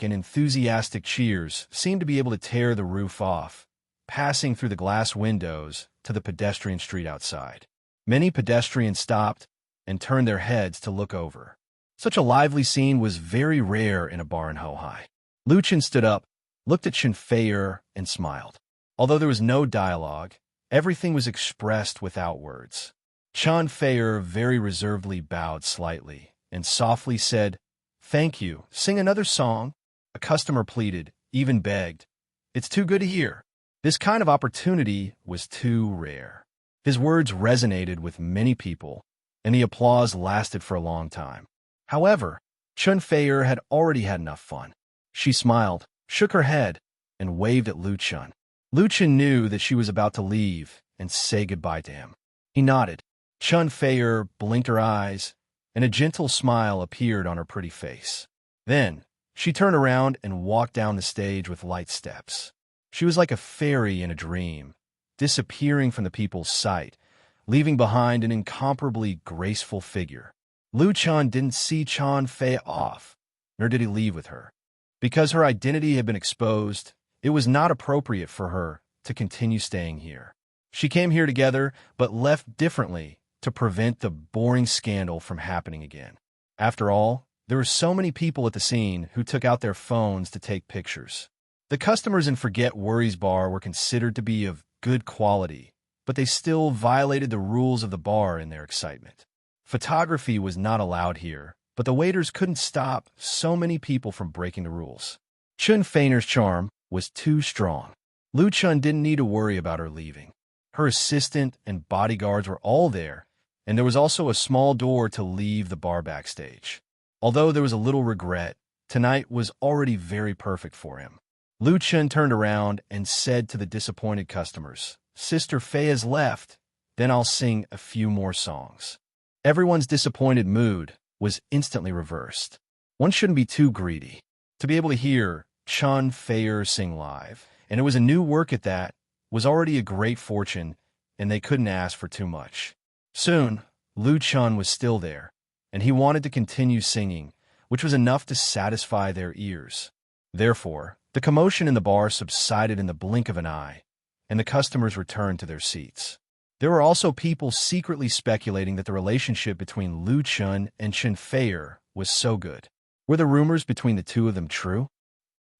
cheers seemed to be able to tear the roof off, passing through the glass windows to the pedestrian street outside. Many pedestrians stopped and turned their heads to look over. Such a lively scene was very rare in a bar in Hohai. Lu Chen stood up, looked at Chun Fei-er, and smiled. Although there was no dialogue, everything was expressed without words. Chun Fei-er very reservedly bowed slightly and softly said, "Thank you. Sing another song." A customer pleaded, even begged. "It's too good to hear." This kind of opportunity was too rare. His words resonated with many people, and the applause lasted for a long time. However, Chun Fei-er had already had enough fun. She smiled, shook her head, and waved at Lu Chun. Lu Chun knew that she was about to leave and say goodbye to him. He nodded. Chun Fei-er blinked her eyes, and a gentle smile appeared on her pretty face. Then, she turned around and walked down the stage with light steps. She was like a fairy in a dream, disappearing from the people's sight, leaving behind an incomparably graceful figure. Lu Chun didn't see Chun Fei off, nor did he leave with her. Because her identity had been exposed, it was not appropriate for her to continue staying here. She came here together, but left differently to prevent the boring scandal from happening again. After all, there were so many people at the scene who took out their phones to take pictures. The customers in Forget Worries Bar were considered to be of good quality, but they still violated the rules of the bar in their excitement. Photography was not allowed here, but the waiters couldn't stop so many people from breaking the rules. Chun Fei-er's charm was too strong. Lu Chun didn't need to worry about her leaving. Her assistant and bodyguards were all there, and there was also a small door to leave the bar backstage. Although there was a little regret, tonight was already very perfect for him. Lu Chun turned around and said to the disappointed customers, "Sister Fei has left, then I'll sing a few more songs." Everyone's disappointed mood was instantly reversed. One shouldn't be too greedy. To be able to hear Chun Fei-er sing live, and it was a new work at that, was already a great fortune, and they couldn't ask for too much. Soon, Lu Chun was still there, and he wanted to continue singing, which was enough to satisfy their ears. Therefore, the commotion in the bar subsided in the blink of an eye, and the customers returned to their seats. There were also people secretly speculating that the relationship between Lu Chun and Chen Feier was so good. Were the rumors between the two of them true?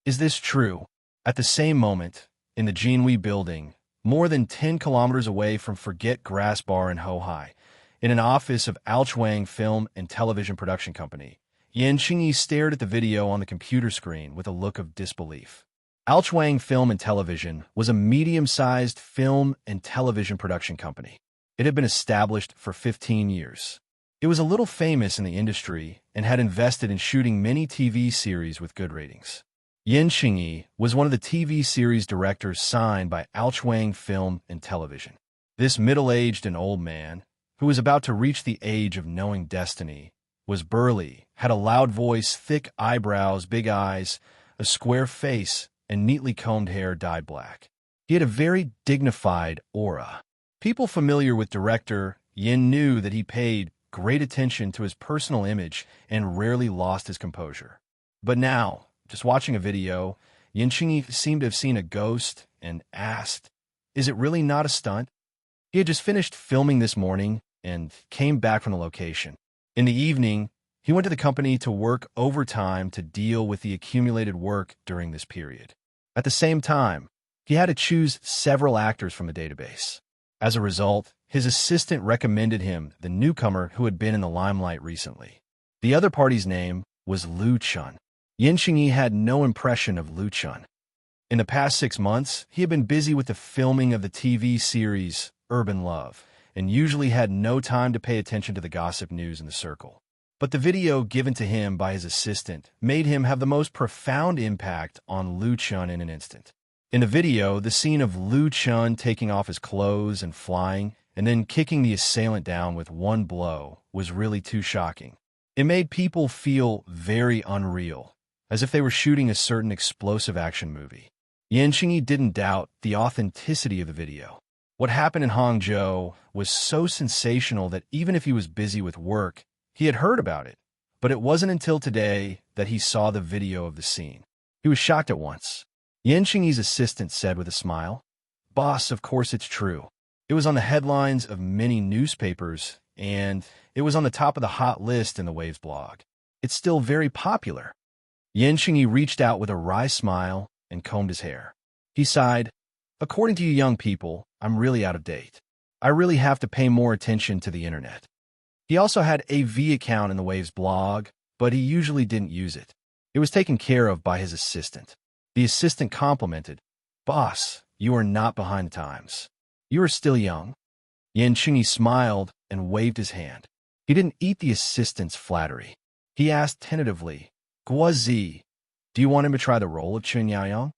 Is this true? At the same moment, in the Jinhui building, more than 10 kilometers away from Forget Grass Bar in Hohai, in an office of Alchuang Film and Television Production Company, Yan Qingyi stared at the video on the computer screen with a look of disbelief. Alchuang Film and Television was a medium-sized film and television production company. It had been established for 15 years. It was a little famous in the industry and had invested in shooting many TV series with good ratings. Yan Qingyi was one of the TV series directors signed by Alchuang Film and Television. This middle-aged and old man, who was about to reach the age of knowing destiny, was burly, had a loud voice, thick eyebrows, big eyes, a square face, and neatly combed hair dyed black. He had a very dignified aura. People familiar with director Yin knew that he paid great attention to his personal image and rarely lost his composure. But now, just watching a video, Yan Qingyi seemed to have seen a ghost and asked, "Is it really not a stunt?" He had just finished filming this morning and came back from the location. In the evening, he went to the company to work overtime to deal with the accumulated work during this period. At the same time, he had to choose several actors from the database. As a result, his assistant recommended him the newcomer who had been in the limelight recently. The other party's name was Lu Chun. Yan Qingyi had no impression of Lu Chun. In the past 6 months, he had been busy with the filming of the TV series Urban Love, and usually had no time to pay attention to the gossip news in the circle. But the video given to him by his assistant made him have the most profound impact on Lu Chun in an instant. In the video, the scene of Lu Chun taking off his clothes and flying, and then kicking the assailant down with one blow, was really too shocking. It made people feel very unreal, as if they were shooting a certain explosive action movie. Yan Qingyi didn't doubt the authenticity of the video. What happened in Hangzhou was so sensational that even if he was busy with work, he had heard about it. But it wasn't until today that he saw the video of the scene. He was shocked at once. Yan Qingyi's assistant said with a smile, "Boss, of course it's true. It was on the headlines of many newspapers, and it was on the top of the hot list in the Waves blog. It's still very popular." Yan Qingyi reached out with a wry smile and combed his hair. He sighed, "According to you young people, I'm really out of date. I really have to pay more attention to the internet." He also had a V account in the Waves blog, but he usually didn't use it. It was taken care of by his assistant. The assistant complimented, "Boss, you are not behind the times. You are still young." Yan Qingyi smiled and waved his hand. He didn't eat the assistant's flattery. He asked tentatively, "Guozi, do you want him to try the role of Chen Yaoyang?"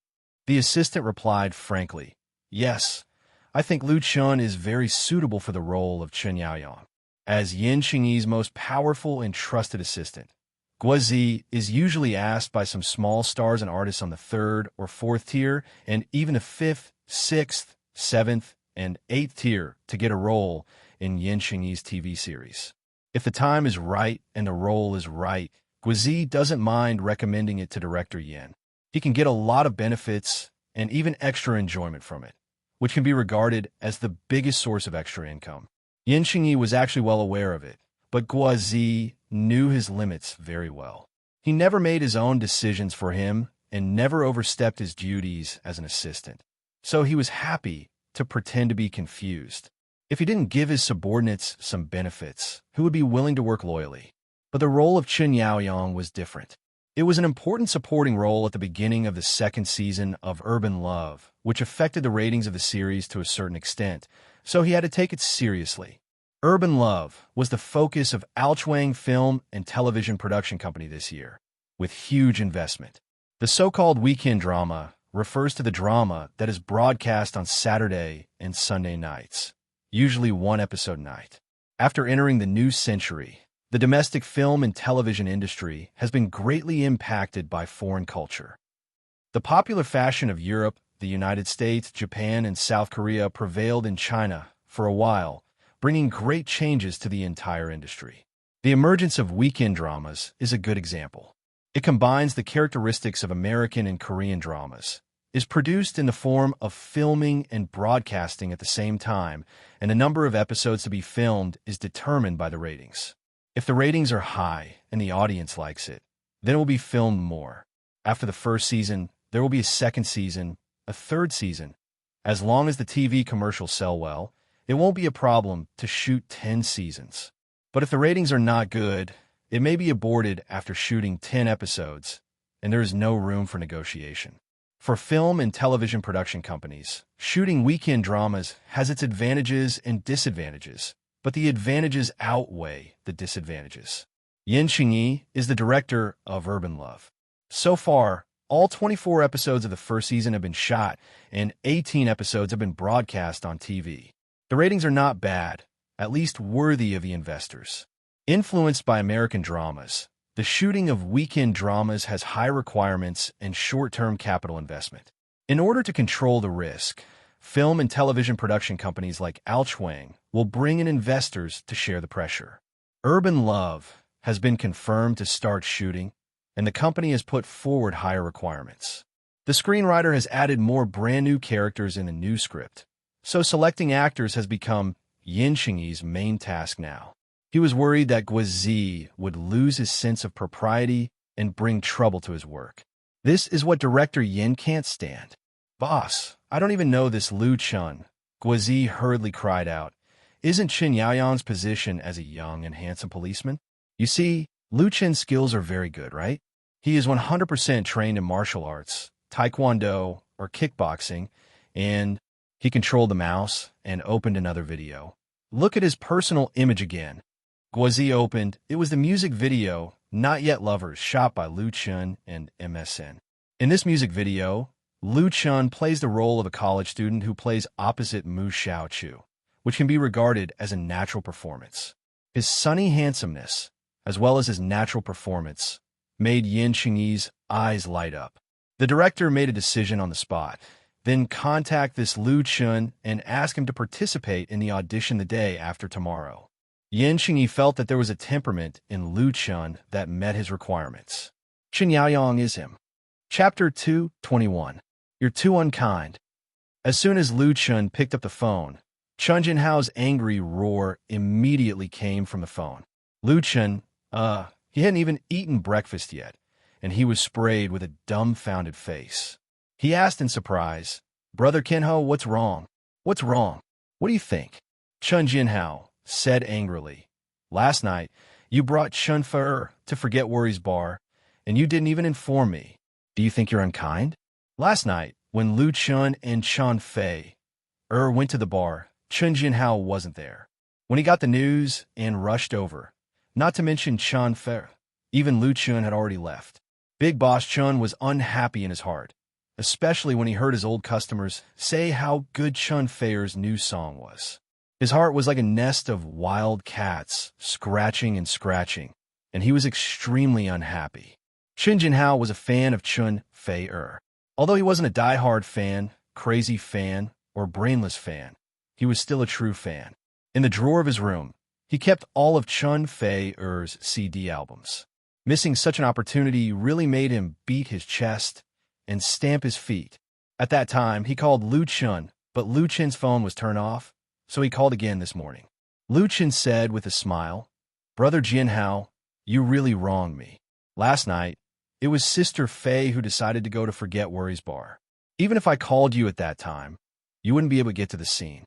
The assistant replied frankly, "Yes, I think Lu Chun is very suitable for the role of Chen Yaoyang." As Yan Qingyi's most powerful and trusted assistant, Guozi is usually asked by some small stars and artists on the 3rd or 4th tier, and even the 5th, 6th, 7th, and 8th tier to get a role in Yan Qingyi's TV series. If the time is right and the role is right, Guozi doesn't mind recommending it to director Yan. He can get a lot of benefits and even extra enjoyment from it, which can be regarded as the biggest source of extra income. Yan Qingyi was actually well aware of it, but Guozi knew his limits very well. He never made his own decisions for him and never overstepped his duties as an assistant. So he was happy to pretend to be confused. If he didn't give his subordinates some benefits, who would be willing to work loyally? But the role of Chen Yaoyang was different. It was an important supporting role at the beginning of the 2nd season of Urban Love, which affected the ratings of the series to a certain extent, so he had to take it seriously. Urban Love was the focus of Alchuang Film and Television Production Company this year, with huge investment. The so-called weekend drama refers to the drama that is broadcast on Saturday and Sunday nights, usually one episode a night. After entering the new century, the domestic film and television industry has been greatly impacted by foreign culture. The popular fashion of Europe, the United States, Japan, and South Korea prevailed in China for a while, bringing great changes to the entire industry. The emergence of weekend dramas is a good example. It combines the characteristics of American and Korean dramas, is produced in the form of filming and broadcasting at the same time, and the number of episodes to be filmed is determined by the ratings. If the ratings are high and the audience likes it, then it will be filmed more. After the first season, there will be a second season, a third season. As long as the TV commercials sell well, it won't be a problem to shoot 10 seasons. But if the ratings are not good, it may be aborted after shooting 10 episodes, and there is no room for negotiation. For film and television production companies, shooting weekend dramas has its advantages and disadvantages, but the advantages outweigh the disadvantages. Enchanting is the director of Urban Love. So far, all 24 episodes of the first season have been shot, and 18 episodes have been broadcast on TV. The ratings are not bad, at least worthy of the investors. Influenced by American dramas, the shooting of weekend dramas has high requirements and short-term capital investment. In order to control the risk, film and television production companies like Audiobook will bring in investors to share the pressure. Urban Love has been confirmed to start shooting, and the company has put forward higher requirements. The screenwriter has added more brand-new characters in the new script, so selecting actors has become Enchanting's main task now. He was worried that Gwazi would lose his sense of propriety and bring trouble to his work. This is what director Yin can't stand. "Boss, I don't even know this Lu Chun," Gwazi hurriedly cried out. "Isn't Chen Yaoyang's position as a young and handsome policeman? You see, Lu Chen's skills are very good, right? He is 100% trained in martial arts, taekwondo, or kickboxing, and he controlled the mouse and opened another video. Look at his personal image again." Gwazi opened. It was the music video, Not Yet Lovers, shot by Lu Chun and MSN. In this music video, Lu Chun plays the role of a college student who plays opposite Mu Xiaochu, which can be regarded as a natural performance. His sunny handsomeness, as well as his natural performance, made Enchanting's eyes light up. The director made a decision on the spot, then contact this Lu Chun and ask him to participate in the audition the day after tomorrow. Enchanting felt that there was a temperament in Lu Chun that met his requirements. Chen Yaoyang is him. Chapter 2:21. You're too unkind. As soon as Lu Chun picked up the phone, Chun Jinhao's angry roar immediately came from the phone. Lu Chun, he hadn't even eaten breakfast yet, and he was sprayed with a dumbfounded face. He asked in surprise, "Brother Kenho, what's wrong? What's wrong? What do you think?" Chun Jinhao said angrily, "Last night, you brought Chun Fe to Forget Worries Bar, and you didn't even inform me. Do you think you're unkind?" Last night, when Lu Chun and Chun Fei went to the bar, Chun Jinhao wasn't there. When he got the news and rushed over, not to mention Chun Fei, even Lu Chun had already left. Big Boss Chun was unhappy in his heart, especially when he heard his old customers say how good Chun Fei's new song was. His heart was like a nest of wild cats, scratching and scratching, and he was extremely unhappy. Chun Jinhao was a fan of Chun Fei. Although he wasn't a die-hard fan, crazy fan, or brainless fan, he was still a true fan. In the drawer of his room, he kept all of Chun Fei's CD albums. Missing such an opportunity really made him beat his chest and stamp his feet. At that time, he called Lu Chun, but Lu Chun's phone was turned off, so he called again this morning. Lu Chun said with a smile, "Brother Jinhao, you really wronged me. Last night, it was Sister Fei who decided to go to Forget Worries Bar. Even if I called you at that time, you wouldn't be able to get to the scene.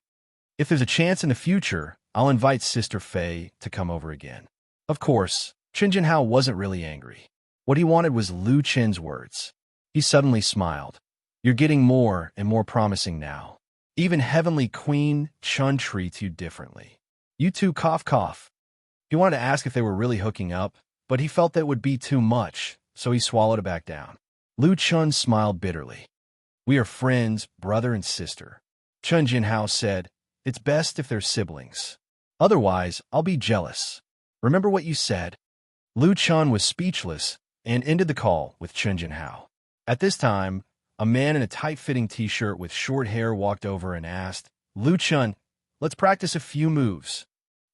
If there's a chance in the future, I'll invite Sister Fei to come over again." Of course, Chun Jinhao wasn't really angry. What he wanted was Lu Chun's words. He suddenly smiled. "You're getting more and more promising now. Even Heavenly Queen Chun treats you differently. You two cough. He wanted to ask if they were really hooking up, but he felt that would be too much, so he swallowed it back down. Lu Chun smiled bitterly. "We are friends, brother and sister." Chun Jinhao said, "It's best if they're siblings. Otherwise, I'll be jealous. Remember what you said?" Lu Chun was speechless and ended the call with Chun Jinhao. At this time, a man in a tight-fitting t-shirt with short hair walked over and asked, "Lu Chun, let's practice a few moves."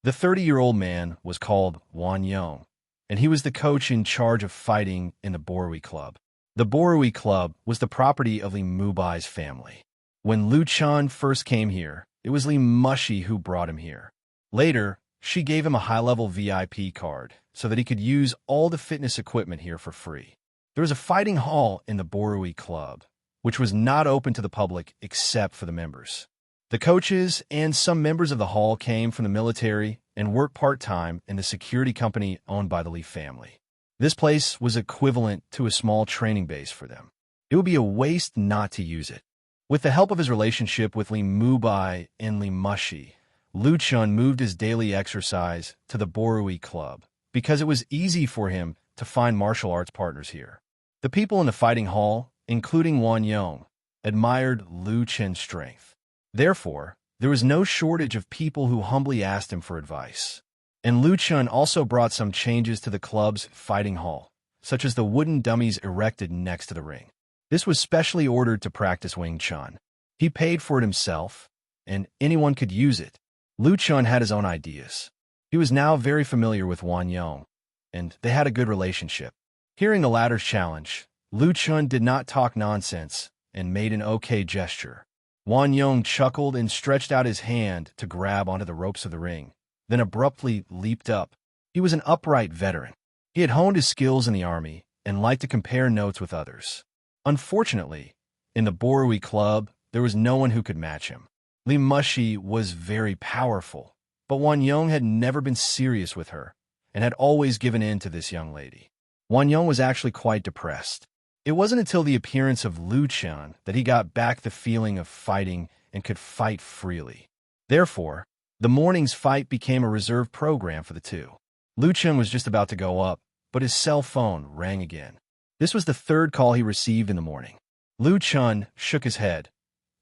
The 30-year-old man was called Wan Yong, and he was the coach in charge of fighting in the Borui Club. The Borui Club was the property of Li Mubai's family. When Lu Chan first came here, it was Li Mushi who brought him here. Later, she gave him a high-level VIP card so that he could use all the fitness equipment here for free. There was a fighting hall in the Borui Club, which was not open to the public except for the members. The coaches and some members of the hall came from the military and worked part-time in the security company owned by the Li family. This place was equivalent to a small training base for them. It would be a waste not to use it. With the help of his relationship with Li Mubai and Li Mushi, Lu Chun moved his daily exercise to the Borui Club because it was easy for him to find martial arts partners here. The people in the fighting hall, including Wan Yong, admired Lu Chen's strength. Therefore, there was no shortage of people who humbly asked him for advice. And Lu Chun also brought some changes to the club's fighting hall, such as the wooden dummies erected next to the ring. This was specially ordered to practice Wing Chun. He paid for it himself, and anyone could use it. Lu Chun had his own ideas. He was now very familiar with Wan Yong, and they had a good relationship. Hearing the latter's challenge, Lu Chun did not talk nonsense and made an okay gesture. Wan Yong chuckled and stretched out his hand to grab onto the ropes of the ring, then abruptly leaped up. He was an upright veteran. He had honed his skills in the army and liked to compare notes with others. Unfortunately, in the Borui Club, there was no one who could match him. Li Mushi was very powerful, but Wan Yong had never been serious with her and had always given in to this young lady. Wan Yong was actually quite depressed. It wasn't until the appearance of Lu Chan that he got back the feeling of fighting and could fight freely. Therefore, the morning's fight became a reserved program for the two. Lu Chan was just about to go up, but his cell phone rang again. This was the third call he received in the morning. Lu Chan shook his head,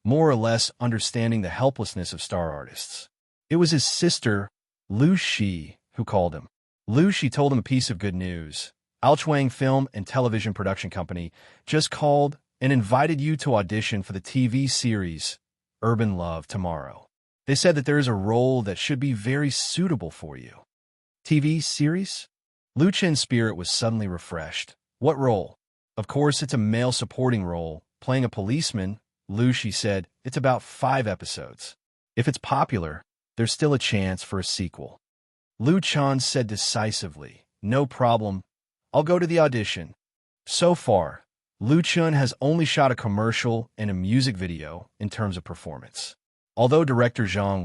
more or less understanding the helplessness of star artists. It was his sister, Lu Shi, who called him. Lu Shi told him a piece of good news. Alchuang Film and Television Production Company just called and invited you to audition for the TV series Urban Love tomorrow. They said that there is a role that should be very suitable for you. TV series? Lu Chen's spirit was suddenly refreshed. What role? Of course, it's a male supporting role, playing a policeman. Lu Shi said, it's about 5 episodes. If it's popular, there's still a chance for a sequel. Lu Chan said decisively, no problem. I'll go to the audition. So far, Lu Chun has only shot a commercial and a music video in terms of performance. Although director Zhang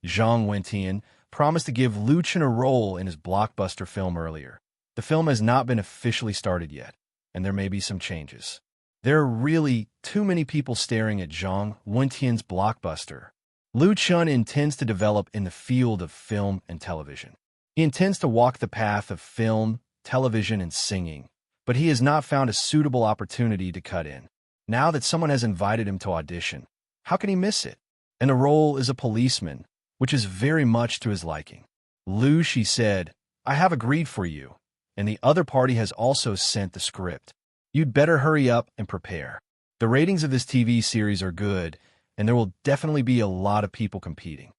Wentian promised to give Lu Chun a role in his blockbuster film earlier, the film has not been officially started yet, and there may be some changes. There are really too many people staring at Zhang Wentian's blockbuster. Lu Chun intends to develop in the field of film and television. He intends to walk the path of film, television, and singing, but he has not found a suitable opportunity to cut in. Now that someone has invited him to audition, how can he miss it? And the role is a policeman, which is very much to his liking. Lu Shi said, I have agreed for you, and the other party has also sent the script. You'd better hurry up and prepare. The ratings of this TV series are good, and there will definitely be a lot of people competing.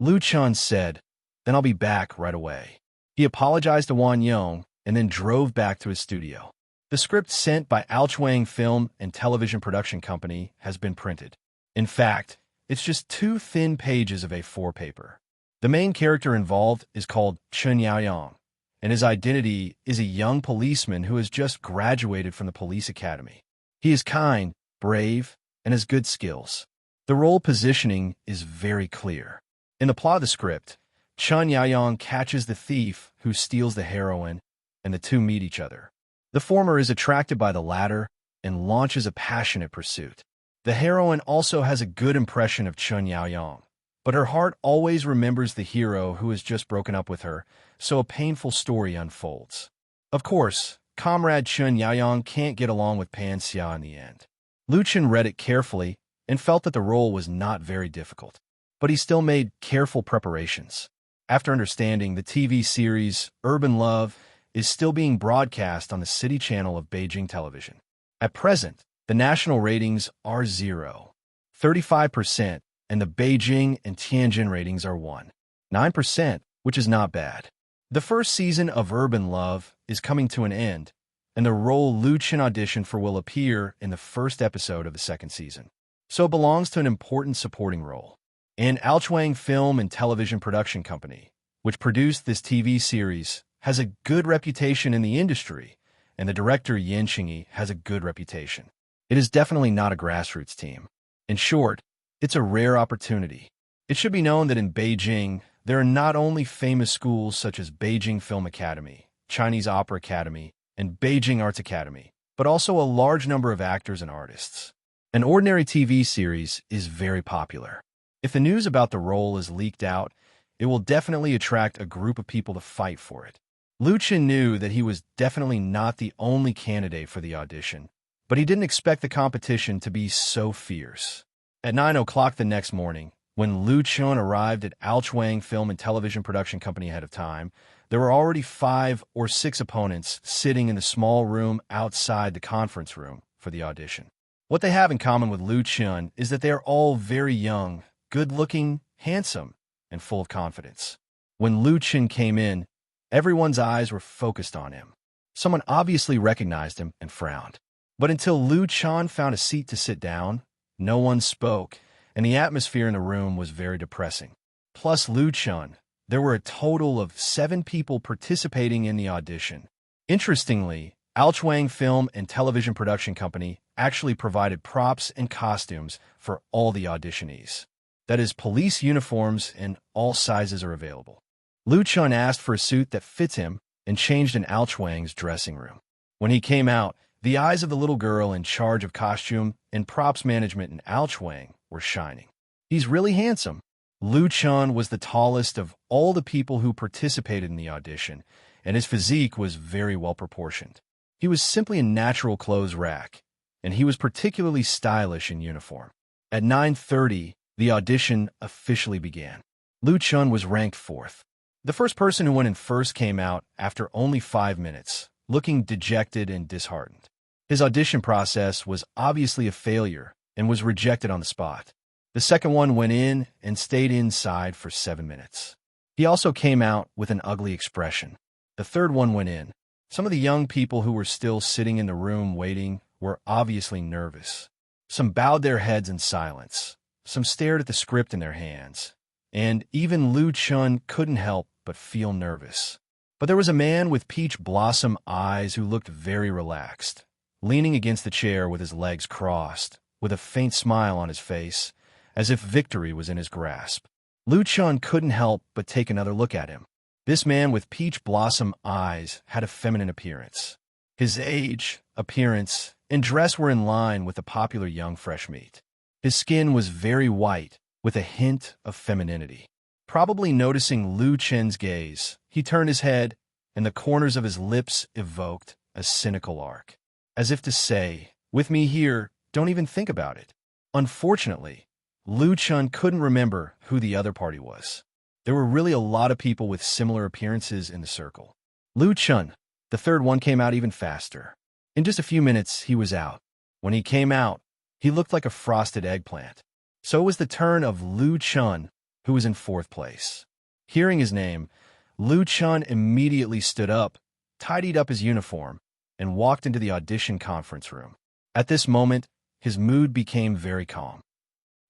Lu Chun said, then I'll be back right away. He apologized to Wan Yong and then drove back to his studio. The script sent by Alchuang Film and Television Production Company has been printed. In fact, it's just 2 thin pages of A4 paper. The main character involved is called Chen Yaoyang, and his identity is a young policeman who has just graduated from the police academy. He is kind, brave, and has good skills. The role positioning is very clear. In the plot of the script, Chen Yaoyang catches the thief who steals the heroin, and the two meet each other. The former is attracted by the latter and launches a passionate pursuit. The heroine also has a good impression of Chen Yaoyang, but her heart always remembers the hero who has just broken up with her, so a painful story unfolds. Of course, comrade Chen Yaoyang can't get along with Pan Xia in the end. Lu Chen read it carefully and felt that the role was not very difficult, but he still made careful preparations. After understanding the TV series Urban Love is still being broadcast on the city channel of Beijing television. At present, the national ratings are 0, 35%, and the Beijing and Tianjin ratings are 1. 9%, which is not bad. The first season of Urban Love is coming to an end, and the role Lu Chen auditioned for will appear in the first episode of the second season. So it belongs to an important supporting role. And Aochuang Film and Television Production Company, which produced this TV series, has a good reputation in the industry, and the director Yan Qingyi has a good reputation. It is definitely not a grassroots team. In short, it's a rare opportunity. It should be known that in Beijing, there are not only famous schools such as Beijing Film Academy, Chinese Opera Academy, and Beijing Arts Academy, but also a large number of actors and artists. An ordinary TV series is very popular. If the news about the role is leaked out, it will definitely attract a group of people to fight for it. Lu Chen knew that he was definitely not the only candidate for the audition, but he didn't expect the competition to be so fierce. At 9 o'clock the next morning, when Lu Chen arrived at Aochuang Film and Television Production Company ahead of time, there were already 5 or 6 opponents sitting in the small room outside the conference room for the audition. What they have in common with Lu Chen is that they are all very young, good-looking, handsome, and full of confidence. When Lu Chen came in, everyone's eyes were focused on him. Someone obviously recognized him and frowned. But until Lu Chen found a seat to sit down, no one spoke, and the atmosphere in the room was very depressing. Plus Lu Chen, there were a total of 7 people participating in the audition. Interestingly, Aochuang Film and Television Production Company actually provided props and costumes for all the auditionees. That is, police uniforms in all sizes are available. Lu Chen asked for a suit that fits him and changed in Aochuang's dressing room. When he came out, the eyes of the little girl in charge of costume and props management in Aochuang were shining. He's really handsome. Lu Chen was the tallest of all the people who participated in the audition, and his physique was very well proportioned. He was simply a natural clothes rack, and he was particularly stylish in uniform. At 9:30, the audition officially began. Lu Chen was ranked 4th. The first person who went in first came out after only 5 minutes, looking dejected and disheartened. His audition process was obviously a failure and was rejected on the spot. The second one went in and stayed inside for 7 minutes. He also came out with an ugly expression. The third one went in. Some of the young people who were still sitting in the room waiting were obviously nervous. Some bowed their heads in silence. Some stared at the script in their hands. And even Lu Chen couldn't help but feel nervous. But there was a man with peach blossom eyes who looked very relaxed, leaning against the chair with his legs crossed, with a faint smile on his face, as if victory was in his grasp. Lu Chen couldn't help but take another look at him. This man with peach blossom eyes had a feminine appearance. His age, appearance, and dress were in line with the popular young fresh meat. His skin was very white, with a hint of femininity. Probably noticing Lu Chen's gaze, he turned his head, and the corners of his lips evoked a cynical arc, as if to say, "With me here, don't even think about it." Unfortunately, Lu Chen couldn't remember who the other party was. There were really a lot of people with similar appearances in the circle. Lu Chen, the third one, came out even faster. In just a few minutes, he was out. When he came out, he looked like a frosted eggplant. So it was the turn of Lu Chen, who was in 4th place. Hearing his name, Lu Chen immediately stood up, tidied up his uniform, and walked into the audition conference room. At this moment, his mood became very calm.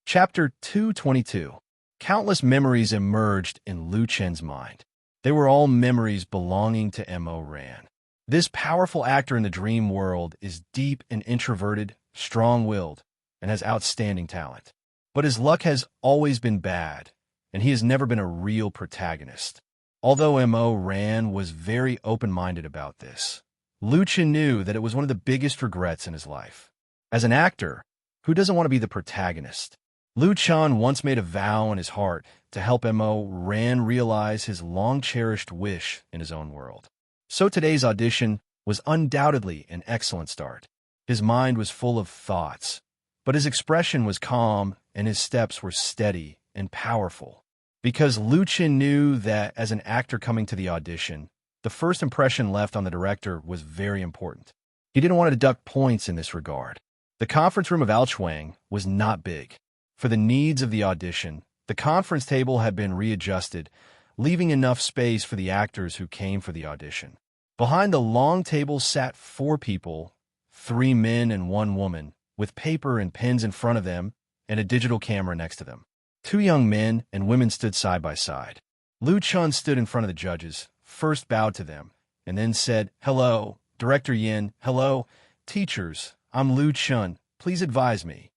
Chapter 222. Countless memories emerged in Lu Chen's mind. They were all memories belonging to M.O. Ran. This powerful actor in the dream world is deep and introverted, strong-willed, and has outstanding talent. But his luck has always been bad, and he has never been a real protagonist. Although M.O. Ran was very open-minded about this, Lu Chen knew that it was one of the biggest regrets in his life. As an actor, who doesn't want to be the protagonist? Lu Chen once made a vow in his heart to help M.O. Ran realize his long-cherished wish in his own world. So today's audition was undoubtedly an excellent start. His mind was full of thoughts, but his expression was calm and his steps were steady and powerful. Because Lu Chen knew that as an actor coming to the audition, the first impression left on the director was very important. He didn't want to deduct points in this regard. The conference room of Aochuang was not big. For the needs of the audition, The conference table had been readjusted, leaving enough space for the actors who came for the audition. Behind the long table sat 4 people, 3 men and 1 woman, with paper and pens in front of them and a digital camera next to them. 2 young men and women stood side by side. Lu Chun stood in front of the judges, first bowed to them, and then said, "Hello, Director Yin. Hello, teachers. I'm Lu Chun. Please advise me."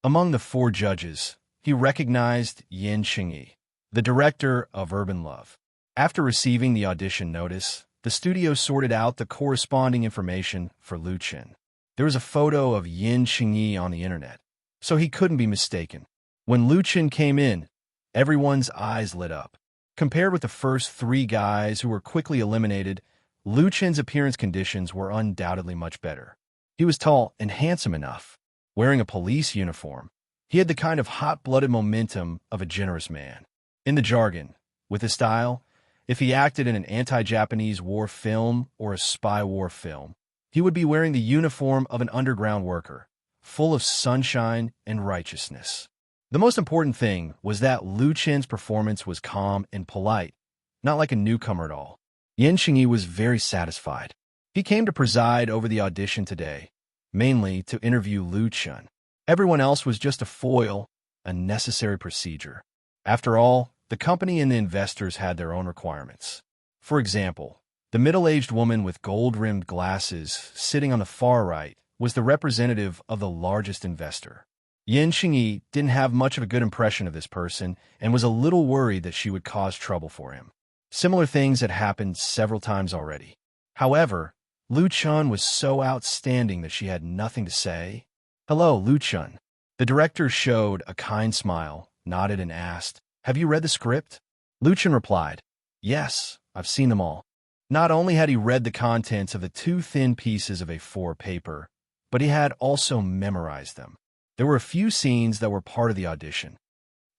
Among the 4 judges, he recognized Yin Xingyi, the director of Urban Love. After receiving the audition notice, the studio sorted out the corresponding information for Lu Chun. There was a photo of Yin Xingyi on the internet, so he couldn't be mistaken. When Lu Chun came in, everyone's eyes lit up. Compared with the first 3 guys who were quickly eliminated, Lu Chun's appearance conditions were undoubtedly much better. He was tall and handsome enough. Wearing a police uniform, he had the kind of hot-blooded momentum of a generous man. In the jargon, with his style, if he acted in an anti-Japanese war film or a spy war film, he would be wearing the uniform of an underground worker, full of sunshine and righteousness. The most important thing was that Lu Chun's performance was calm and polite, not like a newcomer at all. Yin Xingyi was very satisfied. He came to preside over the audition today, mainly to interview Lu Chun. Everyone else was just a foil, a necessary procedure. After all, the company and the investors had their own requirements. For example, the middle-aged woman with gold-rimmed glasses sitting on the far right was the representative of the largest investor. Yin Xingyi didn't have much of a good impression of this person and was a little worried that she would cause trouble for him. Similar things had happened several times already. However, Lu Chun was so outstanding that she had nothing to say. "Hello, Lu Chun." The director showed a kind smile, nodded and asked, "Have you read the script?" Lu Chun replied, "Yes, I've seen them all." Not only had he read the contents of the 2 thin pieces of A4 paper, but he had also memorized them. There were a few scenes that were part of the audition.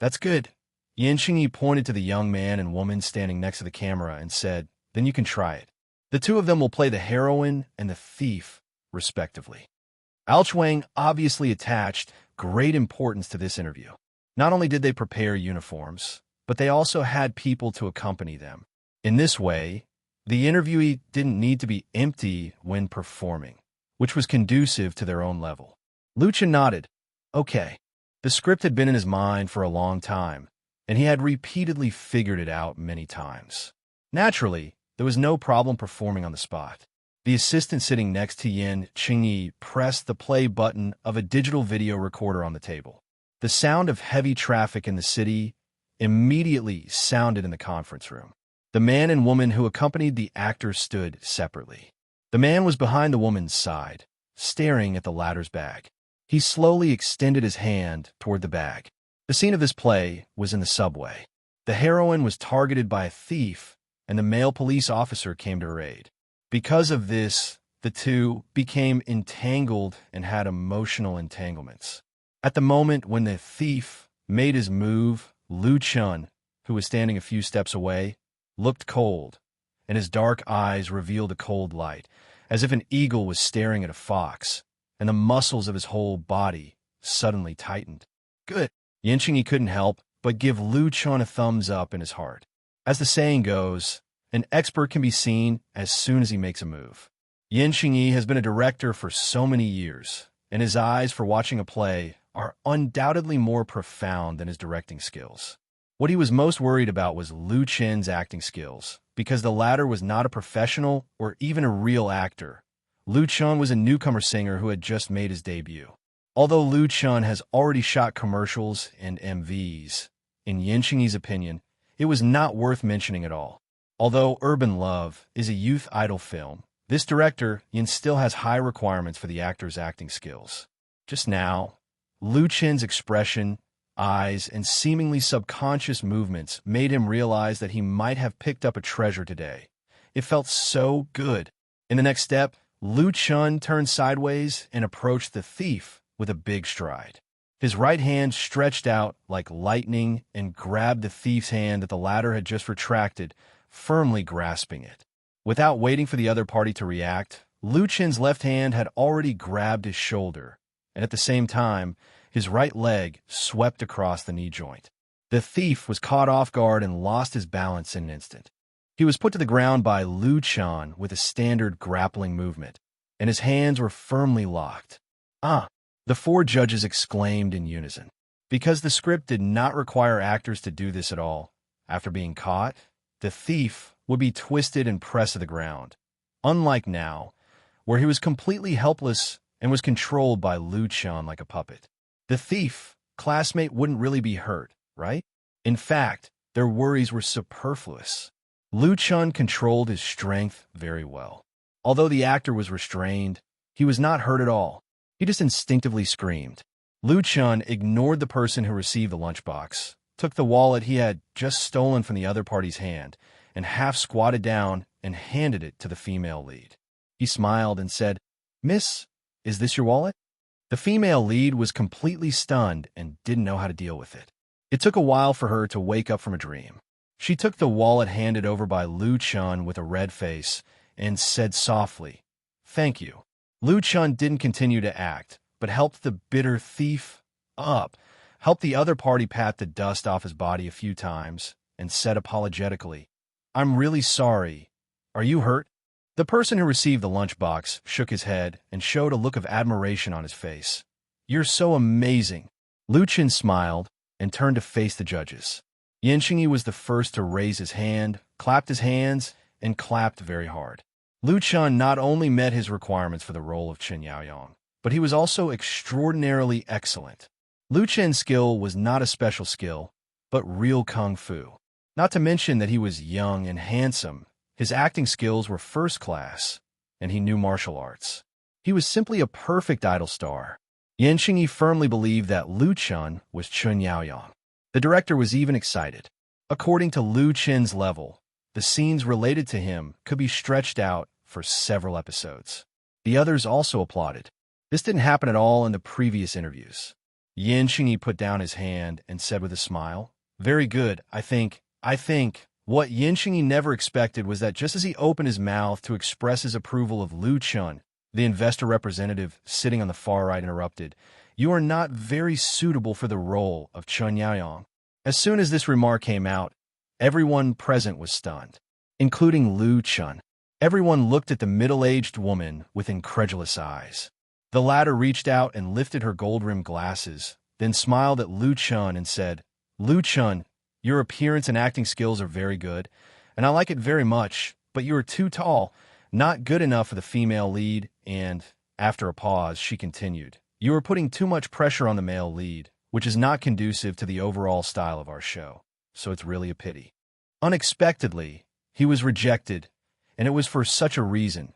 "That's good." Yin Xingyi pointed to the young man and woman standing next to the camera and said, "Then you can try it. The 2 of them will play the heroine and the thief, respectively." Alchwang obviously attached great importance to this interview. Not only did they prepare uniforms, but they also had people to accompany them. In this way, the interviewee didn't need to be empty when performing, which was conducive to their own level. Lu Chun nodded. Okay. The script had been in his mind for a long time, and he had repeatedly figured it out many times. Naturally, there was no problem performing on the spot. The assistant sitting next to Yin Xingyi pressed the play button of a digital video recorder on the table. The sound of heavy traffic in the city immediately sounded in the conference room. The man and woman who accompanied the actors stood separately. The man was behind the woman's side, staring at the latter's bag. He slowly extended his hand toward the bag. The scene of this play was in the subway. The heroine was targeted by a thief, and the male police officer came to her aid. Because of this, the 2 became entangled and had emotional entanglements. At the moment when the thief made his move, Lu Chun, who was standing a few steps away, looked cold, and his dark eyes revealed a cold light, as if an eagle was staring at a fox, and the muscles of his whole body suddenly tightened. Good. Yin Xingyi couldn't help but give Lu Chun a thumbs up in his heart. As the saying goes, an expert can be seen as soon as he makes a move. Yin Xingyi has been a director for so many years, and his eyes for watching a play are undoubtedly more profound than his directing skills. What he was most worried about was Lu Chun's acting skills, because the latter was not a professional or even a real actor. Lu Chun was a newcomer singer who had just made his debut. Although Lu Chun has already shot commercials and MVs, in Yin Xingyi's opinion, it was not worth mentioning at all. Although Urban Love is a youth idol film, this director, Yin, still has high requirements for the actor's acting skills. Just now, Lu Chun's expression, eyes, and seemingly subconscious movements made him realize that he might have picked up a treasure today. It felt so good. In the next step, Lu Chun turned sideways and approached the thief with a big stride. His right hand stretched out like lightning and grabbed the thief's hand that the latter had just retracted, firmly grasping it. Without waiting for the other party to react, Lu Chun's left hand had already grabbed his shoulder, and at the same time, his right leg swept across the knee joint. The thief was caught off guard and lost his balance in an instant. He was put to the ground by Lu Chan with a standard grappling movement, and his hands were firmly locked. "Ah!" the four judges exclaimed in unison. Because the script did not require actors to do this at all, after being caught, the thief would be twisted and pressed to the ground, unlike now, where he was completely helpless and was controlled by Lu Chan like a puppet. The thief, classmate, wouldn't really be hurt, right? In fact, their worries were superfluous. Lu Chan controlled his strength very well. Although the actor was restrained, he was not hurt at all. He just instinctively screamed. Lu Chan ignored the person who received the lunchbox, took the wallet he had just stolen from the other party's hand, and half squatted down and handed it to the female lead. He smiled and said, "Miss, is this your wallet?" The female lead was completely stunned and didn't know how to deal with it. It took a while for her to wake up from a dream. She took the wallet handed over by Lu Chan with a red face and said softly, "Thank you." Lu Chan didn't continue to act, but helped the bitter thief up, helped the other party pat the dust off his body a few times, and said apologetically, "I'm really sorry. Are you hurt?" The person who received the lunchbox shook his head and showed a look of admiration on his face. "You're so amazing." Lu Chan smiled and turned to face the judges. Enchanting was the first to raise his hand, clapped his hands, and clapped very hard. Lu Chan not only met his requirements for the role of Chen Yaoyong, but he was also extraordinarily excellent. Lu Chen's skill was not a special skill, but real kung fu. Not to mention that he was young and handsome, his acting skills were first class, and he knew martial arts. He was simply a perfect idol star. Enchanting firmly believed that Lu Chan was Chen Yaoyong. The director was even excited. According to Lu Chen's level, the scenes related to him could be stretched out for several episodes. The others also applauded. This didn't happen at all in the previous interviews. Enchanting put down his hand and said with a smile, "Very good, I think. What Enchanting never expected was that just as he opened his mouth to express his approval of Lu Chan, the investor representative sitting on the far right interrupted, "You are not very suitable for the role of Chen Yaoyong." As soon as this remark came out, everyone present was stunned, including Lu Chan. Everyone looked at the middle-aged woman with incredulous eyes. The latter reached out and lifted her gold-rimmed glasses, then smiled at Lu Chan and said, "Lu Chan, your appearance and acting skills are very good, and I like it very much, but you are too tall, not good enough for the female lead, and," after a pause, she continued, "you are putting too much pressure on the male lead, which is not conducive to the overall style of our show, so it's really a pity." Unexpectedly, he was rejected, and it was for such a reason.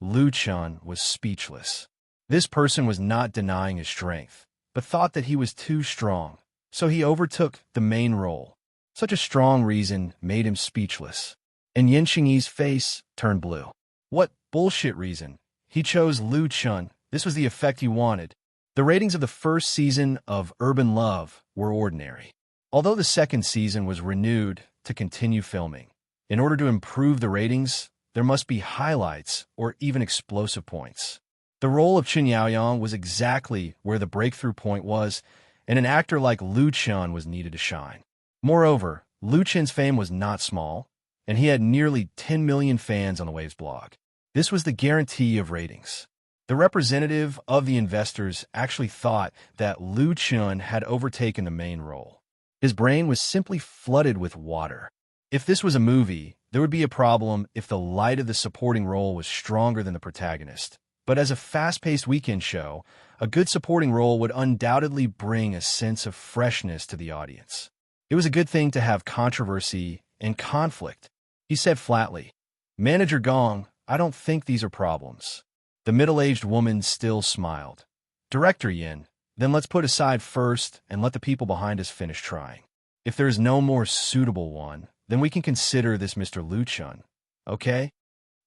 Lu Chan was speechless. This person was not denying his strength, but thought that he was too strong, so he overtook the main role. Such a strong reason made him speechless, and Enchanting's face turned blue. What bullshit reason? He chose Lu Chan. This was the effect he wanted. The ratings of the first season of Urban Love were ordinary. Although the second season was renewed to continue filming, in order to improve the ratings, there must be highlights or even explosive points. The role of Chen Yaoyong was exactly where the breakthrough point was, and an actor like Lu Chan was needed to shine. Moreover, Lu Chan's fame was not small, and he had nearly 10 million fans on the Waves blog. This was the guarantee of ratings. The representative of the investors actually thought that Lu Chan had overtaken the main role. His brain was simply flooded with water. If this was a movie, there would be a problem if the light of the supporting role was stronger than the protagonist. But as a fast-paced weekend show, a good supporting role would undoubtedly bring a sense of freshness to the audience. It was a good thing to have controversy and conflict. He said flatly, "Manager Gong, I don't think these are problems." The middle-aged woman still smiled. "Director Yin, then let's put aside first and let the people behind us finish trying. If there is no more suitable one, then we can consider this Mr. Lu Chan. Okay?"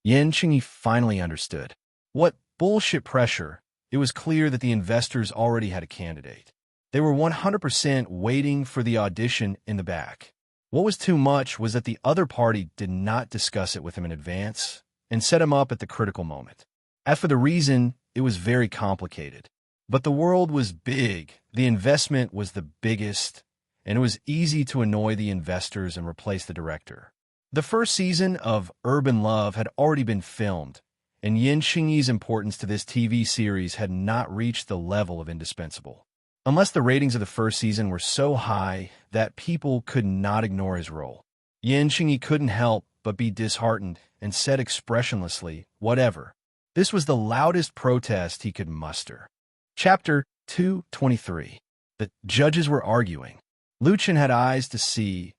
Enchanting finally understood. What bullshit pressure. It was clear that the investors already had a candidate. They were 100% waiting for the audition in the back. What was too much was that the other party did not discuss it with him in advance and set him up at the critical moment. As for the reason, it was very complicated. But the world was big, the investment was the biggest, and it was easy to annoy the investors and replace the director. The first season of Urban Love had already been filmed, and Yin Xingyi's importance to this TV series had not reached the level of indispensable. Unless the ratings of the first season were so high that people could not ignore his role. Yin Xingyi couldn't help but be disheartened and said expressionlessly, "Whatever." This was the loudest protest he could muster. Chapter 223. The judges were arguing. Lu Chen had eyes to see,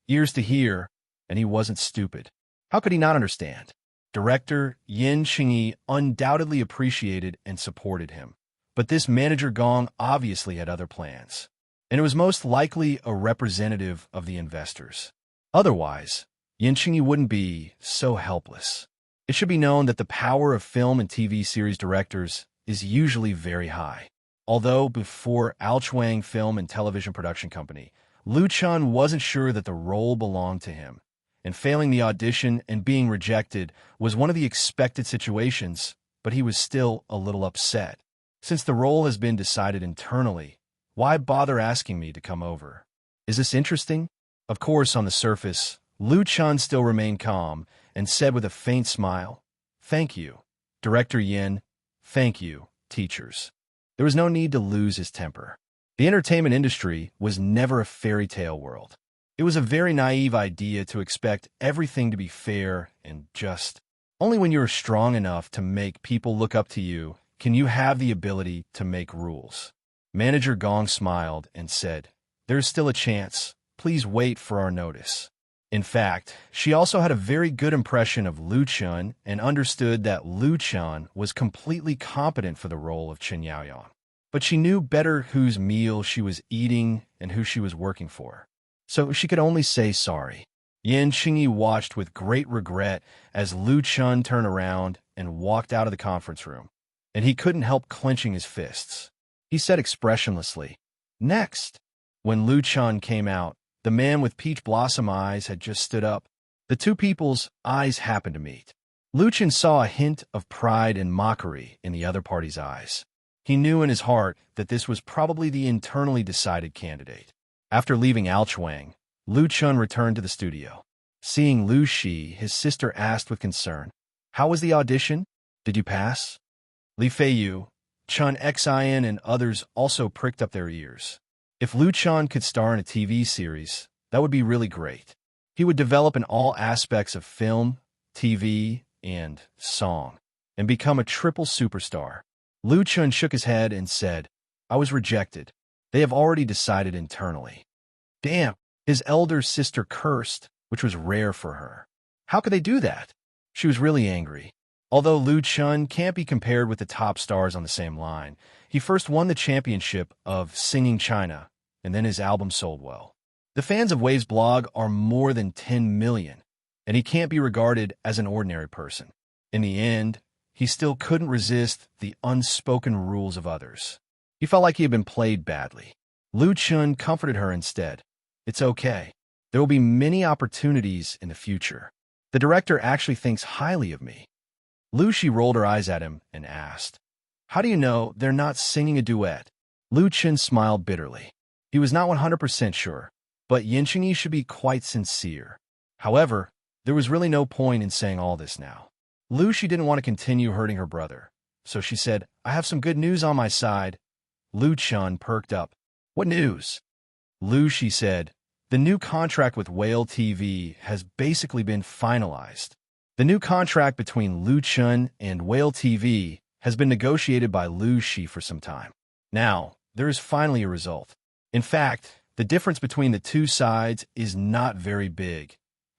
ears to hear, and he wasn't stupid. How could he not understand? Director Yin Xingyi undoubtedly appreciated and supported him. But this manager Gong obviously had other plans, and it was most likely a representative of the investors. Otherwise, Yin Xingyi wouldn't be so helpless. It should be known that the power of film and TV series directors is usually very high. Although before Alchuang Film and Television Production Company, Lu Chun wasn't sure that the role belonged to him, and failing the audition and being rejected was one of the expected situations, but he was still a little upset. Since the role has been decided internally, why bother asking me to come over? Is this interesting? Of course, on the surface, Lu Chun still remained calm and said with a faint smile, "Thank you, Director Yin. Thank you, teachers." There was no need to lose his temper. The entertainment industry was never a fairy tale world. It was a very naive idea to expect everything to be fair and just. Only when you are strong enough to make people look up to you can you have the ability to make rules. Manager Gong smiled and said, "There's still a chance. Please wait for our notice." In fact, she also had a very good impression of Lu Chun and understood that Lu Chun was completely competent for the role of Chen Yaoyang. But she knew better whose meal she was eating and who she was working for. So she could only say sorry. Yin Xingyi watched with great regret as Lu Chun turned around and walked out of the conference room, and he couldn't help clenching his fists. He said expressionlessly, "Next." When Lu Chun came out, the man with peach blossom eyes had just stood up. The two people's eyes happened to meet. Lu Chun saw a hint of pride and mockery in the other party's eyes. He knew in his heart that this was probably the internally decided candidate. After leaving Alchuang, Lu Chun returned to the studio. Seeing Lu Shi, his sister asked with concern, "How was the audition? Did you pass?" Li Feiyu, Chun Xin and others also pricked up their ears. If Lu Chun could star in a TV series, that would be really great. He would develop in all aspects of film, TV, and song, and become a triple superstar. Lu Chun shook his head and said, "I was rejected. They have already decided internally." Damn, his elder sister cursed, which was rare for her. How could they do that? She was really angry. Although Lu Chun can't be compared with the top stars on the same line, he first won the championship of Singing China, and then his album sold well. The fans of Wave's blog are more than 10 million, and he can't be regarded as an ordinary person. In the end, he still couldn't resist the unspoken rules of others. He felt like he had been played badly. Lu Chun comforted her instead. "It's okay. There will be many opportunities in the future. The director actually thinks highly of me." Lu Shi rolled her eyes at him and asked, "How do you know they're not singing a duet?" Lu Chun smiled bitterly. He was not 100% sure, but Yin Xingyi should be quite sincere. However, there was really no point in saying all this now. Lu Shi didn't want to continue hurting her brother, so she said, "I have some good news on my side." Lu Chun perked up. "What news?" Lu Shi said, "The new contract with Whale TV has basically been finalized. The new contract between Lu Chun and Whale TV has been negotiated by Lu Shi for some time. Now, there is finally a result. In fact, the difference between the two sides is not very big,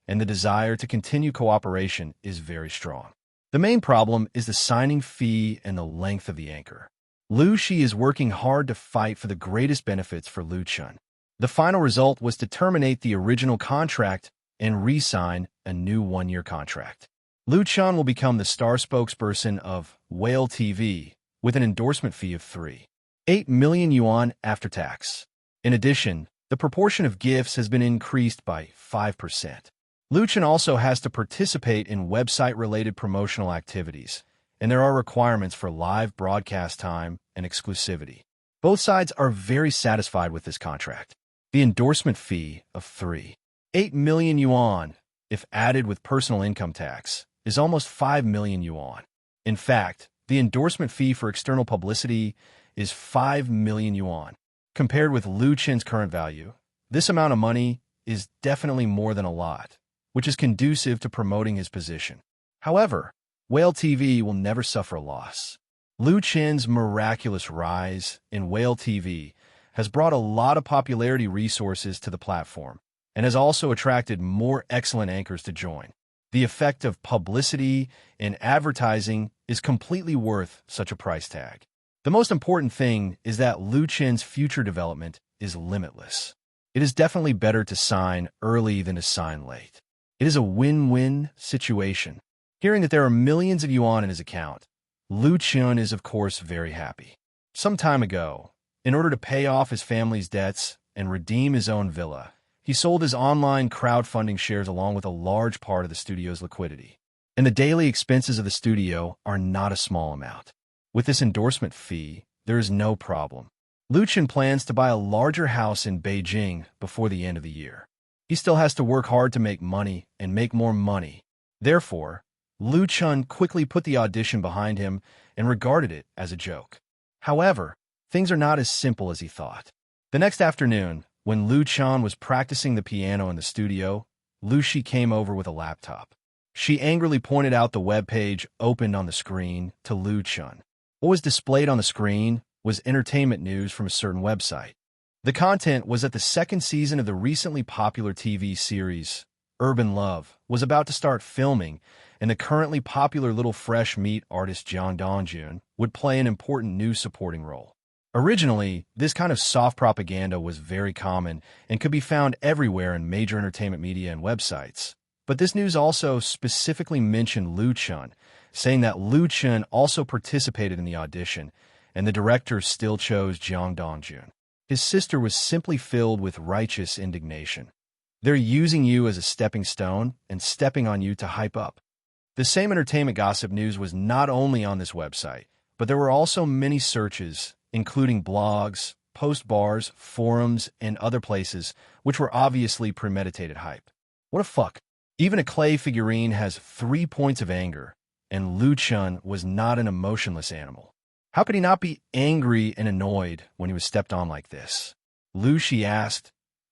and the desire to continue cooperation is very strong. The main problem is the signing fee and the length of the anchor. Lu Shi is working hard to fight for the greatest benefits for Lu Chun. The final result was to terminate the original contract and re-sign a new one-year contract. Lu Chun will become the star spokesperson of Whale TV with an endorsement fee of 3.8 million yuan after tax. In addition, the proportion of gifts has been increased by 5%. Lu Chun also has to participate in website-related promotional activities, and there are requirements for live broadcast time and exclusivity. Both sides are very satisfied with this contract. The endorsement fee of 3.8 million yuan, if added with personal income tax, is almost 5 million yuan. In fact, the endorsement fee for external publicity is 5 million yuan. Compared with Lu Qin's current value, this amount of money is definitely more than a lot, which is conducive to promoting his position. However, Whale TV will never suffer a loss. Lu Qin's miraculous rise in Whale TV has brought a lot of popularity resources to the platform and has also attracted more excellent anchors to join. The effect of publicity and advertising is completely worth such a price tag. The most important thing is that Lu Qin's future development is limitless. It is definitely better to sign early than to sign late. It is a win-win situation. Hearing that there are millions of yuan in his account, Lu Qin is of course very happy. Some time ago, in order to pay off his family's debts and redeem his own villa, he sold his online crowdfunding shares along with a large part of the studio's liquidity. And the daily expenses of the studio are not a small amount. With this endorsement fee, there is no problem. Lu Qin plans to buy a larger house in Beijing before the end of the year. He still has to work hard to make money and make more money. Therefore, Lu Qin quickly put the audition behind him and regarded it as a joke. However, things are not as simple as he thought. The next afternoon, when Lu Qin was practicing the piano in the studio, Lu Shi came over with a laptop. She angrily pointed out the web page opened on the screen to Lu Qin. What was displayed on the screen was entertainment news from a certain website. The content was that the second season of the recently popular TV series, Urban Love, was about to start filming, and the currently popular Little Fresh Meat artist Jiang Dongjun would play an important new supporting role. Originally, this kind of soft propaganda was very common and could be found everywhere in major entertainment media and websites. But this news also specifically mentioned Lu Qin, saying that Lu Qin also participated in the audition, and the director still chose Jiang Dongjun. His sister was simply filled with righteous indignation. They're using you as a stepping stone and stepping on you to hype up. The same entertainment gossip news was not only on this website, but there were also many searches, including blogs, post bars, forums, and other places, which were obviously premeditated hype. What a fuck. Even a clay figurine has 3 points of anger, and Lu Qin was not an emotionless animal. How could he not be angry and annoyed when he was stepped on like this? Lu Shi asked,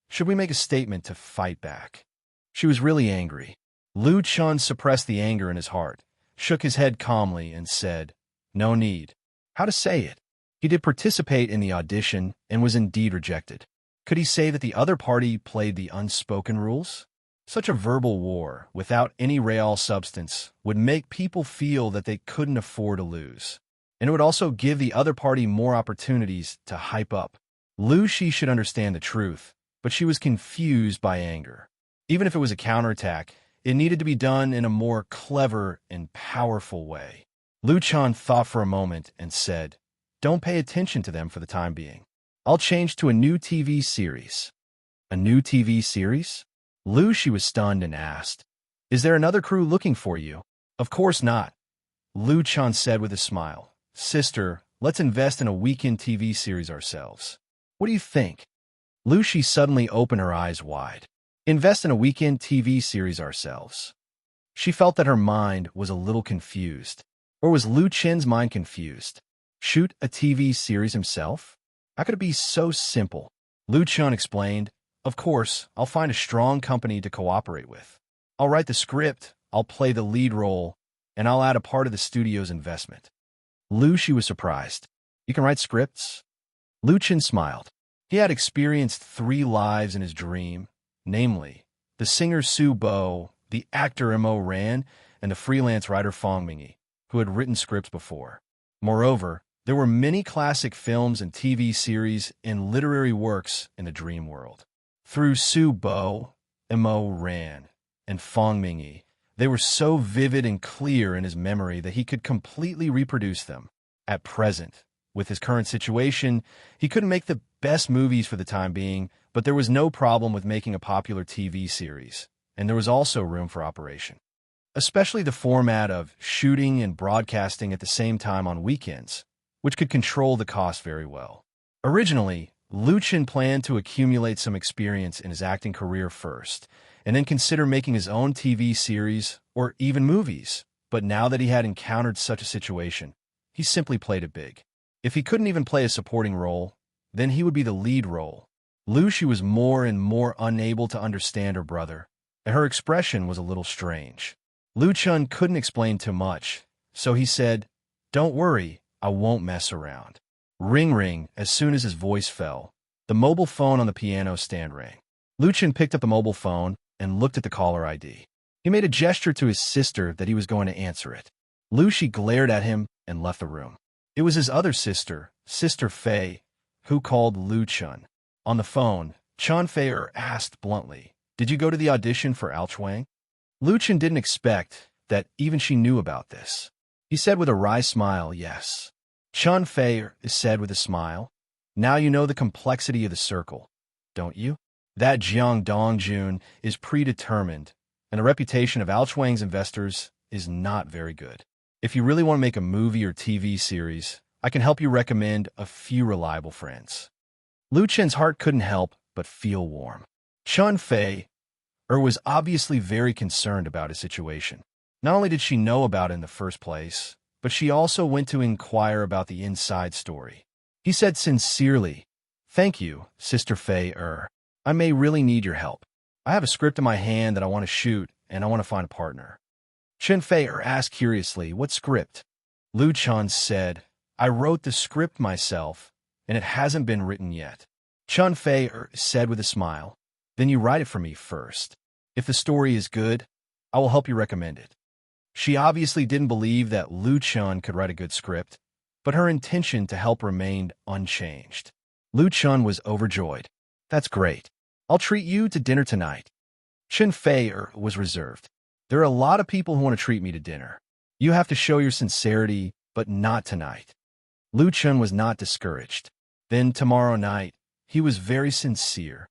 "Should we make a statement to fight back?" She was really angry. Lu Qin suppressed the anger in his heart, shook his head calmly, and said, "No need." How to say it? He did participate in the audition and was indeed rejected. Could he say that the other party played the unspoken rules? Such a verbal war, without any real substance, would make people feel that they couldn't afford to lose. And it would also give the other party more opportunities to hype up. Lu Shi should understand the truth, but she was confused by anger. Even if it was a counterattack, it needed to be done in a more clever and powerful way. Lu Qin thought for a moment and said, "Don't pay attention to them for the time being. I'll change to a new TV series." A new TV series? Lu Shi was stunned and asked, "Is there another crew looking for you?" "Of course not," Lu Qin said with a smile. "Sister, let's invest in a weekend TV series ourselves. What do you think?" Lu Shi suddenly opened her eyes wide. Invest in a weekend TV series ourselves. She felt that her mind was a little confused. Or was Lu Qin's mind confused? Shoot a TV series himself? How could it be so simple? Lu Qin explained, "Of course, I'll find a strong company to cooperate with. I'll write the script, I'll play the lead role, and I'll add a part of the studio's investment." Lu Shi was surprised. "You can write scripts?" Lu Qin smiled. He had experienced 3 lives in his dream, namely, the singer Su Bo, the actor Mo Ran, and the freelance writer Fong Mingyi, who had written scripts before. Moreover, there were many classic films and TV series and literary works in the dream world. Through Su Bo, Mo Ran, and Fong Mingyi, they were so vivid and clear in his memory that he could completely reproduce them. At present, with his current situation, he couldn't make the best movies for the time being, but there was no problem with making a popular TV series, and there was also room for operation. Especially the format of shooting and broadcasting at the same time on weekends, which could control the cost very well. Originally, Lu Chen planned to accumulate some experience in his acting career first, and then consider making his own TV series or even movies. But now that he had encountered such a situation, he simply played it big. If he couldn't even play a supporting role, then he would be the lead role. She was more and more unable to understand her brother, and her expression was a little strange. Lu Chen couldn't explain too much, so he said, "Don't worry, I won't mess around." Ring ring, as soon as his voice fell, the mobile phone on the piano stand rang. Lu Chen picked up the mobile phone and looked at the caller ID. He made a gesture to his sister that he was going to answer it. She glared at him and left the room. It was his other sister, Sister Fei, who called Lu Chen. On the phone, Chen Fei asked bluntly, "Did you go to the audition for Alchuang?" Lu Chen didn't expect that even she knew about this. He said with a wry smile, "Yes." Chen Fei said with a smile, "Now you know the complexity of the circle, don't you? That Jiang Dongjun is predetermined, and the reputation of Alchuang's investors is not very good. If you really want to make a movie or TV series, I can help you recommend a few reliable friends." Lu Chen's heart couldn't help but feel warm. Chen Fei was obviously very concerned about his situation. Not only did she know about it in the first place, but she also went to inquire about the inside story. He said sincerely, "Thank you, Sister Fei. I may really need your help. I have a script in my hand that I want to shoot, and I want to find a partner." Chen Fei asked curiously, "What script?" Lu Chen said, "I wrote the script myself, and it hasn't been written yet." Chen Fei said with a smile, "Then you write it for me first. If the story is good, I will help you recommend it." She obviously didn't believe that Lu Chen could write a good script, but her intention to help remained unchanged. Lu Chen was overjoyed. "That's great. I'll treat you to dinner tonight." Chen Fei was reserved. "There are a lot of people who want to treat me to dinner. You have to show your sincerity, but not tonight." Lu Chen was not discouraged. Then tomorrow night, he was very sincere.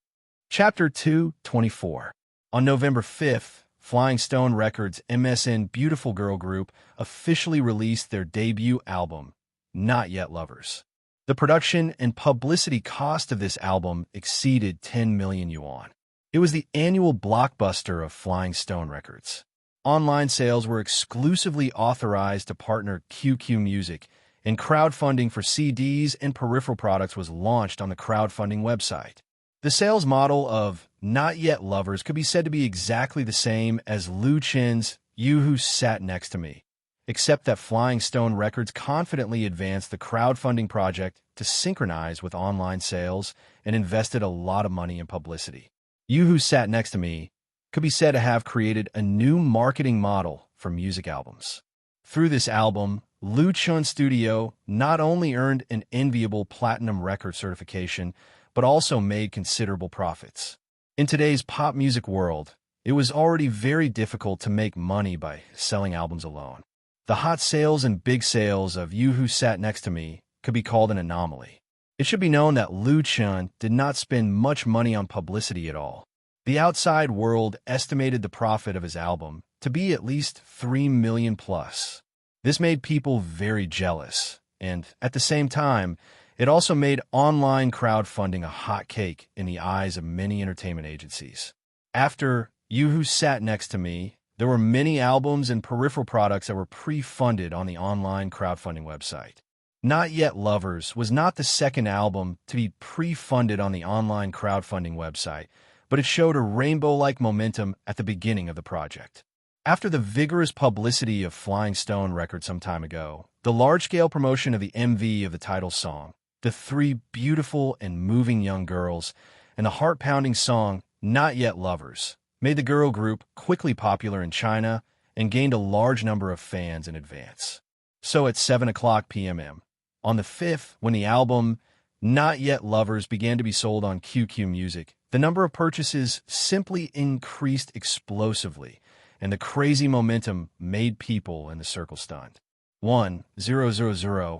Chapter 224. On November 5th, Flying Stone Records' MSN Beautiful Girl group officially released their debut album, Not Yet Lovers. The production and publicity cost of this album exceeded 10 million yuan. It was the annual blockbuster of Flying Stone Records. Online sales were exclusively authorized to partner QQ Music, and crowdfunding for CDs and peripheral products was launched on the crowdfunding website. The sales model of Not Yet Lovers could be said to be exactly the same as Lu Chen's You Who Sat Next to Me, except that Flying Stone Records confidently advanced the crowdfunding project to synchronize with online sales and invested a lot of money in publicity. You Who Sat Next to Me could be said to have created a new marketing model for music albums. Through this album, Lu Chen Studio not only earned an enviable platinum record certification, but also made considerable profits. In today's pop music world, it was already very difficult to make money by selling albums alone. The hot sales and big sales of You Who Sat Next to Me could be called an anomaly. It should be known that Lu Chen did not spend much money on publicity at all. The outside world estimated the profit of his album to be at least 3 million plus. This made people very jealous, and at the same time, it also made online crowdfunding a hot cake in the eyes of many entertainment agencies. After You Who Sat Next to Me, there were many albums and peripheral products that were pre-funded on the online crowdfunding website. Not Yet Lovers was not the second album to be pre-funded on the online crowdfunding website, but it showed a rainbow-like momentum at the beginning of the project. After the vigorous publicity of Flying Stone Records some time ago, the large-scale promotion of the MV of the title song, the three beautiful and moving young girls, and the heart-pounding song Not Yet Lovers made the girl group quickly popular in China and gained a large number of fans in advance. So at 7:00 p.m. on the 5th, when the album Not Yet Lovers began to be sold on QQ Music, the number of purchases simply increased explosively, and the crazy momentum made people in the circle stunned. 1,000,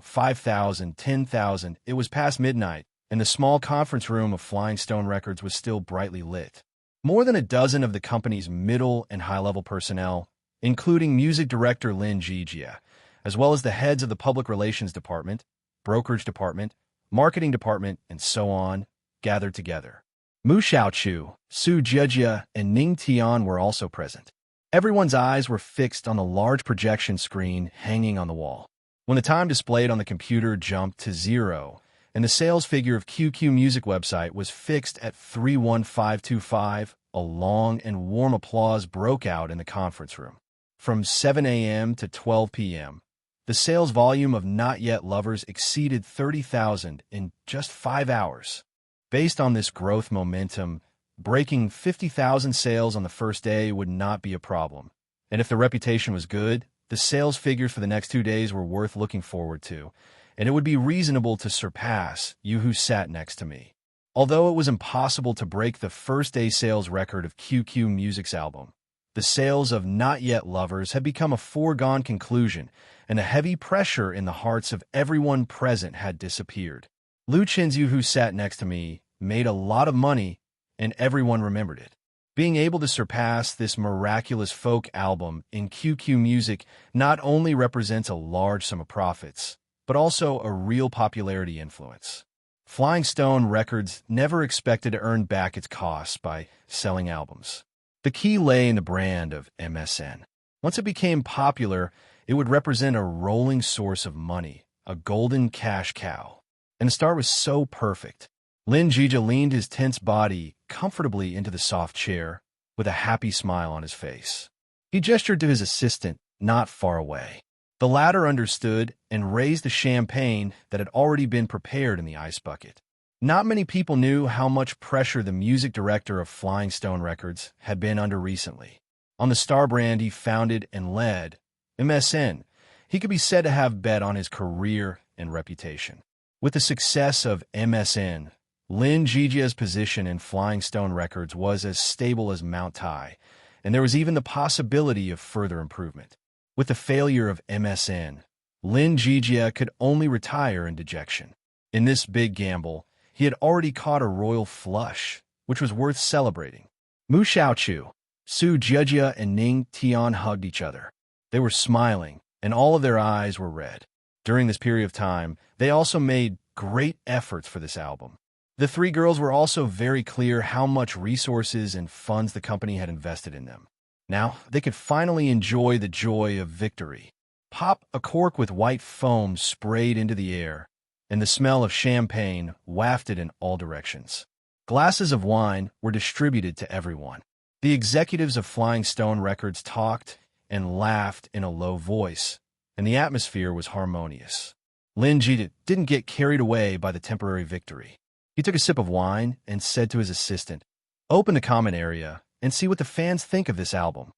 5,000, 10,000. It was past midnight, and the small conference room of Flying Stone Records was still brightly lit. More than a dozen of the company's middle and high-level personnel, including music director Lin Jijia, as well as the heads of the public relations department, brokerage department, marketing department, and so on, gathered together. Mu Xiaochu, Su Jejia, and Ning Tian were also present. Everyone's eyes were fixed on the large projection screen hanging on the wall. When the time displayed on the computer jumped to 0, and the sales figure of QQ Music website was fixed at 31525, a long and warm applause broke out in the conference room. From 7 a.m. to 12 p.m., the sales volume of Not Yet Lovers exceeded 30,000 in just 5 hours. Based on this growth momentum, breaking 50,000 sales on the first day would not be a problem. And if the reputation was good, the sales figures for the next 2 days were worth looking forward to, and it would be reasonable to surpass You Who Sat Next to Me. Although it was impossible to break the first-day sales record of QQ Music's album, the sales of Not Yet Lovers had become a foregone conclusion, and the heavy pressure in the hearts of everyone present had disappeared. Lu Chen's You Who Sat Next to Me made a lot of money, and everyone remembered it. Being able to surpass this miraculous folk album in QQ Music not only represents a large sum of profits, but also a real popularity influence. Flying Stone Records never expected to earn back its costs by selling albums. The key lay in the brand of MSN. Once it became popular, it would represent a rolling source of money, a golden cash cow. And the start was so perfect. Lin Jija leaned his tense body comfortably into the soft chair, with a happy smile on his face. He gestured to his assistant, not far away. The latter understood and raised the champagne that had already been prepared in the ice bucket. Not many people knew how much pressure the music director of Flying Stone Records had been under recently. On the star brand he founded and led, MSN, he could be said to have bet on his career and reputation. With the success of MSN, Lin Jijia's position in Flying Stone Records was as stable as Mount Tai, and there was even the possibility of further improvement. With the failure of MSN, Lin Jijia could only retire in dejection. In this big gamble, he had already caught a royal flush, which was worth celebrating. Mu Xiaochu, Su Jejia, and Ning Tian hugged each other. They were smiling, and all of their eyes were red. During this period of time, they also made great efforts for this album. The three girls were also very clear how much resources and funds the company had invested in them. Now, they could finally enjoy the joy of victory. Pop, a cork with white foam sprayed into the air, and the smell of champagne wafted in all directions. Glasses of wine were distributed to everyone. The executives of Flying Stone Records talked and laughed in a low voice, and the atmosphere was harmonious. Lin Ji didn't get carried away by the temporary victory. He took a sip of wine and said to his assistant, "Open the comment area and see what the fans think of this album."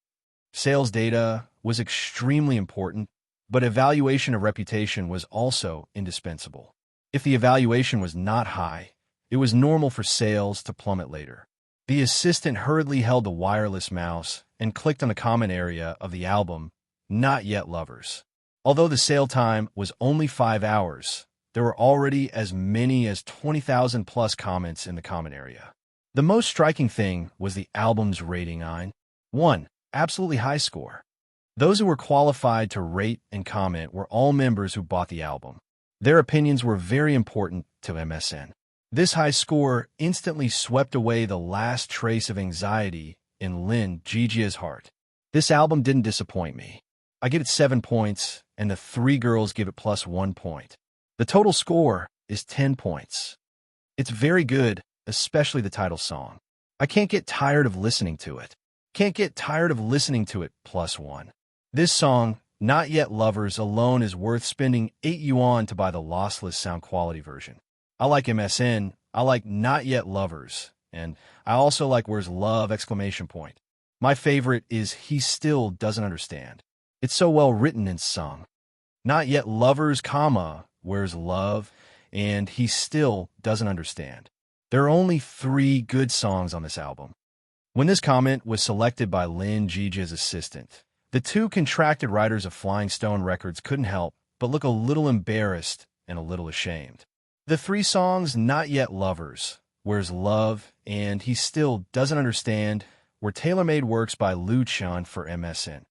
Sales data was extremely important, but evaluation of reputation was also indispensable. If the evaluation was not high, it was normal for sales to plummet later. The assistant hurriedly held the wireless mouse and clicked on the comment area of the album, Not Yet Lovers. Although the sale time was only 5 hours, there were already as many as 20,000 plus comments in the comment area. The most striking thing was the album's rating on 1, absolutely high score. Those who were qualified to rate and comment were all members who bought the album. Their opinions were very important to MSN. This high score instantly swept away the last trace of anxiety in Lin Jijia's heart. This album didn't disappoint me. I give it 7 points, and the three girls give it plus 1 point. The total score is 10 points. It's very good, especially the title song. I can't get tired of listening to it. Can't get tired of listening to it, plus 1. This song, Not Yet Lovers, alone is worth spending 8 yuan to buy the lossless sound quality version. I like MSN, I like Not Yet Lovers, and I also like Where's Love! My favorite is He Still Doesn't Understand. It's so well written and sung. Not Yet Lovers, Where's Love, and He Still Doesn't Understand. There are only 3 good songs on this album. When this comment was selected by Lin Jijia's assistant, the 2 contracted writers of Flying Stone Records couldn't help but look a little embarrassed and a little ashamed. The 3 songs, Not Yet Lovers, Where's Love, and He Still Doesn't Understand, were tailor-made works by Lu Chen for MSN.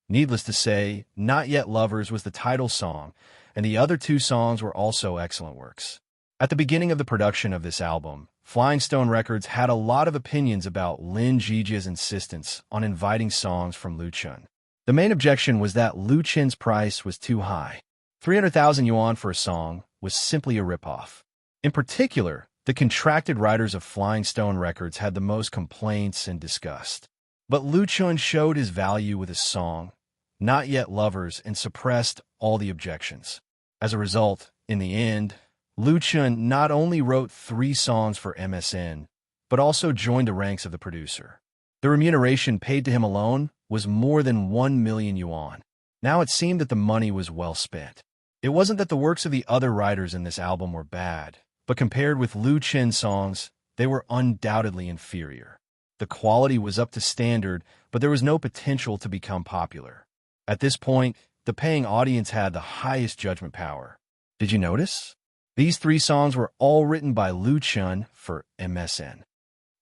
Needless to say, Not Yet Lovers was the title song, and the other 2 songs were also excellent works. At the beginning of the production of this album, Flying Stone Records had a lot of opinions about Lin Jijia's insistence on inviting songs from Lu Chun. The main objection was that Lu Chun's price was too high. 300,000 yuan for a song was simply a ripoff. In particular, the contracted writers of Flying Stone Records had the most complaints and disgust. But Lu Chun showed his value with his song, Not Yet Lovers, and suppressed all the objections. As a result, in the end, Lu Chun not only wrote 3 songs for MSN, but also joined the ranks of the producer. The remuneration paid to him alone was more than 1 million yuan. Now it seemed that the money was well spent. It wasn't that the works of the other writers in this album were bad, but compared with Lu Chun's songs, they were undoubtedly inferior. The quality was up to standard, but there was no potential to become popular. At this point, the paying audience had the highest judgment power. Did you notice? These 3 songs were all written by Lu Chun for MSN.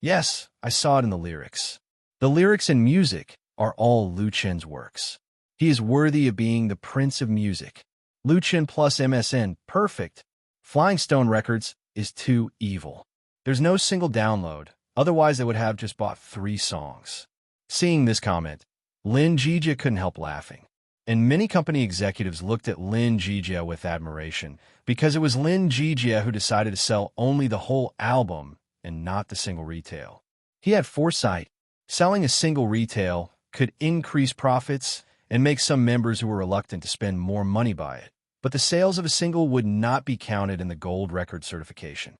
Yes, I saw it in the lyrics. The lyrics and music are all Lu Chun's works. He is worthy of being the prince of music. Lu Chun plus MSN, perfect. Flying Stone Records is too evil. There's no single download, otherwise they would have just bought 3 songs. Seeing this comment, Lin Jijia couldn't help laughing. And many company executives looked at Lin Jijia with admiration, because it was Lin Jijia who decided to sell only the whole album and not the single retail. He had foresight. Selling a single retail could increase profits and make some members who were reluctant to spend more money by it. But the sales of a single would not be counted in the gold record certification.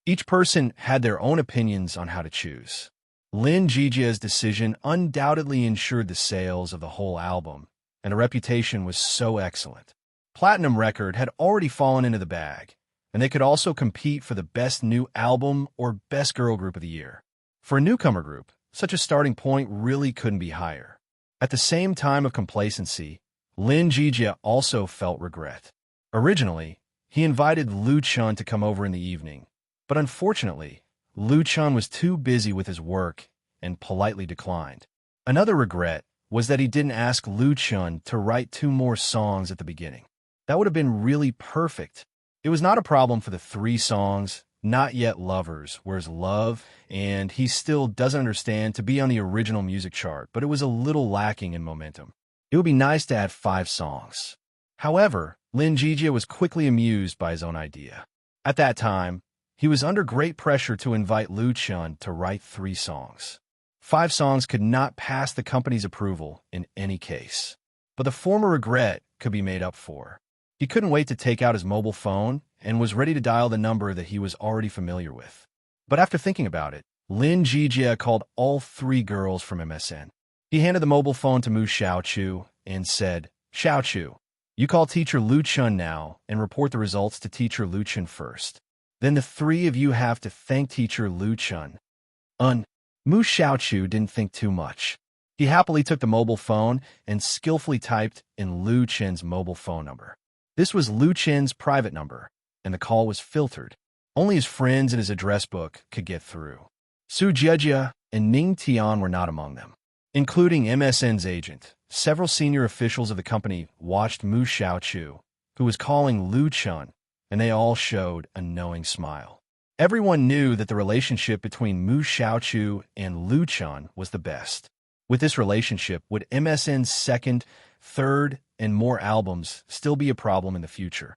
Each person had their own opinions on how to choose. Lin Jijia's decision undoubtedly ensured the sales of the whole album, and a reputation was so excellent. Platinum Record had already fallen into the bag, and they could also compete for the Best New Album or Best Girl Group of the Year. For a newcomer group, such a starting point really couldn't be higher. At the same time of complacency, Lin Jijia also felt regret. Originally, he invited Lu Chun to come over in the evening, but unfortunately, Lu Chun was too busy with his work and politely declined. Another regret was that he didn't ask Lu Chun to write 2 more songs at the beginning. That would have been really perfect. It was not a problem for the 3 songs, Not Yet Lovers, Where's Love, and He Still Doesn't Understand to be on the original music chart, but it was a little lacking in momentum. It would be nice to add 5 songs. However, Lin Jijia was quickly amused by his own idea. At that time, he was under great pressure to invite Lu Chun to write 3 songs. 5 songs could not pass the company's approval in any case. But the former regret could be made up for. He couldn't wait to take out his mobile phone and was ready to dial the number that he was already familiar with. But after thinking about it, Lin Jijia called all 3 girls from MSN. He handed the mobile phone to Mu Xiaochu and said, "Xiaochu, you call teacher Lu Chun now and report the results to teacher Lu Chun first. Then the 3 of you have to thank teacher Lu Chun." Mu Xiaochu didn't think too much. He happily took the mobile phone and skillfully typed in Lu Chun's mobile phone number. This was Lu Chun's private number, and the call was filtered. Only his friends and his address book could get through. Su Jiejia and Ning Tian were not among them. Including MSN's agent, several senior officials of the company watched Mu Xiaochu, who was calling Lu Chun, and they all showed a knowing smile. Everyone knew that the relationship between Mu Xiaochu and Lu Chun was the best. With this relationship, would MSN's 2nd, 3rd, and more albums still be a problem in the future?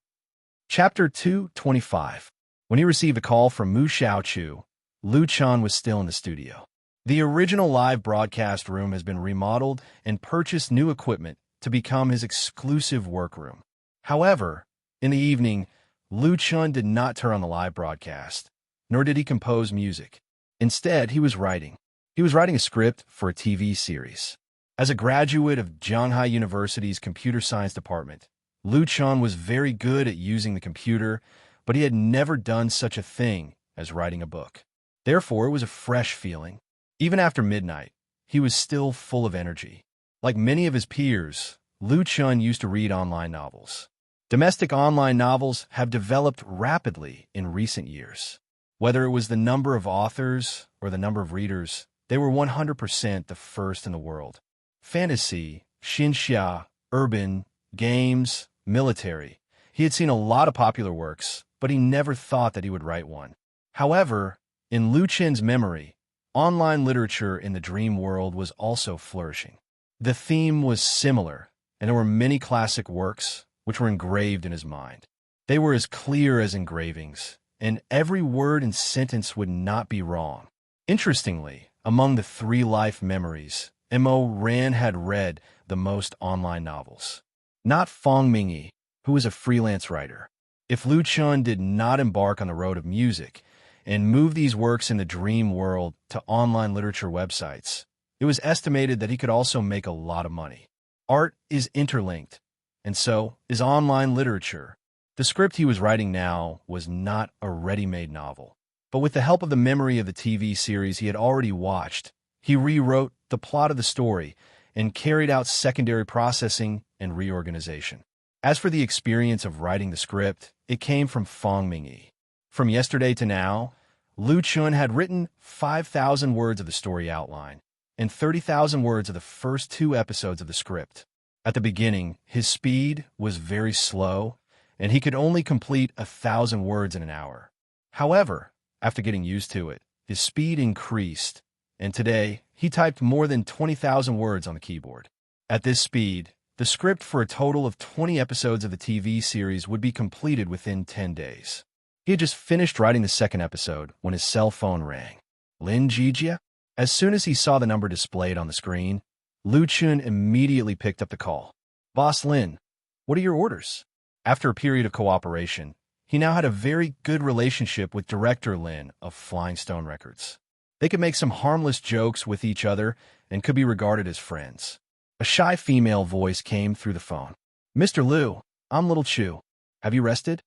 Chapter 225. When he received a call from Mu Xiaochu, Lu Chun was still in the studio. The original live broadcast room has been remodeled and purchased new equipment to become his exclusive workroom. However, in the evening, Lu Chun did not turn on the live broadcast, nor did he compose music. Instead, he was writing. He was writing a script for a TV series. As a graduate of Zhanghai University's computer science department, Lu Chun was very good at using the computer, but he had never done such a thing as writing a book. Therefore, it was a fresh feeling. Even after midnight, he was still full of energy. Like many of his peers, Lu Chun used to read online novels. Domestic online novels have developed rapidly in recent years. Whether it was the number of authors or the number of readers, they were 100% the first in the world. Fantasy, xinxia, urban, games, military. He had seen a lot of popular works, but he never thought that he would write one. However, in Lu Chen's memory, online literature in the dream world was also flourishing. The theme was similar, and there were many classic works which were engraved in his mind. They were as clear as engravings, and every word and sentence would not be wrong. Interestingly, among the 3 life memories, Mo Ran had read the most online novels. Not Fong Mingyi, who was a freelance writer. If Lu Chen did not embark on the road of music and move these works in the dream world to online literature websites, it was estimated that he could also make a lot of money. Art is interlinked, and so is online literature. The script he was writing now was not a ready-made novel, but with the help of the memory of the TV series he had already watched, he rewrote the plot of the story and carried out secondary processing and reorganization. As for the experience of writing the script, it came from Fong Mingyi. From yesterday to now, Lu Chen had written 5,000 words of the story outline and 30,000 words of the first 2 episodes of the script. At the beginning, his speed was very slow, and he could only complete 1,000 words in an hour. However, after getting used to it, his speed increased, and today he typed more than 20,000 words on the keyboard. At this speed, the script for a total of 20 episodes of the TV series would be completed within 10 days. He had just finished writing the 2nd episode when his cell phone rang. Lin Jijia? As soon as he saw the number displayed on the screen, Lu Chen immediately picked up the call. "Boss Lin, what are your orders?" After a period of cooperation, he now had a very good relationship with director Lin of Flying Stone Records. They could make some harmless jokes with each other and could be regarded as friends. A shy female voice came through the phone. "Mr. Liu, I'm Little Chu. Have you rested?"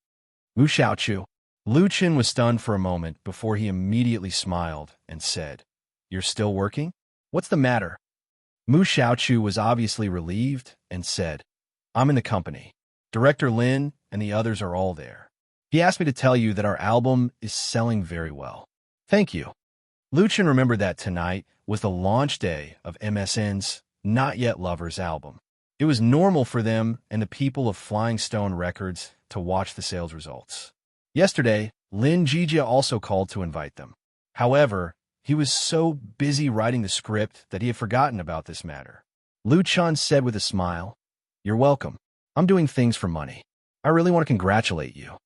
"Wu Xiaochu." Lu Chen was stunned for a moment before he immediately smiled and said, "You're still working? What's the matter?" Mu Xiaochu was obviously relieved and said, "I'm in the company. Director Lin and the others are all there. He asked me to tell you that our album is selling very well." "Thank you." Lu Chen remembered that tonight was the launch day of MSN's Not Yet Lovers album. It was normal for them and the people of Flying Stone Records to watch the sales results. Yesterday, Lin Jijia also called to invite them. However, he was so busy writing the script that he had forgotten about this matter. Lu Chen said with a smile, "You're welcome. I'm doing things for money. I really want to congratulate you."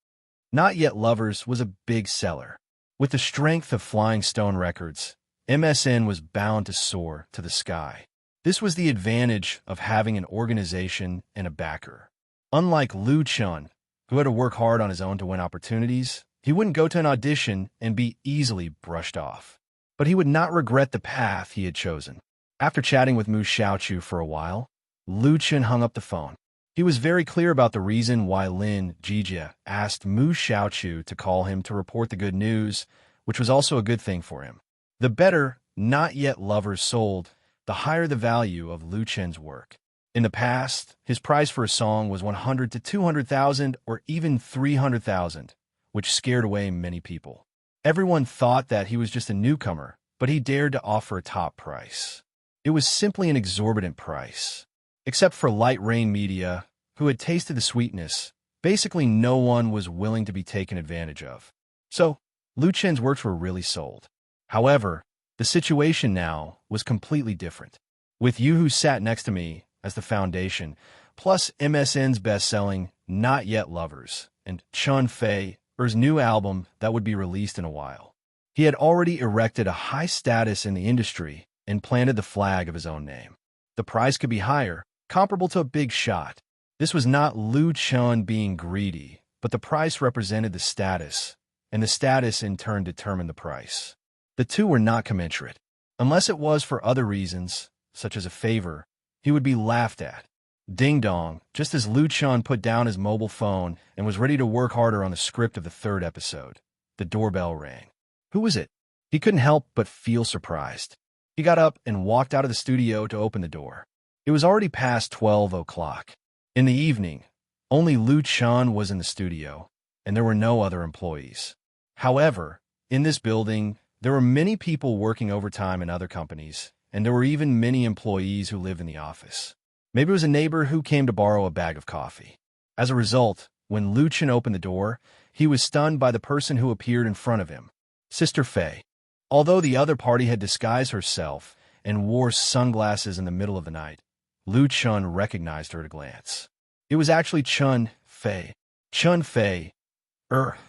Not Yet Lovers was a big seller. With the strength of Flying Stone Records, MSN was bound to soar to the sky. This was the advantage of having an organization and a backer. Unlike Lu Chen, who had to work hard on his own to win opportunities, he wouldn't go to an audition and be easily brushed off. But he would not regret the path he had chosen. After chatting with Mu Xiaochu for a while, Lu Chen hung up the phone. He was very clear about the reason why Lin Jijia asked Mu Xiaochu to call him to report the good news, which was also a good thing for him. The better Not Yet Lovers sold, the higher the value of Lu Chen's work. In the past, his price for a song was 100 to 200,000 or even 300,000, which scared away many people. Everyone thought that he was just a newcomer, but he dared to offer a top price. It was simply an exorbitant price. Except for Light Rain Media, who had tasted the sweetness, basically no one was willing to be taken advantage of. So, Lu Chen's works were really sold. However, the situation now was completely different. With You Who Sat Next to Me as the foundation, plus MSN's best-selling Not Yet Lovers, and Chun Fei's new album that would be released in a while. He had already erected a high status in the industry and planted the flag of his own name. The price could be higher, comparable to a big shot. This was not Lu Chen being greedy, but the price represented the status, and the status in turn determined the price. The two were not commensurate. Unless it was for other reasons, such as a favor, he would be laughed at. Ding dong, just as Lu Chen put down his mobile phone and was ready to work harder on the script of the 3rd episode, the doorbell rang. Who was it? He couldn't help but feel surprised. He got up and walked out of the studio to open the door. It was already past 12 o'clock. In the evening, only Lu Chen was in the studio, and there were no other employees. However, in this building, there were many people working overtime in other companies, and there were even many employees who lived in the office. Maybe it was a neighbor who came to borrow a bag of coffee. As a result, when Lu Chen opened the door, He was stunned by the person who appeared in front of him, Sister Fei. Although the other party had disguised herself and wore sunglasses in the middle of the night, Lu Chun recognized her at a glance. It was actually Chun Fei. Chun Fei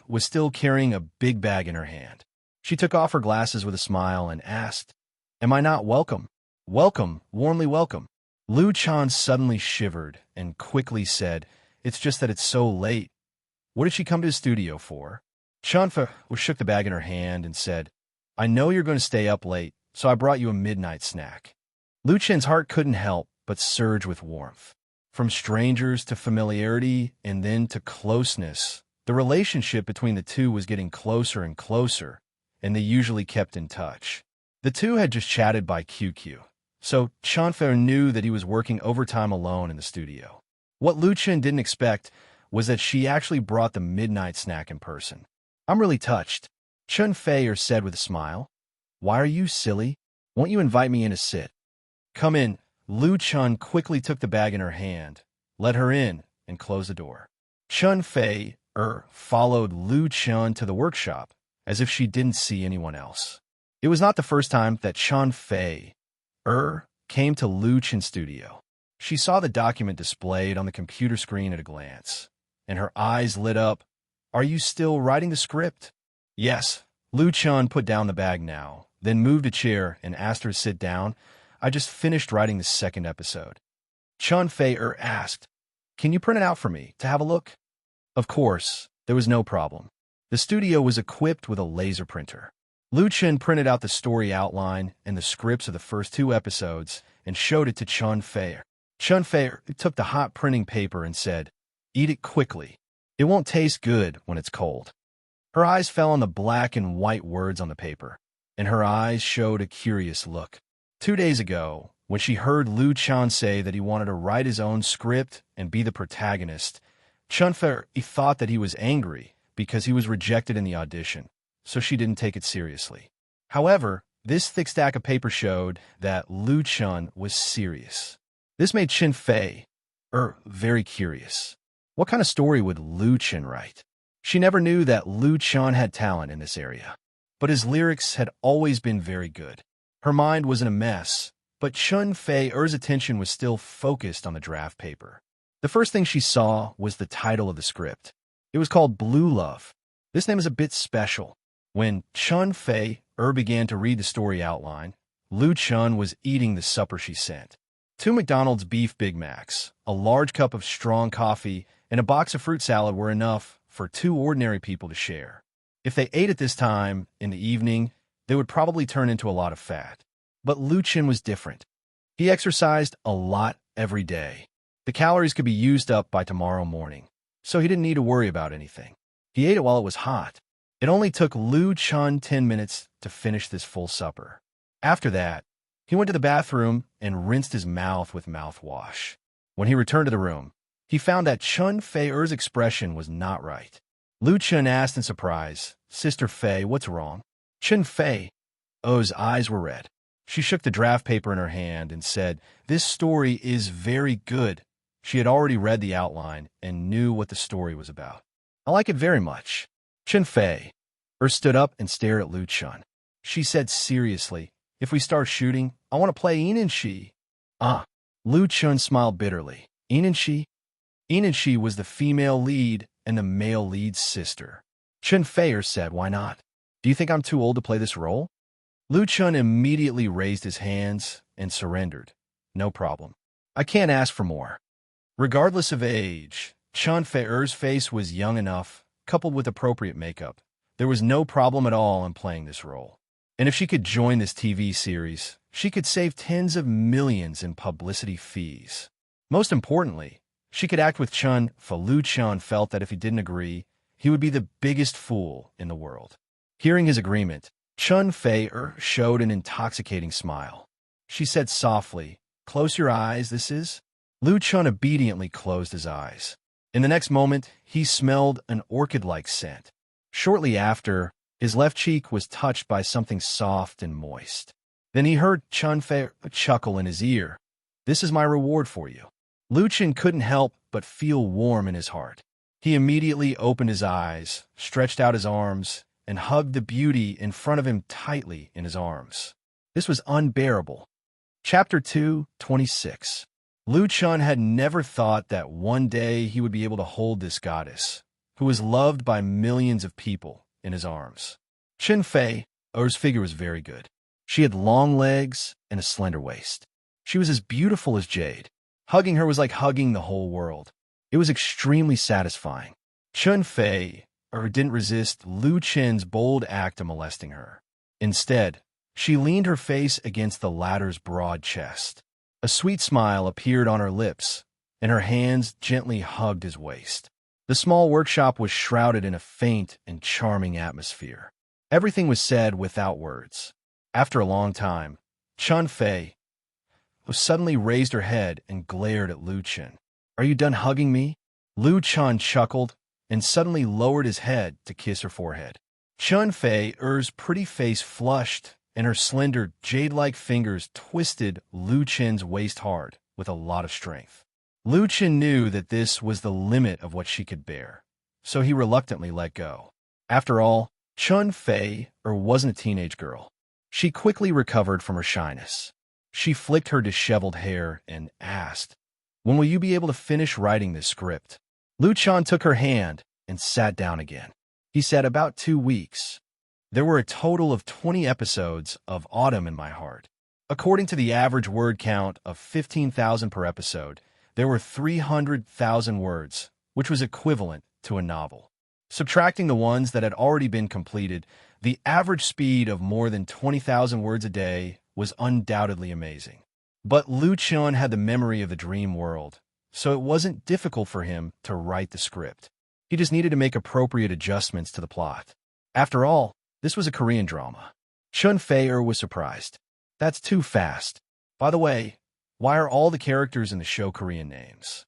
was still carrying a big bag in her hand. She took off her glasses with a smile and asked, "Am I not welcome?" "Welcome, warmly welcome." Lu Chun suddenly shivered and quickly said, "It's just that it's so late." What did she come to the studio for? Chun Fei shook the bag in her hand and said, "I know you're going to stay up late, so I brought you a midnight snack." Lu Chen's heart couldn't help but surge with warmth. From strangers to familiarity and then to closeness, the relationship between the two was getting closer and closer, and they usually kept in touch. The two had just chatted by QQ, so Chun Fei knew that he was working overtime alone in the studio. What Lu Chen didn't expect was that she actually brought the midnight snack in person. "I'm really touched," Chun Fei said with a smile. "Why are you silly? Won't you invite me in to sit?" "Come in." Lu Chun quickly took the bag in her hand, let her in, and closed the door. Chun Fei followed Lu Chun to the workshop, as if she didn't see anyone else. It was not the first time that Chun Fei came to Lu Chen's studio. She saw the document displayed on the computer screen at a glance, and her eyes lit up. "Are you still writing the script?" "Yes." Lu Chun put down the bag now, then moved a chair and asked her to sit down. "I just finished writing the second episode." Chun Fei asked, "Can you print it out for me to have a look?" Of course, there was no problem. The studio was equipped with a laser printer. Lu Chen printed out the story outline and the scripts of the first 2 episodes and showed it to Chun Fei. Chun Fei took the hot printing paper and said, "Eat it quickly. It won't taste good when it's cold." Her eyes fell on the black and white words on the paper, and her eyes showed a curious look. 2 days ago, when she heard Lu Chun say that he wanted to write his own script and be the protagonist, Chun Fei thought that he was angry because he was rejected in the audition, so she didn't take it seriously. However, this thick stack of paper showed that Lu Chun was serious. This made Chun Fei very curious. What kind of story would Lu Chun write? She never knew that Lu Chun had talent in this area, but his lyrics had always been very good. Her mind was in a mess, but Chun Fei's attention was still focused on the draft paper. The first thing she saw was the title of the script. It was called Blue Love. This name is a bit special. When Chun Fei began to read the story outline, Lu Chun was eating the supper she sent. 2 McDonald's beef Big Macs, a large cup of strong coffee, and a box of fruit salad were enough for 2 ordinary people to share. If they ate at this time in the evening, they would probably turn into a lot of fat. But Lu Chun was different. He exercised a lot every day. The calories could be used up by tomorrow morning, so he didn't need to worry about anything. He ate it while it was hot. It only took Lu Chun 10 minutes to finish this full supper. After that, he went to the bathroom and rinsed his mouth with mouthwash. When he returned to the room, he found that Chun Fei's expression was not right. Lu Chun asked in surprise, "Sister Fei, what's wrong?" Chun Fei's eyes were red. She shook the draft paper in her hand and said, "This story is very good." She had already read the outline and knew what the story was about. "I like it very much." Chun Fei stood up and stared at Lu Chun. She said seriously, "If we start shooting, I want to play Enrich." Lu Chun smiled bitterly. Enrich? Enrich was the female lead and the male lead's sister. Chun Fei said, "Why not? Do you think I'm too old to play this role?" Lu Chun immediately raised his hands and surrendered. "No problem. I can't ask for more." Regardless of age, Chun Fei's face was young enough, coupled with appropriate makeup. There was no problem at all in playing this role. And if she could join this TV series, she could save tens of millions in publicity fees. Most importantly, she could act with Chun, for Lu Chun felt that if he didn't agree, he would be the biggest fool in the world. Hearing his agreement, Chun Fei showed an intoxicating smile. She said softly, "Close your eyes, this is." Lu Chun obediently closed his eyes. In the next moment, he smelled an orchid-like scent. Shortly after, his left cheek was touched by something soft and moist. Then he heard Chun Fei chuckle in his ear. "This is my reward for you." Lu Chun couldn't help but feel warm in his heart. He immediately opened his eyes, stretched out his arms, and hugged the beauty in front of him tightly in his arms. This was unbearable. Chapter 2:26. Lu Chun had never thought that one day he would be able to hold this goddess, who was loved by millions of people, in his arms. Chen Fei, her figure was very good. She had long legs and a slender waist. She was as beautiful as jade. Hugging her was like hugging the whole world. It was extremely satisfying. Chen Fei, didn't resist Lu Chen's bold act of molesting her. Instead, she leaned her face against the latter's broad chest. A sweet smile appeared on her lips, and her hands gently hugged his waist. The small workshop was shrouded in a faint and charming atmosphere. Everything was said without words. After a long time, Chen Fei suddenly raised her head and glared at Lu Chen. "Are you done hugging me?" Lu Chen chuckled and suddenly lowered his head to kiss her forehead. Chen Fei's pretty face flushed, and her slender, jade-like fingers twisted Lu Chen's waist hard with a lot of strength. Lu Chen knew that this was the limit of what she could bear, so he reluctantly let go. After all, Chen Fei wasn't a teenage girl. She quickly recovered from her shyness. She flicked her disheveled hair and asked, "When will you be able to finish writing this script?" Lu Chen took her hand and sat down again. He said, "About 2 weeks. There were a total of 20 episodes of Autumn in My Heart. According to the average word count of 15,000 per episode, there were 300,000 words, which was equivalent to a novel. Subtracting the ones that had already been completed, the average speed of more than 20,000 words a day was undoubtedly amazing. But Lu Chen had the memory of the dream world, so it wasn't difficult for him to write the script. He just needed to make appropriate adjustments to the plot. After all, this was a Korean drama. Chen Fei was surprised. "That's too fast. By the way, why are all the characters in the show Korean names?"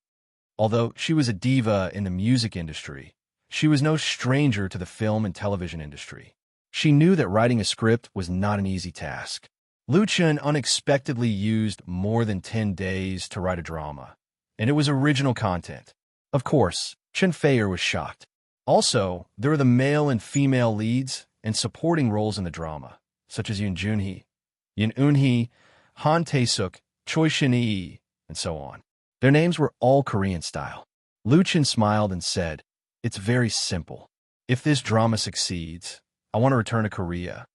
Although she was a diva in the music industry, she was no stranger to the film and television industry. She knew that writing a script was not an easy task. Lu Chen unexpectedly used more than 10 days to write a drama, and it was original content. Of course, Chen Fei was shocked. Also, there are the male and female leads and supporting roles in the drama, such as Yoon Junhee, Yoon Eun-hee, Han Tae-suk, Choi Shin-hee, and so on. Their names were all Korean style. Lu Chen smiled and said, "It's very simple. If this drama succeeds, I want to return to Korea."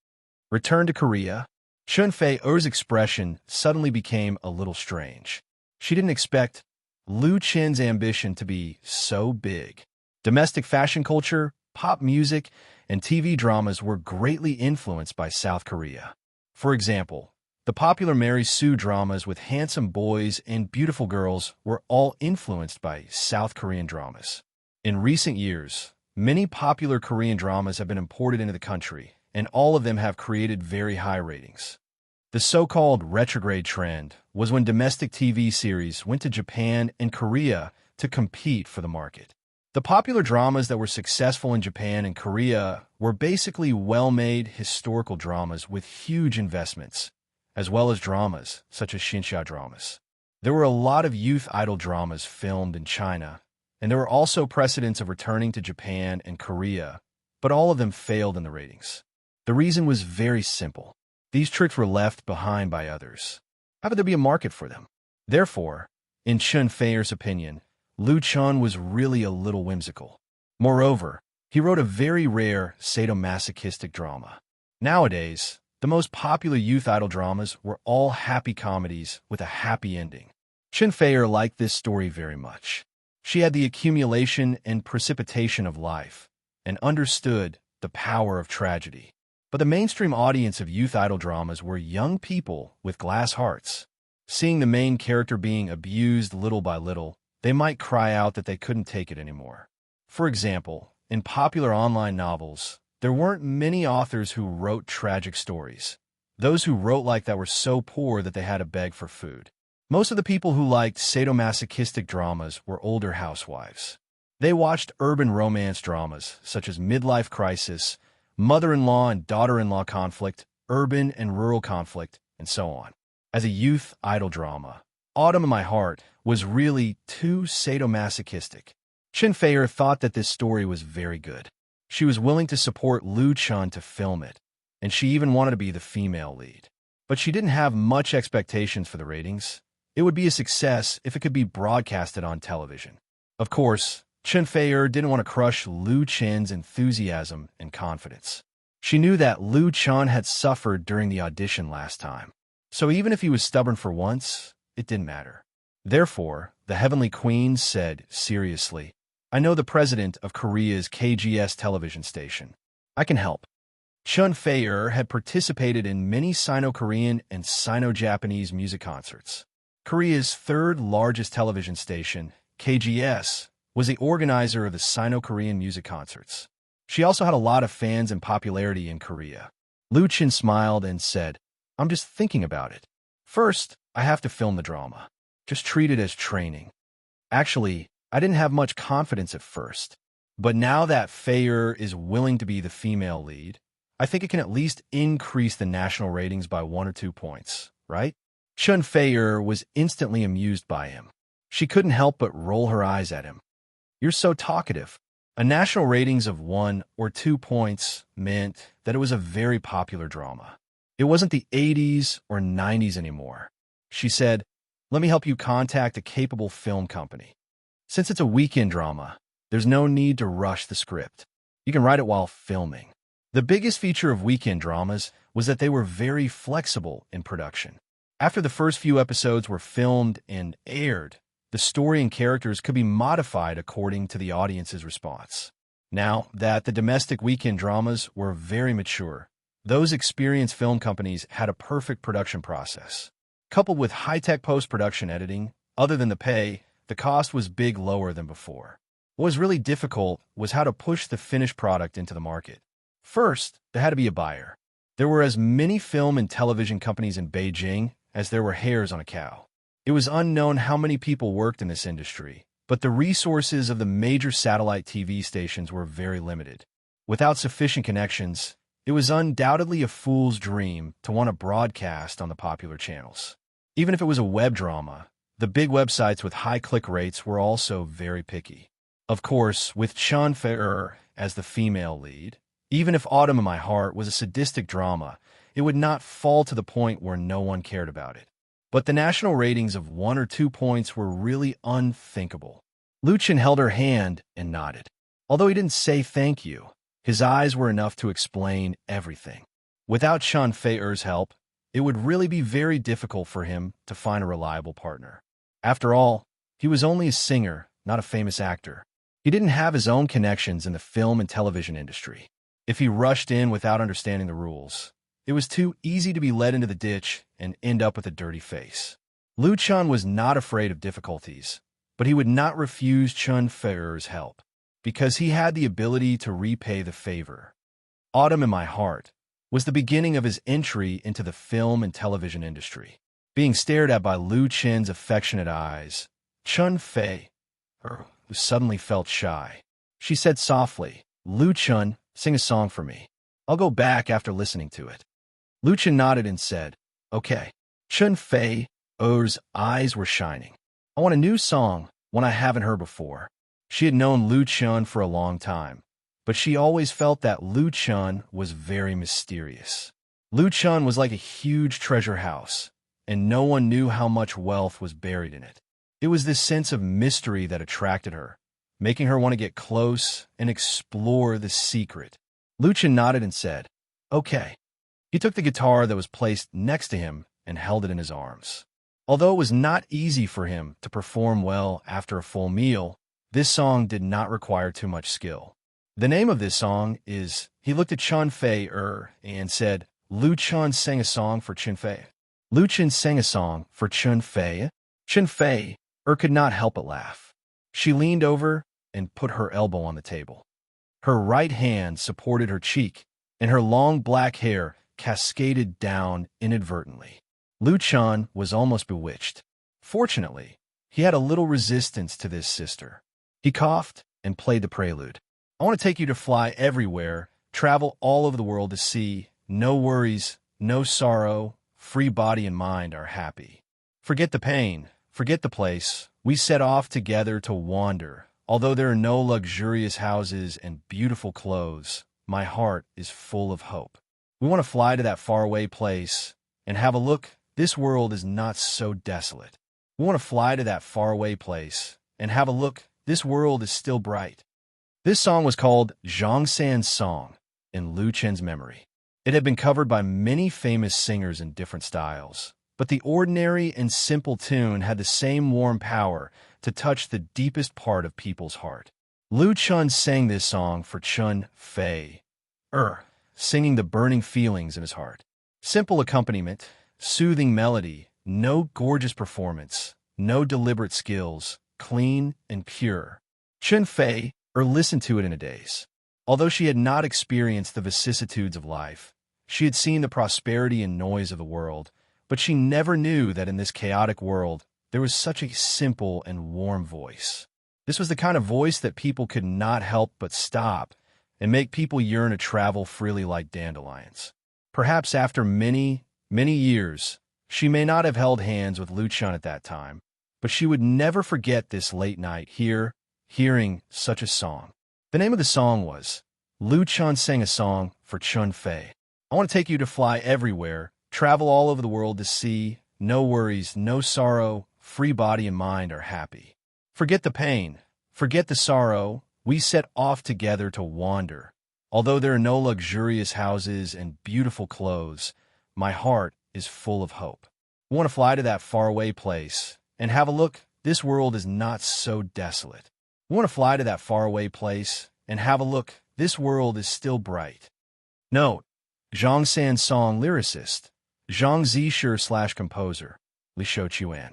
Return to Korea? Chen Fei's expression suddenly became a little strange. She didn't expect Lu Chen's ambition to be so big. Domestic fashion culture, pop music, and TV dramas were greatly influenced by South Korea. For example, the popular Mary Sue dramas with handsome boys and beautiful girls were all influenced by South Korean dramas. In recent years, many popular Korean dramas have been imported into the country, and all of them have created very high ratings. The so-called retrograde trend was when domestic TV series went to Japan and Korea to compete for the market. The popular dramas that were successful in Japan and Korea were basically well-made historical dramas with huge investments, as well as dramas such as Xinxia dramas. There were a lot of youth idol dramas filmed in China, and there were also precedents of returning to Japan and Korea, but all of them failed in the ratings. The reason was very simple. These tricks were left behind by others. How could there be a market for them? Therefore, in Chen Fei's opinion, Lu Chen was really a little whimsical. Moreover, he wrote a very rare sadomasochistic drama. Nowadays, the most popular youth idol dramas were all happy comedies with a happy ending. Chen Fei liked this story very much. She had the accumulation and precipitation of life, and understood the power of tragedy. But the mainstream audience of youth idol dramas were young people with glass hearts. Seeing the main character being abused little by little, they might cry out that they couldn't take it anymore. For example, in popular online novels, there weren't many authors who wrote tragic stories. Those who wrote like that were so poor that they had to beg for food. Most of the people who liked sadomasochistic dramas were older housewives. They watched urban romance dramas such as Midlife Crisis, mother-in-law and daughter-in-law conflict, urban and rural conflict, and so on. As a youth idol drama, Autumn in My Heart was really too sadomasochistic. Chen Fei thought that this story was very good. She was willing to support Lu Chun to film it, and she even wanted to be the female lead. But she didn't have much expectations for the ratings. It would be a success if it could be broadcasted on television. Of course, Chen Fei didn't want to crush Lu Chen's enthusiasm and confidence. She knew that Lu Chun had suffered during the audition last time. So even if he was stubborn for once, it didn't matter. Therefore, the Heavenly Queen said seriously, "I know the president of Korea's KGS television station. I can help." Chun Fei had participated in many Sino-Korean and Sino-Japanese music concerts. Korea's third largest television station, KGS, was the organizer of the Sino-Korean music concerts. She also had a lot of fans and popularity in Korea. Lu Chin smiled and said, "I'm just thinking about it. First, I have to film the drama. Just treat it as training." Actually, I didn't have much confidence at first. But now that Fei is willing to be the female lead, I think it can at least increase the national ratings by 1 or 2 points, right? Chun Fei was instantly amused by him. She couldn't help but roll her eyes at him. "You're so talkative." A national ratings of 1 or 2 points meant that it was a very popular drama. It wasn't the 80s or 90s anymore. She said, "Let me help you contact a capable film company. Since it's a weekend drama, there's no need to rush the script. You can write it while filming." The biggest feature of weekend dramas was that they were very flexible in production. After the first few episodes were filmed and aired, the story and characters could be modified according to the audience's response. Now that the domestic weekend dramas were very mature, those experienced film companies had a perfect production process. Coupled with high-tech post-production editing, other than the pay, the cost was big lower than before. What was really difficult was how to push the finished product into the market. First, there had to be a buyer. There were as many film and television companies in Beijing as there were hairs on a cow. It was unknown how many people worked in this industry, but the resources of the major satellite TV stations were very limited. Without sufficient connections, it was undoubtedly a fool's dream to want to broadcast on the popular channels. Even if it was a web drama, the big websites with high click rates were also very picky. Of course, with Chun Fei as the female lead, even if Autumn in My Heart was a sadistic drama, it would not fall to the point where no one cared about it. But the national ratings of 1 or 2 points were really unthinkable. Lu Chen held her hand and nodded. Although he didn't say thank you, his eyes were enough to explain everything. Without Chun Fei's help, it would really be very difficult for him to find a reliable partner. After all, he was only a singer, not a famous actor. He didn't have his own connections in the film and television industry. If he rushed in without understanding the rules, it was too easy to be led into the ditch and end up with a dirty face. Lu Chun was not afraid of difficulties, but he would not refuse Chun Fei's help, because he had the ability to repay the favor. Autumn in My Heart was the beginning of his entry into the film and television industry. Being stared at by Lu Chen's affectionate eyes, Chun Fei suddenly felt shy. She said softly, "Lu Chun, sing a song for me. I'll go back after listening to it." Lu Chen nodded and said, "Okay." Chun Fei's eyes were shining. "I want a new song, one I haven't heard before." She had known Lu Chun for a long time, but she always felt that Lu Chun was very mysterious. Lu Chun was like a huge treasure house, and no one knew how much wealth was buried in it. It was this sense of mystery that attracted her, making her want to get close and explore the secret. Lu Chen nodded and said, "Okay." He took the guitar that was placed next to him and held it in his arms. Although it was not easy for him to perform well after a full meal, this song did not require too much skill. The name of this song is, he looked at Chun Fei and said, "Lu Chun sang a song for Chun Fei." Lu Chen sang a song for Chun Fei. Chun Fei could not help but laugh. She leaned over and put her elbow on the table. Her right hand supported her cheek, and her long black hair cascaded down inadvertently. Lu Chun was almost bewitched. Fortunately, he had a little resistance to this sister. He coughed and played the prelude. "I want to take you to fly everywhere, travel all over the world to see. No worries, no sorrow, free body and mind are happy. Forget the pain, forget the place. We set off together to wander, Although there are no luxurious houses and beautiful clothes, my heart is full of hope. We want to fly to that faraway place and have a look. This world is not so desolate. We want to fly to that faraway place and have a look. This world is still bright. This song was called Zhongsan's Song in Lu Chen's memory. It had been covered by many famous singers in different styles, but the ordinary and simple tune had the same warm power to touch the deepest part of people's heart. Lu Chen sang this song for Chun Fei, singing the burning feelings in his heart. Simple accompaniment, soothing melody, no gorgeous performance, no deliberate skills, clean and pure. Chun Fei listened to it in a daze. Although she had not experienced the vicissitudes of life, she had seen the prosperity and noise of the world, but she never knew that in this chaotic world, there was such a simple and warm voice. This was the kind of voice that people could not help but stop and make people yearn to travel freely like dandelions. Perhaps after many, many years, she may not have held hands with Lu Chen at that time, but she would never forget this late night hearing such a song. The name of the song was Lu Chen Sang a Song for Chun Fei. I want to take you to fly everywhere, travel all over the world to see, no worries, no sorrow, free body and mind are happy. Forget the pain, forget the sorrow, we set off together to wander. Although there are no luxurious houses and beautiful clothes, my heart is full of hope. I want to fly to that faraway place and have a look. This world is not so desolate. I want to fly to that faraway place and have a look. This world is still bright. Note: Zhongsan's song lyricist, Zhang Zishir / composer, Li Shouchuan.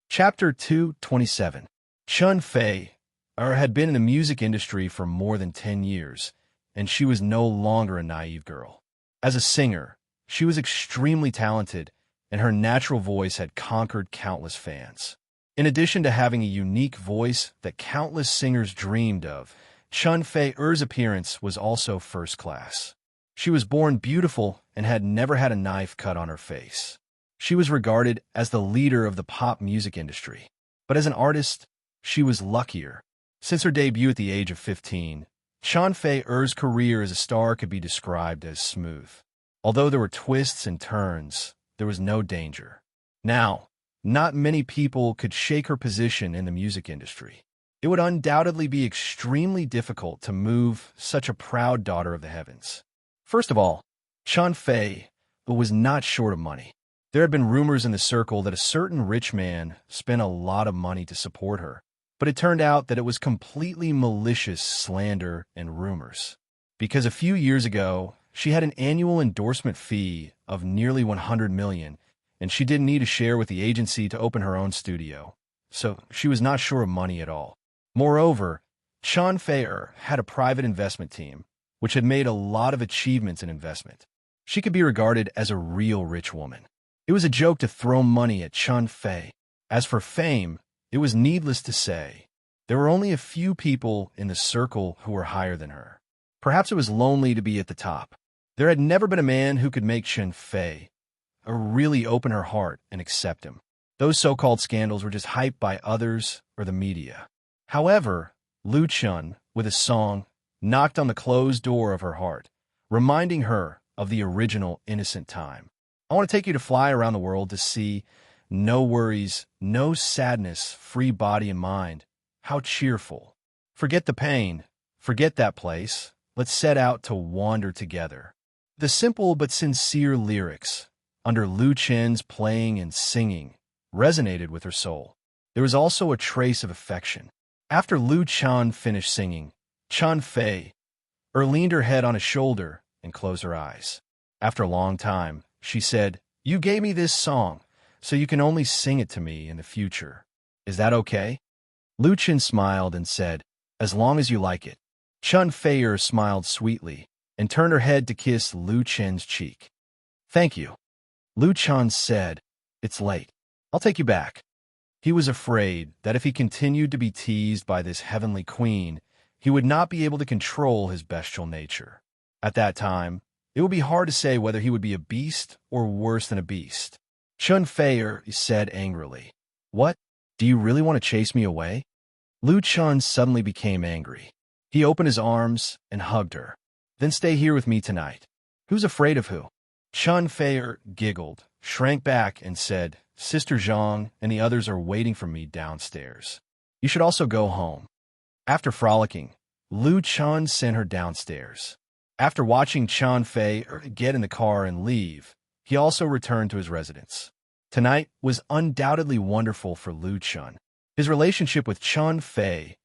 Chapter 227. Chun Fei had been in the music industry for more than 10 years, and she was no longer a naive girl. As a singer, she was extremely talented, and her natural voice had conquered countless fans. In addition to having a unique voice that countless singers dreamed of, Chun Fei's appearance was also first class. She was born beautiful and had never had a knife cut on her face. She was regarded as the leader of the pop music industry. But as an artist, she was luckier. Since her debut at the age of 15, Chun Fei's career as a star could be described as smooth. Although there were twists and turns, there was no danger. Now, not many people could shake her position in the music industry. It would undoubtedly be extremely difficult to move such a proud daughter of the heavens. First of all, Chun Fei was not short of money. There had been rumors in the circle that a certain rich man spent a lot of money to support her, but it turned out that it was completely malicious slander and rumors. Because a few years ago, she had an annual endorsement fee of nearly 100 million, and she didn't need to share with the agency to open her own studio, so she was not sure of money at all. Moreover, Chun Fei had a private investment team, which had made a lot of achievements in investment. She could be regarded as a real rich woman. It was a joke to throw money at Chun Fei. As for fame, it was needless to say. There were only a few people in the circle who were higher than her. Perhaps it was lonely to be at the top. There had never been a man who could make Chun Fei really open her heart and accept him. Those so-called scandals were just hyped by others or the media. However, Lu Chen, with a song, knocked on the closed door of her heart, reminding her of the original innocent time. I want to take you to fly around the world to see, no worries, no sadness, free body and mind. How cheerful. Forget the pain, forget that place. Let's set out to wander together. The simple but sincere lyrics, under Lu Chen's playing and singing, resonated with her soul. There was also a trace of affection. After Lu Chen finished singing, Chun Fei leaned her head on his shoulder and closed her eyes. After a long time, she said, "You gave me this song, so you can only sing it to me in the future. Is that okay?" Lu Chen smiled and said, "As long as you like it." Chun Fei smiled sweetly and turned her head to kiss Lu Chen's cheek. "Thank you." Lu Chen said, "It's late. I'll take you back." He was afraid that if he continued to be teased by this heavenly queen, he would not be able to control his bestial nature. At that time, it would be hard to say whether he would be a beast or worse than a beast. Chun Fei said angrily, "What? Do you really want to chase me away?" Lu Chun suddenly became angry. He opened his arms and hugged her. Then stay here with me tonight. Who's afraid of who? Chun Fei giggled, shrank back, and said, Sister Zhang and the others are waiting for me downstairs. You should also go home. After frolicking, Lu Chun sent her downstairs. After watching Chun Fei get in the car and leave, he also returned to his residence. Tonight was undoubtedly wonderful for Lu Chun. His relationship with Chun Fei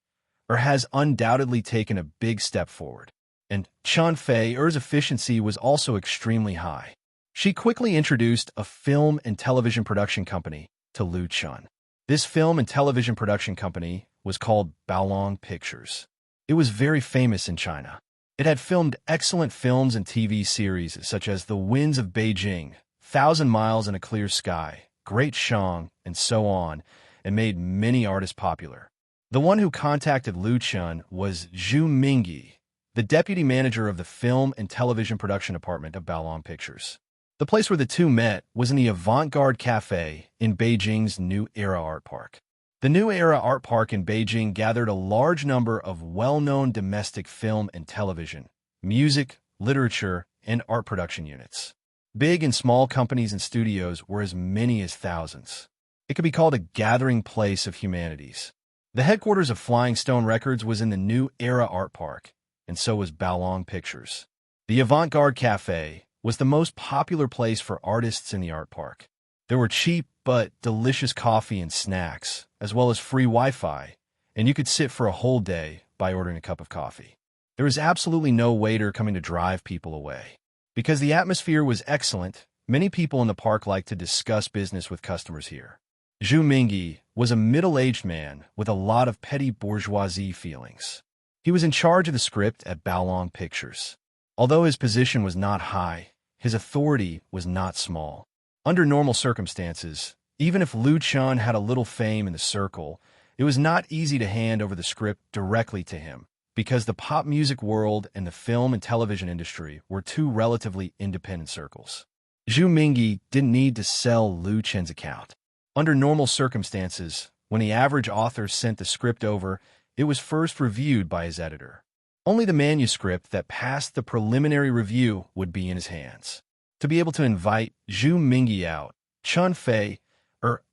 has undoubtedly taken a big step forward, and Chun Fei's efficiency was also extremely high. She quickly introduced a film and television production company to Lu Chun. This film and television production company was called Baolong Pictures. It was very famous in China. It had filmed excellent films and TV series such as The Winds of Beijing, 1,000 Miles in a Clear Sky, Great Shang, and so on, and made many artists popular. The one who contacted Lu Chun was Zhu Mingyi, the deputy manager of the film and television production department of Baolong Pictures. The place where the two met was in the Avant-Garde Cafe in Beijing's New Era Art Park. The New Era Art Park in Beijing gathered a large number of well-known domestic film and television, music, literature, and art production units. Big and small companies and studios were as many as thousands. It could be called a gathering place of humanities. The headquarters of Flying Stone Records was in the New Era Art Park, and so was Baolong Pictures. The Avant-Garde Cafe was the most popular place for artists in the art park. There were cheap but delicious coffee and snacks, as well as free Wi-Fi, and you could sit for a whole day by ordering a cup of coffee. There was absolutely no waiter coming to drive people away. Because the atmosphere was excellent, many people in the park liked to discuss business with customers here. Zhu Mingyi was a middle-aged man with a lot of petty bourgeoisie feelings. He was in charge of the script at Baolong Pictures. Although his position was not high, his authority was not small. Under normal circumstances, even if Lu Chun had a little fame in the circle, it was not easy to hand over the script directly to him, because the pop music world and the film and television industry were two relatively independent circles. Zhu Mingyi didn't need to sell Lu Chun's account. Under normal circumstances, when the average author sent the script over, it was first reviewed by his editor. Only the manuscript that passed the preliminary review would be in his hands. To be able to invite Zhu Mingyi out, Chun Fei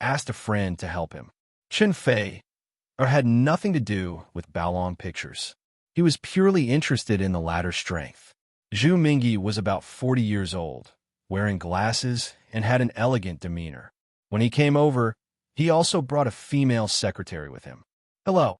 asked a friend to help him. Chun Fei had nothing to do with Baolong Pictures. He was purely interested in the latter's strength. Zhu Mingyi was about 40 years old, wearing glasses, and had an elegant demeanor. When he came over, he also brought a female secretary with him. Hello.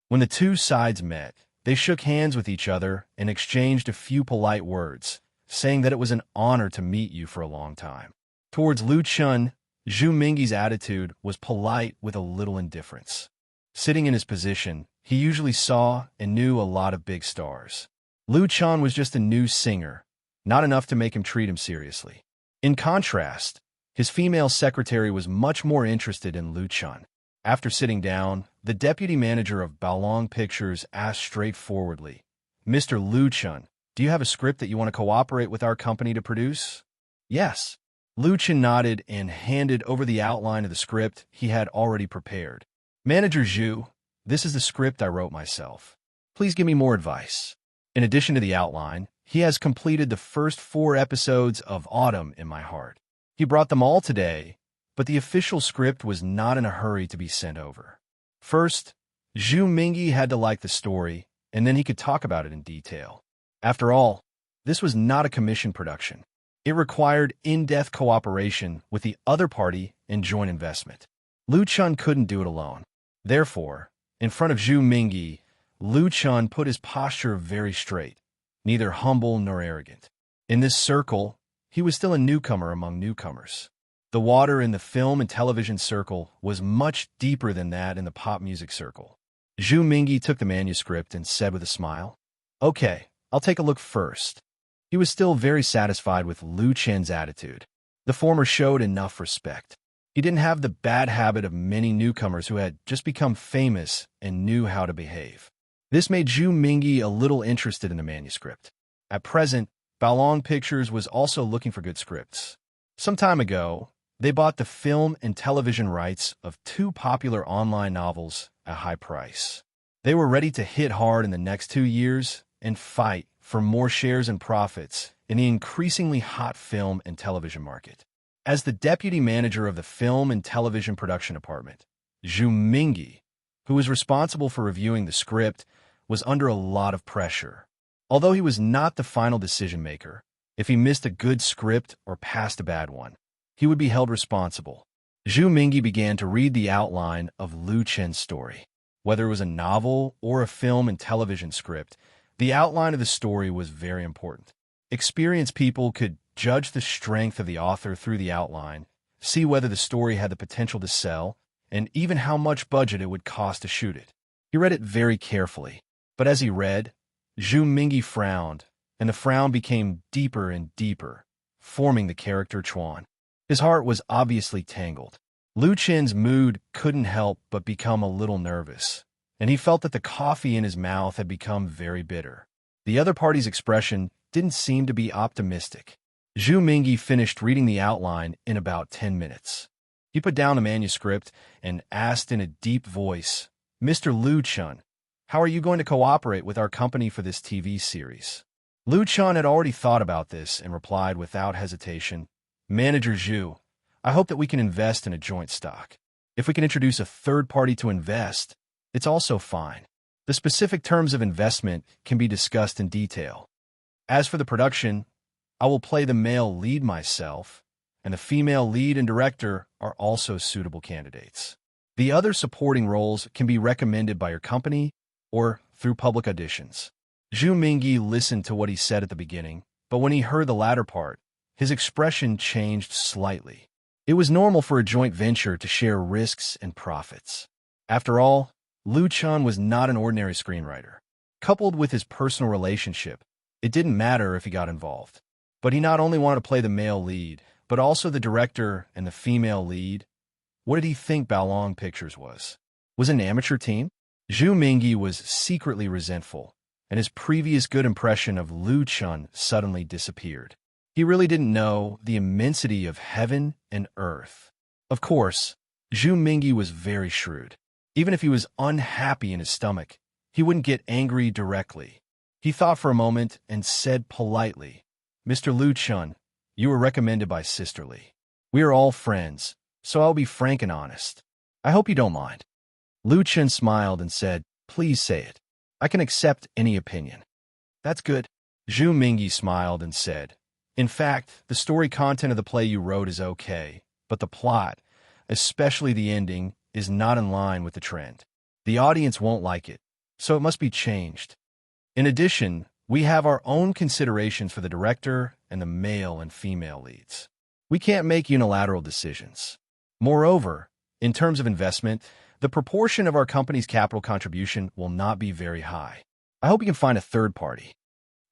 When the two sides met, they shook hands with each other and exchanged a few polite words, saying that it was an honor to meet you for a long time. Towards Lu Chun, Zhu Mingyi's attitude was polite with a little indifference. Sitting in his position, he usually saw and knew a lot of big stars. Lu Chun was just a new singer, not enough to make him treat him seriously. In contrast, his female secretary was much more interested in Lu Chun. After sitting down, the deputy manager of Baolong Pictures asked straightforwardly, Mr. Lu Chun, do you have a script that you want to cooperate with our company to produce? Yes. Lu Chun nodded and handed over the outline of the script he had already prepared. Manager Zhu, this is the script I wrote myself. Please give me more advice. In addition to the outline, he has completed the first 4 episodes of Autumn in My Heart. He brought them all today, but the official script was not in a hurry to be sent over. First, Zhu Mingyi had to like the story, and then he could talk about it in detail. After all, this was not a commission production. It required in-depth cooperation with the other party and joint investment. Lu Chun couldn't do it alone. Therefore, in front of Zhu Mingyi, Lu Chun put his posture very straight, neither humble nor arrogant. In this circle, he was still a newcomer among newcomers. The water in the film and television circle was much deeper than that in the pop music circle. Zhu Mingyi took the manuscript and said with a smile, Okay, I'll take a look first. He was still very satisfied with Lu Chun's attitude. The former showed enough respect. He didn't have the bad habit of many newcomers who had just become famous and knew how to behave. This made Zhu Mingyi a little interested in the manuscript. At present, Baolong Pictures was also looking for good scripts. Some time ago, they bought the film and television rights of 2 popular online novels a high price. They were ready to hit hard in the next 2 years and fight for more shares and profits in the increasingly hot film and television market. As the deputy manager of the film and television production department, Zhu Mingyi, who was responsible for reviewing the script, was under a lot of pressure. Although he was not the final decision-maker, if he missed a good script or passed a bad one, he would be held responsible. Zhu Mingyi began to read the outline of Lu Chen's story. Whether it was a novel or a film and television script, the outline of the story was very important. Experienced people could judge the strength of the author through the outline, see whether the story had the potential to sell, and even how much budget it would cost to shoot it. He read it very carefully, but as he read, Zhu Mingyi frowned, and the frown became deeper and deeper, forming the character Chuan. His heart was obviously tangled. Lu Chen's mood couldn't help but become a little nervous, and he felt that the coffee in his mouth had become very bitter. The other party's expression didn't seem to be optimistic. Zhu Mingyi finished reading the outline in about 10 minutes. He put down the manuscript and asked in a deep voice, "Mr. Lu Chen, how are you going to cooperate with our company for this TV series?" Lu Chen had already thought about this and replied without hesitation, "Manager Zhu, I hope that we can invest in a joint stock. If we can introduce a third party to invest, it's also fine. The specific terms of investment can be discussed in detail. As for the production, I will play the male lead myself, and the female lead and director are also suitable candidates. The other supporting roles can be recommended by your company or through public auditions." Zhu Mingyi listened to what he said at the beginning, but when he heard the latter part, his expression changed slightly. It was normal for a joint venture to share risks and profits. After all, Lu Chen was not an ordinary screenwriter. Coupled with his personal relationship, it didn't matter if he got involved. But he not only wanted to play the male lead, but also the director and the female lead. What did he think Baolong Pictures was? Was it an amateur team? Zhu Mingyi was secretly resentful, and his previous good impression of Lu Chen suddenly disappeared. He really didn't know the immensity of heaven and earth. Of course, Zhu Mingyi was very shrewd. Even if he was unhappy in his stomach, he wouldn't get angry directly. He thought for a moment and said politely, "Mr. Lu Chen, you were recommended by Sisterly. We are all friends, so I'll be frank and honest. I hope you don't mind." Lu Chen smiled and said, "Please say it. I can accept any opinion." "That's good." Zhu Mingyi smiled and said, "In fact, the story content of the play you wrote is okay, but the plot, especially the ending, is not in line with the trend. The audience won't like it, so it must be changed. In addition, we have our own considerations for the director and the male and female leads. We can't make unilateral decisions. Moreover, in terms of investment, the proportion of our company's capital contribution will not be very high. I hope you can find a third party."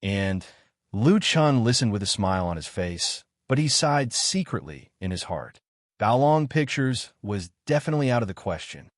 And Lu Chen listened with a smile on his face, but he sighed secretly in his heart. Baolong Pictures was definitely out of the question.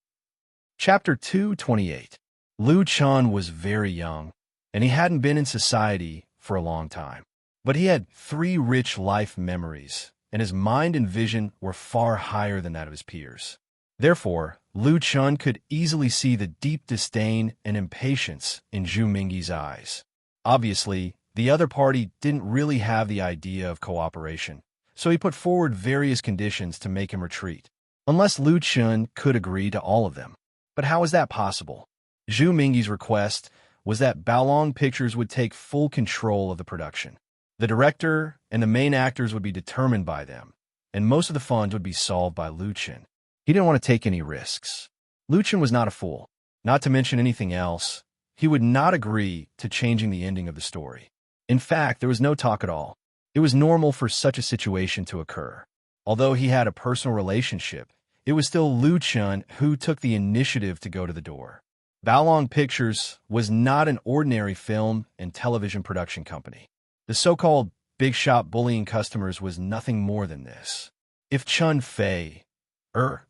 Chapter 228. Lu Chen was very young, and he hadn't been in society for a long time. But he had 3 rich life memories, and his mind and vision were far higher than that of his peers. Therefore, Lu Chen could easily see the deep disdain and impatience in Zhu Mingyi's eyes. Obviously, the other party didn't really have the idea of cooperation, so he put forward various conditions to make him retreat, unless Lu Chen could agree to all of them. But how was that possible? Zhu Mingyi's request was that Baolong Pictures would take full control of the production. The director and the main actors would be determined by them, and most of the funds would be solved by Lu Chen. He didn't want to take any risks. Lu Chen was not a fool. Not to mention anything else, he would not agree to changing the ending of the story. In fact, there was no talk at all. It was normal for such a situation to occur. Although he had a personal relationship, it was still Lu Chen who took the initiative to go to the door. Baolong Pictures was not an ordinary film and television production company. The so-called big shot bullying customers was nothing more than this. If Chun Fei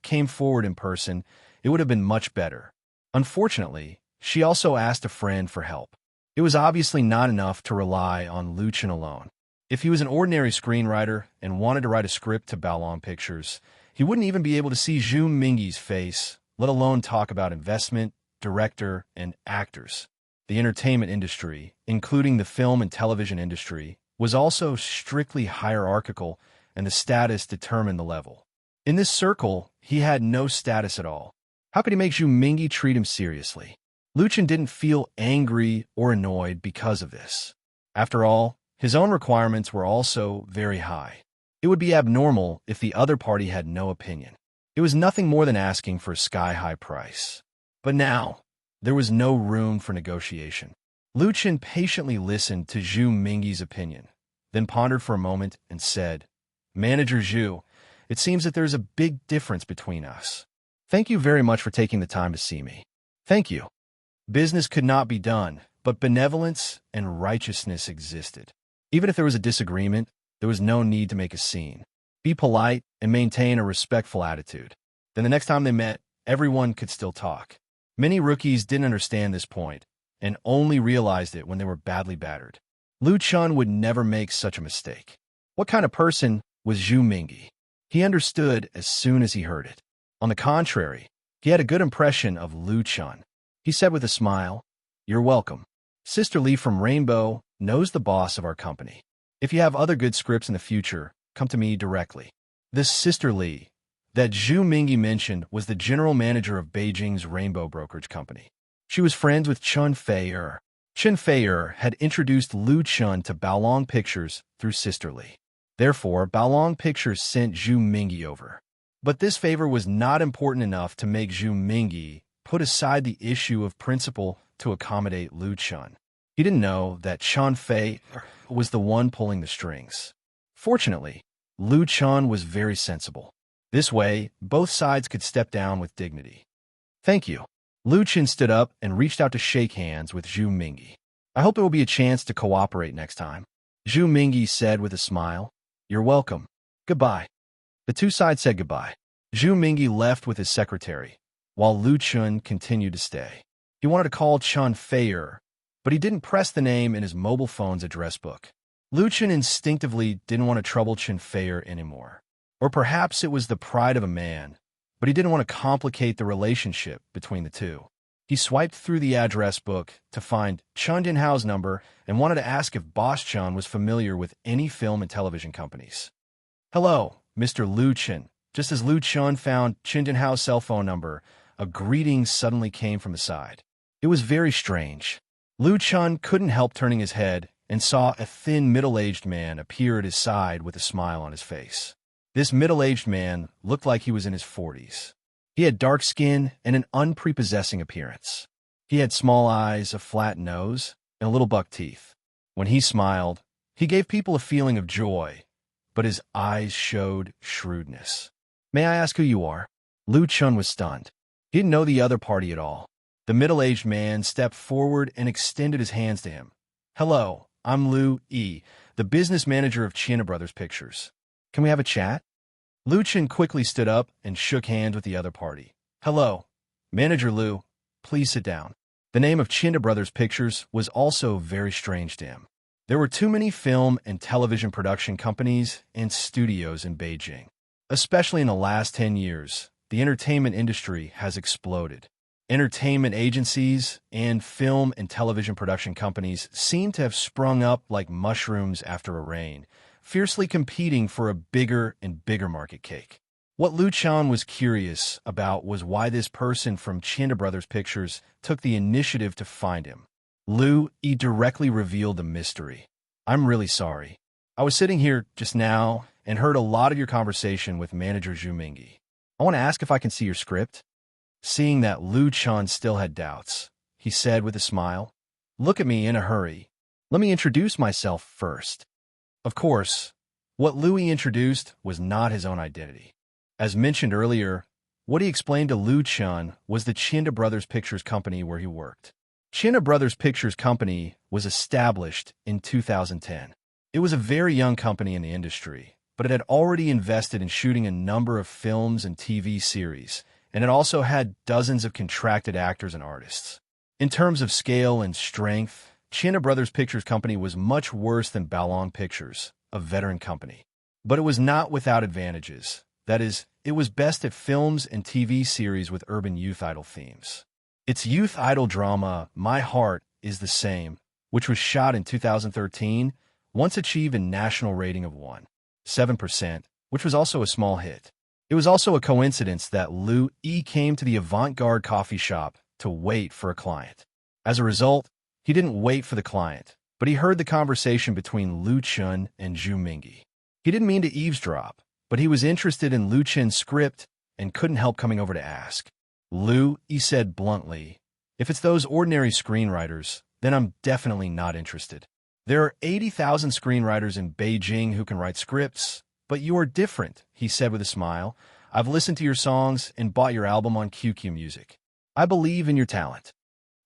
came forward in person, it would have been much better. Unfortunately, she also asked a friend for help. It was obviously not enough to rely on Lu Chen alone. If he was an ordinary screenwriter and wanted to write a script to Baolong Pictures, he wouldn't even be able to see Zhu Mingyi's face let alone talk about investment, director, and actors. The entertainment industry, including the film and television industry, was also strictly hierarchical, and the status determined the level. In this circle, he had no status at all. How could he make Zhu Mingyi treat him seriously? Lu Chen didn't feel angry or annoyed because of this. After all, his own requirements were also very high. It would be abnormal if the other party had no opinion. It was nothing more than asking for a sky-high price. But now, there was no room for negotiation. Lu Chen patiently listened to Zhu Mingyi's opinion, then pondered for a moment and said, "Manager Zhu, it seems that there's a big difference between us. Thank you very much for taking the time to see me." "Thank you." Business could not be done, but benevolence and righteousness existed. Even if there was a disagreement, there was no need to make a scene. Be polite and maintain a respectful attitude. Then the next time they met, everyone could still talk. Many rookies didn't understand this point and only realized it when they were badly battered. Lu Chen would never make such a mistake. What kind of person was Zhu Mingyi? He understood as soon as he heard it. On the contrary, he had a good impression of Lu Chen. He said with a smile, "You're welcome. Sister Lee from Rainbow knows the boss of our company. If you have other good scripts in the future, come to me directly." This Sister Lee that Zhu Mingyi mentioned was the general manager of Beijing's Rainbow Brokerage Company. She was friends with Chen Fei-er. Chen Fei-er had introduced Lu Chen to Baolong Pictures through Sister Lee. Therefore, Baolong Pictures sent Zhu Mingyi over. But this favor was not important enough to make Zhu Mingyi put aside the issue of principle to accommodate Lu Chen. He didn't know that Chen Fei was the one pulling the strings. Fortunately, Lu Chen was very sensible. This way, both sides could step down with dignity. "Thank you." Lu Chen stood up and reached out to shake hands with Zhu Mingyi. "I hope there will be a chance to cooperate next time." Zhu Mingyi said with a smile, "You're welcome. Goodbye." The two sides said goodbye. Zhu Mingyi left with his secretary, while Lu Chen continued to stay. He wanted to call Chen Fei-er, but he didn't press the name in his mobile phone's address book. Lu Chen instinctively didn't want to trouble Chen Fei-er anymore. Or perhaps it was the pride of a man, but he didn't want to complicate the relationship between the two. He swiped through the address book to find Chen Jinhao's number and wanted to ask if Boss Chen was familiar with any film and television companies. "Hello, Mr. Lu Chen." Just as Lu Chen found Chen Jinhao's cell phone number, a greeting suddenly came from the side. It was very strange. Lu Chen couldn't help turning his head and saw a thin, middle-aged man appear at his side with a smile on his face. This middle-aged man looked like he was in his 40s. He had dark skin and an unprepossessing appearance. He had small eyes, a flat nose, and a little buck teeth. When he smiled, he gave people a feeling of joy, but his eyes showed shrewdness. "May I ask who you are?" Lu Chen was stunned. He didn't know the other party at all. The middle-aged man stepped forward and extended his hands to him. "Hello, I'm Lu Yi, the business manager of China Brothers Pictures. Can we have a chat?" Lu Chen quickly stood up and shook hands with the other party. "Hello, Manager Lu. Please sit down." The name of China Brothers Pictures was also very strange to him. There were too many film and television production companies and studios in Beijing. Especially in the last 10 years, the entertainment industry has exploded. Entertainment agencies and film and television production companies seem to have sprung up like mushrooms after a rain, fiercely competing for a bigger and bigger market cake. What Lu Chen was curious about was why this person from China Brothers Pictures took the initiative to find him. Lu Yi directly revealed the mystery. "I'm really sorry. I was sitting here just now and heard a lot of your conversation with manager Zhu Mingyi. I want to ask if I can see your script." Seeing that Lu Chen still had doubts, he said with a smile, "Look at me in a hurry. Let me introduce myself first." Of course, what Lu Yi introduced was not his own identity. As mentioned earlier, what he explained to Lu Chen was the China Brothers Pictures company where he worked. China Brothers Pictures Company was established in 2010. It was a very young company in the industry, but it had already invested in shooting a number of films and TV series, and it also had dozens of contracted actors and artists. In terms of scale and strength, China Brothers Pictures Company was much worse than Baolong Pictures, a veteran company. But it was not without advantages. That is, it was best at films and TV series with urban youth idol themes. Its youth idol drama, My Heart Is the Same, which was shot in 2013, once achieved a national rating of 1.7%, which was also a small hit. It was also a coincidence that Liu E came to the avant-garde coffee shop to wait for a client. As a result, he didn't wait for the client, but he heard the conversation between Liu Chun and Zhu Mingyi. He didn't mean to eavesdrop, but he was interested in Liu Chen's script and couldn't help coming over to ask. Liu E said bluntly, "If it's those ordinary screenwriters, then I'm definitely not interested. There are 80,000 screenwriters in Beijing who can write scripts, but you are different," he said with a smile. "I've listened to your songs and bought your album on QQ Music. I believe in your talent."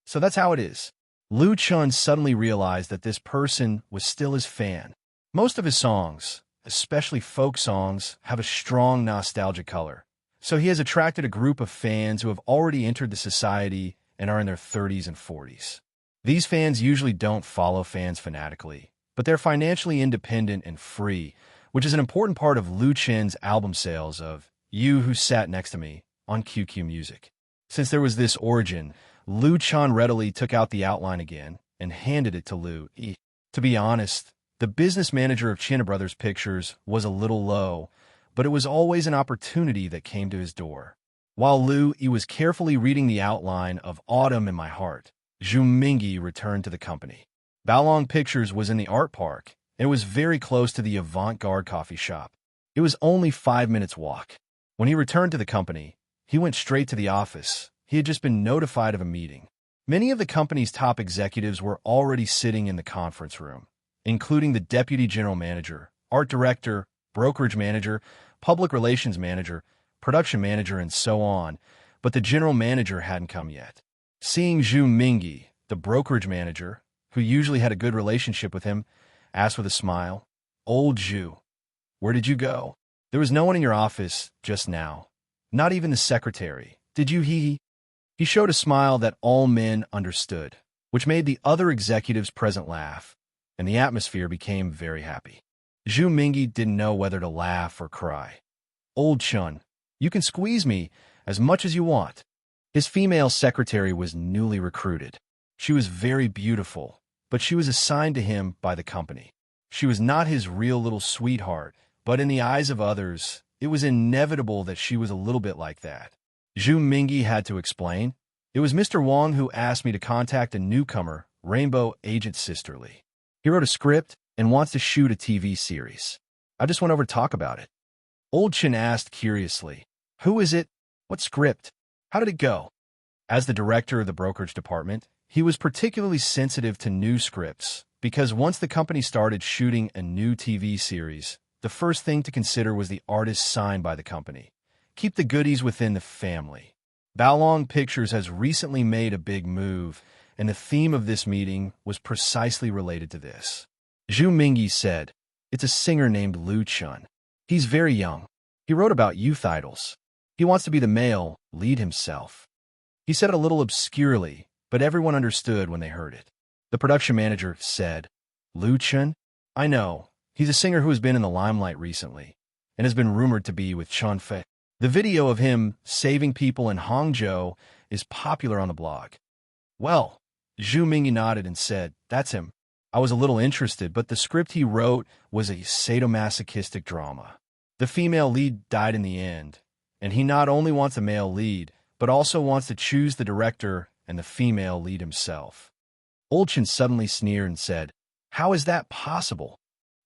So that's how it is. Liu Chun suddenly realized that this person was still his fan. Most of his songs, especially folk songs, have a strong nostalgic color. So he has attracted a group of fans who have already entered the society and are in their 30s and 40s. These fans usually don't follow fans fanatically, but they're financially independent and free, which is an important part of Liu Chen's album sales of You Who Sat Next to Me on QQ Music. Since there was this origin, Liu Chan readily took out the outline again and handed it to Liu E. To be honest, the business manager of China Brothers Pictures was a little low, but it was always an opportunity that came to his door. While Liu E was carefully reading the outline of Autumn in My Heart, Zhu Mingyi returned to the company. Baolong Pictures was in the art park, and it was very close to the avant-garde coffee shop. It was only 5 minutes' walk. When he returned to the company, he went straight to the office. He had just been notified of a meeting. Many of the company's top executives were already sitting in the conference room, including the deputy general manager, art director, brokerage manager, public relations manager, production manager, and so on, but the general manager hadn't come yet. Seeing Zhu Mingyi, the brokerage manager, who usually had a good relationship with him, asked with a smile, "Old Zhu, where did you go? There was no one in your office just now. Not even the secretary. Did you he?" He showed a smile that all men understood, which made the other executives present laugh, and the atmosphere became very happy. Zhu Mingyi didn't know whether to laugh or cry. "Old Chun, you can squeeze me as much as you want." His female secretary was newly recruited. She was very beautiful, but she was assigned to him by the company. She was not his real little sweetheart, but in the eyes of others, it was inevitable that she was a little bit like that. Zhu Mingyi had to explain, "It was Mr. Wang who asked me to contact a newcomer, Rainbow Agent Sisterly. He wrote a script and wants to shoot a TV series. I just went over to talk about it." Old Chin asked curiously, "Who is it? What script? How did it go?" As the director of the brokerage department, he was particularly sensitive to new scripts because once the company started shooting a new TV series, the first thing to consider was the artist signed by the company. Keep the goodies within the family. Baolong Pictures has recently made a big move, and the theme of this meeting was precisely related to this. Zhu Mingyi said, "It's a singer named Liu Chun. He's very young. He wrote about youth idols. He wants to be the male lead himself." He said it a little obscurely, but everyone understood when they heard it. The production manager said, "Liu Chun? I know. He's a singer who has been in the limelight recently, and has been rumored to be with Chun Fei. The video of him saving people in Hangzhou is popular on the blog." "Well," Zhu Mingyi nodded and said, "That's him. I was a little interested, but the script he wrote was a sadomasochistic drama. The female lead died in the end, and he not only wants a male lead, but also wants to choose the director and the female lead himself." Old Chin suddenly sneered and said, "How is that possible?"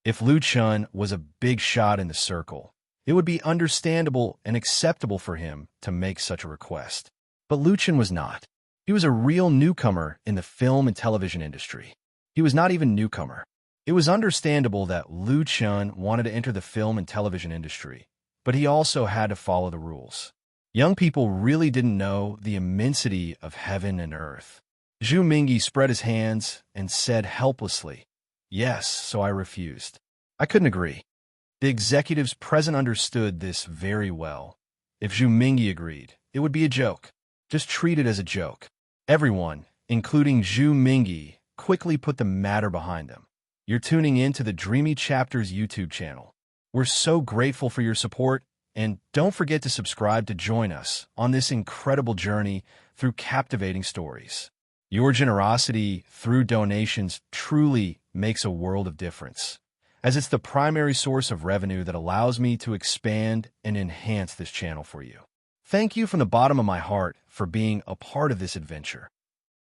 If Liu Chun was a big shot in the circle, it would be understandable and acceptable for him to make such a request. But Liu Chun was not. He was a real newcomer in the film and television industry. He was not even newcomer. It was understandable that Liu Chun wanted to enter the film and television industry, but he also had to follow the rules. Young people really didn't know the immensity of heaven and earth. Zhu Mingyi spread his hands and said helplessly, "Yes, so I refused." I couldn't agree. The executives present understood this very well. If Zhu Mingyi agreed, it would be a joke. Just treat it as a joke. Everyone, including Zhu Mingyi, quickly put the matter behind them. You're tuning in to the Dreamy Chapters YouTube channel. We're so grateful for your support, And don't forget to subscribe to join us on this incredible journey through captivating stories. Your generosity through donations truly makes a world of difference, as it's the primary source of revenue that allows me to expand and enhance this channel for you. Thank you from the bottom of my heart for being a part of this adventure.